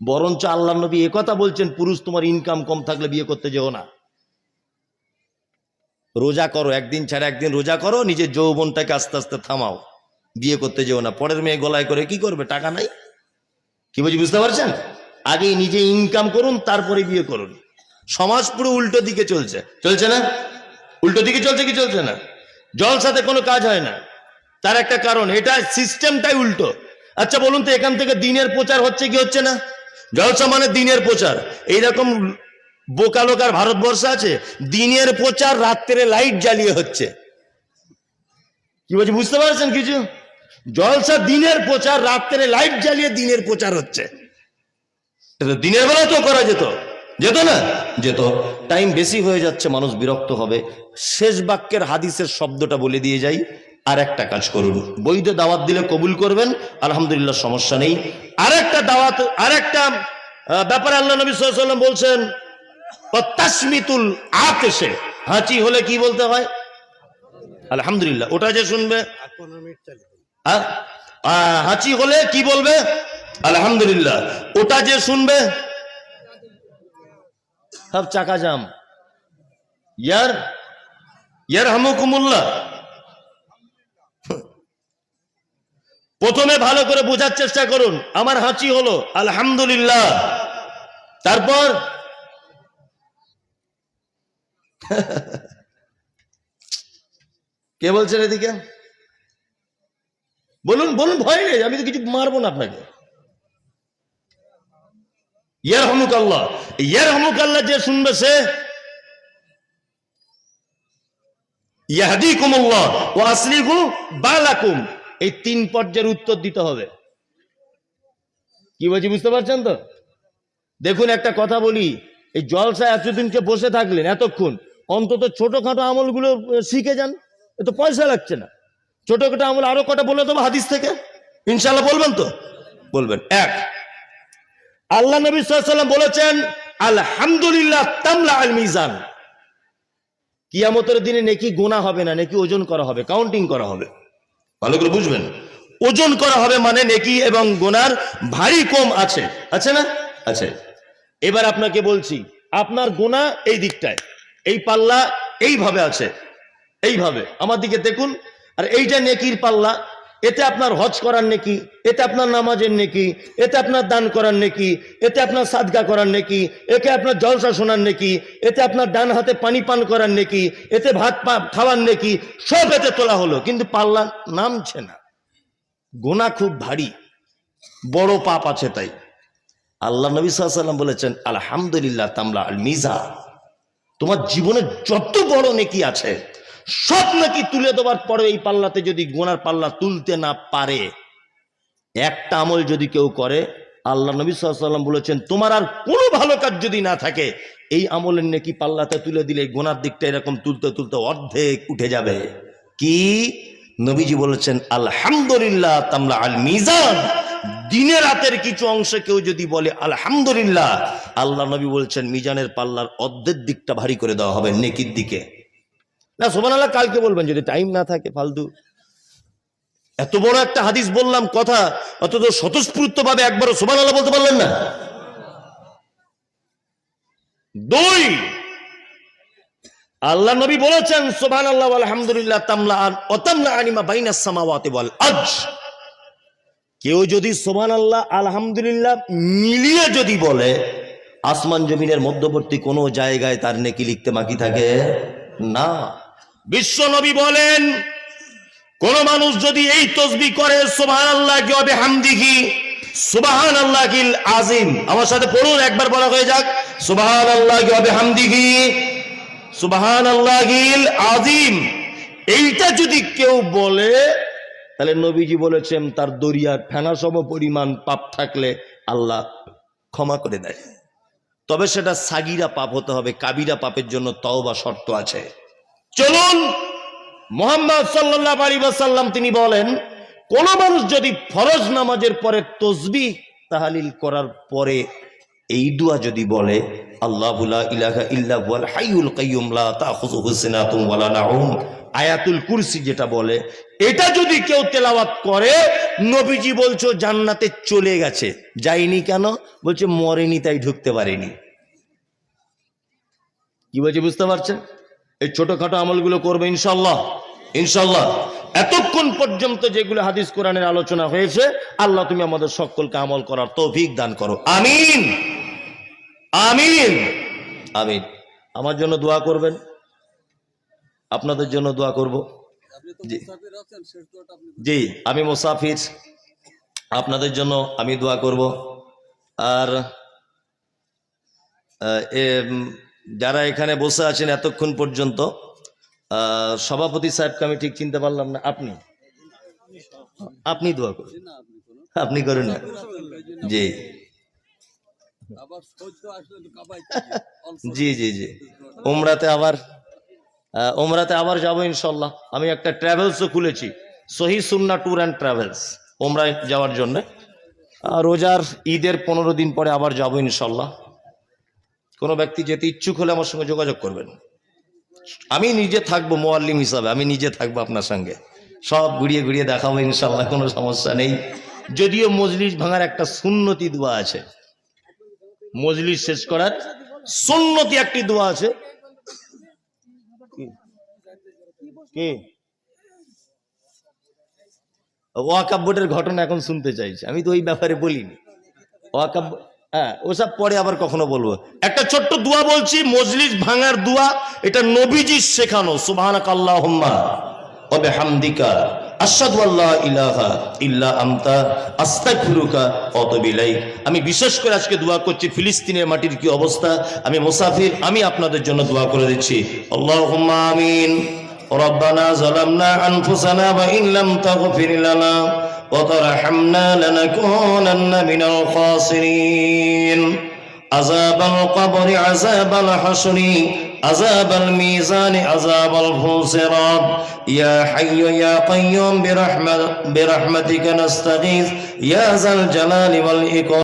বরঞ্চ আল্লাহ নবী একথা বলছেন, পুরুষ তোমার ইনকাম কম থাকলে বিয়ে করতে যেও না। রোজা করো, একদিন ছাড়া একদিন রোজা করো, নিজের যৌবনটাকে আস্তে আস্তে থামাও, বিয়ে করতে যেও না। পরের মেয়ে গলায় করে কি করবে? টাকা নাই। কি বলছি বুঝতে পারছেন? আগে নিজে ইনকাম করুন, তারপরে বিয়ে করুন। সমাজ পুরো উল্টো দিকে চলছে, চলছে না? উল্টো দিকে চলছে কি চলছে না? জলসাতে কোনো কাজ হয় না, তার একটা কারণ, এটা সিস্টেমটাই উল্টো। আচ্ছা বলুন তো, এখান থেকে দিনের প্রচার হচ্ছে কি হচ্ছে না? জলসা মানে দিনের প্রচার। এইরকম বোকা লোক আর ভারতবর্ষে আছে? দিনের প্রচার রাত্রে লাইট জ্বালিয়ে হচ্ছে। কি বলছি বুঝতে পারছেন কিছু? জলসা দিনের প্রচার, রাত্রে লাইট জ্বালিয়ে দিনের প্রচার হচ্ছে। দিনের বেলা তো করা যেত, যেত না? যেত। টাইম বেশি হয়ে যাচ্ছে, মানুষ বিরক্ত হবে। শেষ বাক্যের হাদিসের শব্দটা বলে দিয়ে যাই। আর একটা কাজ করুন, বৈধ দাওয়াত দিলে কবুল করবেন, আলহামদুলিল্লাহ, সমস্যা নেই। আর একটা দাওয়াত, আর একটা ব্যাপারে আল্লাহ নবী সাল্লাল্লাহু আলাইহি ওয়াসাল্লাম বলছেন, তাসমিতুল আতিশে, হাঁচি হলে কি বলতে হয়? আলহামদুলিল্লাহ। ওটা যে শুনবে, হাঁচি হলে কি বলবে? আলহামদুলিল্লাহ। ওটা যে শুনবে, সব চাকা জাম, ইয়ারহামুকুমুল্লাহ। প্রথমে ভালো করে বোঝার চেষ্টা করুন, আমার হাঁচি হলো, আলহামদুলিল্লাহ। তারপর কে বলছেন এদিকে? বলুন বলুন, ভয় নেই, আমি তো কিছু মারবো না আপনাকে। ইয়ারহামুকাল্লাহ, ইয়ারহামুকাল্লাহ যে শুনবে সে ইয়াহদিকুমুল্লাহ ওয়া আসলিহু বালাকুম। এই 3 পর্যায়ের উত্তর দিতে হবে। কি বলছি বুঝতে পারছেন তো? দেখুন একটা কথা বলি, এই জলসায় এতদিনকে বসে থাকলেন, এতক্ষণ অন্তত ছোটখাটো আমলগুলো শিখে যান। এ তো পয়সা লাগছে না। ছোটখাটো আমল আরো কটা বলে দেবো হাদিস থেকে, ইনশাআল্লাহ বলবেন তো? বলবেন। 1, আল্লাহ নবী সাল্লাল্লাহু আলাইহি ওয়াসাল্লাম বলেছেন, আলহামদুলিল্লাহ তামলা আল মিজান। কিয়ামতের দিনে নেকি গোনা হবে না, নেকি ওজন করা হবে, কাউন্টিং করা হবে। ভালো করে বুঝবেন, ওজন করা হবে মানে নেকি এবং গোনার ভারী কম আছে, আছে না? আছে। এবার আপনাকে বলছি, আপনার গোনা এই দিকটায়, এই পাল্লা এইভাবে আছে, এইভাবে আমার দিকে দেখুন। আর এইটা নেকির পাল্লা, এতে আপনার হজ করার নেকি, এতে আপনার নামাজের নেকি, এতে আপনার দান করার নেকি, এতে আপনার সাদকা করার নেকি, এতে আপনার জলসা শোনার নেকি, এতে আপনার ডান হাতে পানি পান করার নেকি, এতে ভাত খাওয়ার নেকি, সব এতে তোলা হলো, কিন্তু পাল্লা নামছে না। গোনা খুব ভারী, বড় পাপ আছে। তাই আল্লাহ নবী সাল্লাল্লাহু আলাইহি ওয়াসাল্লাম বলেছেন, আলহামদুলিল্লাহ তামলা আল মিজান। তোমার জীবনে যত বড় নেকি আছে, সব নাকি তুলে দেওয়ার পরে এই পাল্লাতে যদি গুনার পাল্লা তুলতে না পারে, একটা আমল যদি কেউ করে, আল্লাহ নবী সাল্লাল্লাহু আলাইহি ওয়াসাল্লাম বলেছেন তোমার আর কোনো ভালো কাজ যদি না থাকে, এই আমলের নেকি পাল্লাতে তুলে দিলে গুনার দিকটা এরকম তুলতে তুলতে অর্ধেক উঠে যাবে। কি নবীজি বলেছেন আলহামদুলিল্লাহ তামলা আল মিজান, দিনে রাতের কিছু অংশে কেউ যদি বলে আলহামদুলিল্লাহ, আল্লাহ নবী বলছেন মিজানের পাল্লার অর্ধেক দিকটা ভারী করে দেওয়া হবে নেকির দিকে। না সুবহানাল্লাহ কালকে বলবেন যদি টাইম না থাকে, ফালতু। এত বড় একটা হাদিস বললাম কথা, অথচ স্বতঃস্ফূর্ত ভাবে একবারও সুবহানাল্লাহ বলতে পারলেন না। দুই, আল্লাহ নবী বলেছেন সুবহানাল্লাহ আলহামদুলিল্লাহ তামলাআন ওয়া তামলাআনি মা বাইনাস সামাওয়াতি ওয়াল আরজ। কেউ যদি সুবহানাল্লাহ আলহামদুলিল্লাহ মিলিয়ে যদি বলে, আসমান জমিনের মধ্যবর্তী কোনো জায়গায় তার নেকি লিখতে বাকি থাকে না। বিশ্ব নবী বলেন কোন মানুষ যদি এই তাসবিহ করে সুবহানাল্লাহি ওয়া বিহামদিহি সুবহানাল্লাহিল আযীম, আমার সাথে পড়ুন একবার বলা হয়ে যাক, সুবহানাল্লাহি ওয়া বিহামদিহি সুবহানাল্লাহিল আযীম, এইটা যদি কেউ বলে, তাহলে নবীজি বলেছেন তার দরিয়ার ফেনা সম পরিমাণ পাপ থাকলে আল্লাহ ক্ষমা করে দেয়। তবে সেটা সাগীরা পাপ হতে হবে, কাবিরা পাপের জন্য তওবা শর্ত আছে। চলুন, মুহাম্মদ সাল্লাল্লাহু আলাইহি ওয়াসাল্লাম তিনি বলেন কোন মানুষ যদি ফরজ নামাজের পরে তাসবিহ তাহলিল করার পরে এই দোয়া যদি বলে, আল্লাহু লা ইলাহা ইল্লা হুয়াল হাইয়ুল কাইয়্যুম লা তাখুযুহু সিনাতুন ওয়ালা নাউম, আয়াতুল কুরসি যেটা বলে, এটা যদি কেউ তেলাওয়াত করে, নবীজি বলছো জান্নাতে চলে গেছে। যায়নি কেন? বলছে মরেনি তাই ঢুকতে পারেনি। কি বলছে বুঝতে পারছেন? এই ছোটখাটো আমলগুলো করবে ইনশাআল্লাহ, ইনশাআল্লাহ। এতক্ষণ পর্যন্ত যেগুলো হাদিস কোরআনের আলোচনা হয়েছে, আল্লাহ তুমি আমাদের সকলকে আমল করার তৌফিক দান করো, আমিন আমিন আমিন। আমার জন্য দোয়া করবেন, আপনাদের জন্য দোয়া করব। জি আমি মুসাফির, আপনাদের জন্য আমি দোয়া করব। আর যারা এখানে বসে আছেন এতক্ষণ পর্যন্ত, সভাপতি সাহেবকে আমি ঠিক চিনতে পারলাম না, আপনি দোয়া করুন, আপনি করুন না। জি জি জি জি, ওমরাতে আবার যাবো ইনশাল্লাহ। আমি একটা ট্রাভেলসও খুলেছি, সহি সুন্নাহ ট্যুর অ্যান্ড ট্রাভেলস, ওমরায় যাওয়ার জন্য। রোজার ঈদের 15 দিন পরে আবার যাবো ইনশাল্লাহ। কোনো ব্যক্তি যেতে ইচ্ছুক হলে আমার সঙ্গে যোগাযোগ করবেন। আমি নিজে থাকবো মুআল্লিম হিসাবে, আমি নিজে থাকবো আপনার সঙ্গে, সব ঘুরিয়ে ঘুরিয়ে দেখাবো ইনশাল্লাহ, কোনো সমস্যা নেই। যদিও মজলিস ভাঙার একটা সুন্নতি দোয়া আছে, মজলিস শেষ করার সুন্নতি একটি দোয়া আছে। কি ওয়াকাব বোর্ডের ঘটনা এখন শুনতে চাইছি, আমি তো ওই ব্যাপারে বলিনি। ওয়াকাব, হ্যাঁ ওসব পরে আবার কখনো বলবো। একটা ছোট্ট দোয়া বলছি, মজলিস ভাঙার দোয়া, এটা নবীজির শেখানো। সুবহানাকাল্লাহুম্মা ওয়া বিহামদিকা আশহাদু আল্লা ইলাহা ইল্লা আনতা আস্তাগফিরুকা ওয়া আতুবু ইলাইক। আমি বিশেষ করে আজকে দোয়া করছি, ফিলিস্তিনের মাটির কি অবস্থা, আমি মুসাফির, আমি আপনাদের জন্য দোয়া করে দিচ্ছি। আল্লাহুম্মা আমিন। রব্বানা যালামনা আনফুসানা ওয়া ইন লাম তাগফির লানা ওয়া তারহামনা লানাকুনান্না মিনাল খাসিরিন। আযাবাল কবরি আযাবাল হাশরি আযাবাল মিজানি আযাবাল ফুসিরাত। ইয়া হাইয়্যু ইয়া কাইয়্যুম বিরহমাতিকা নাস্তাগীথ ইয়া যাল জালালি ওয়াল ইকরাম।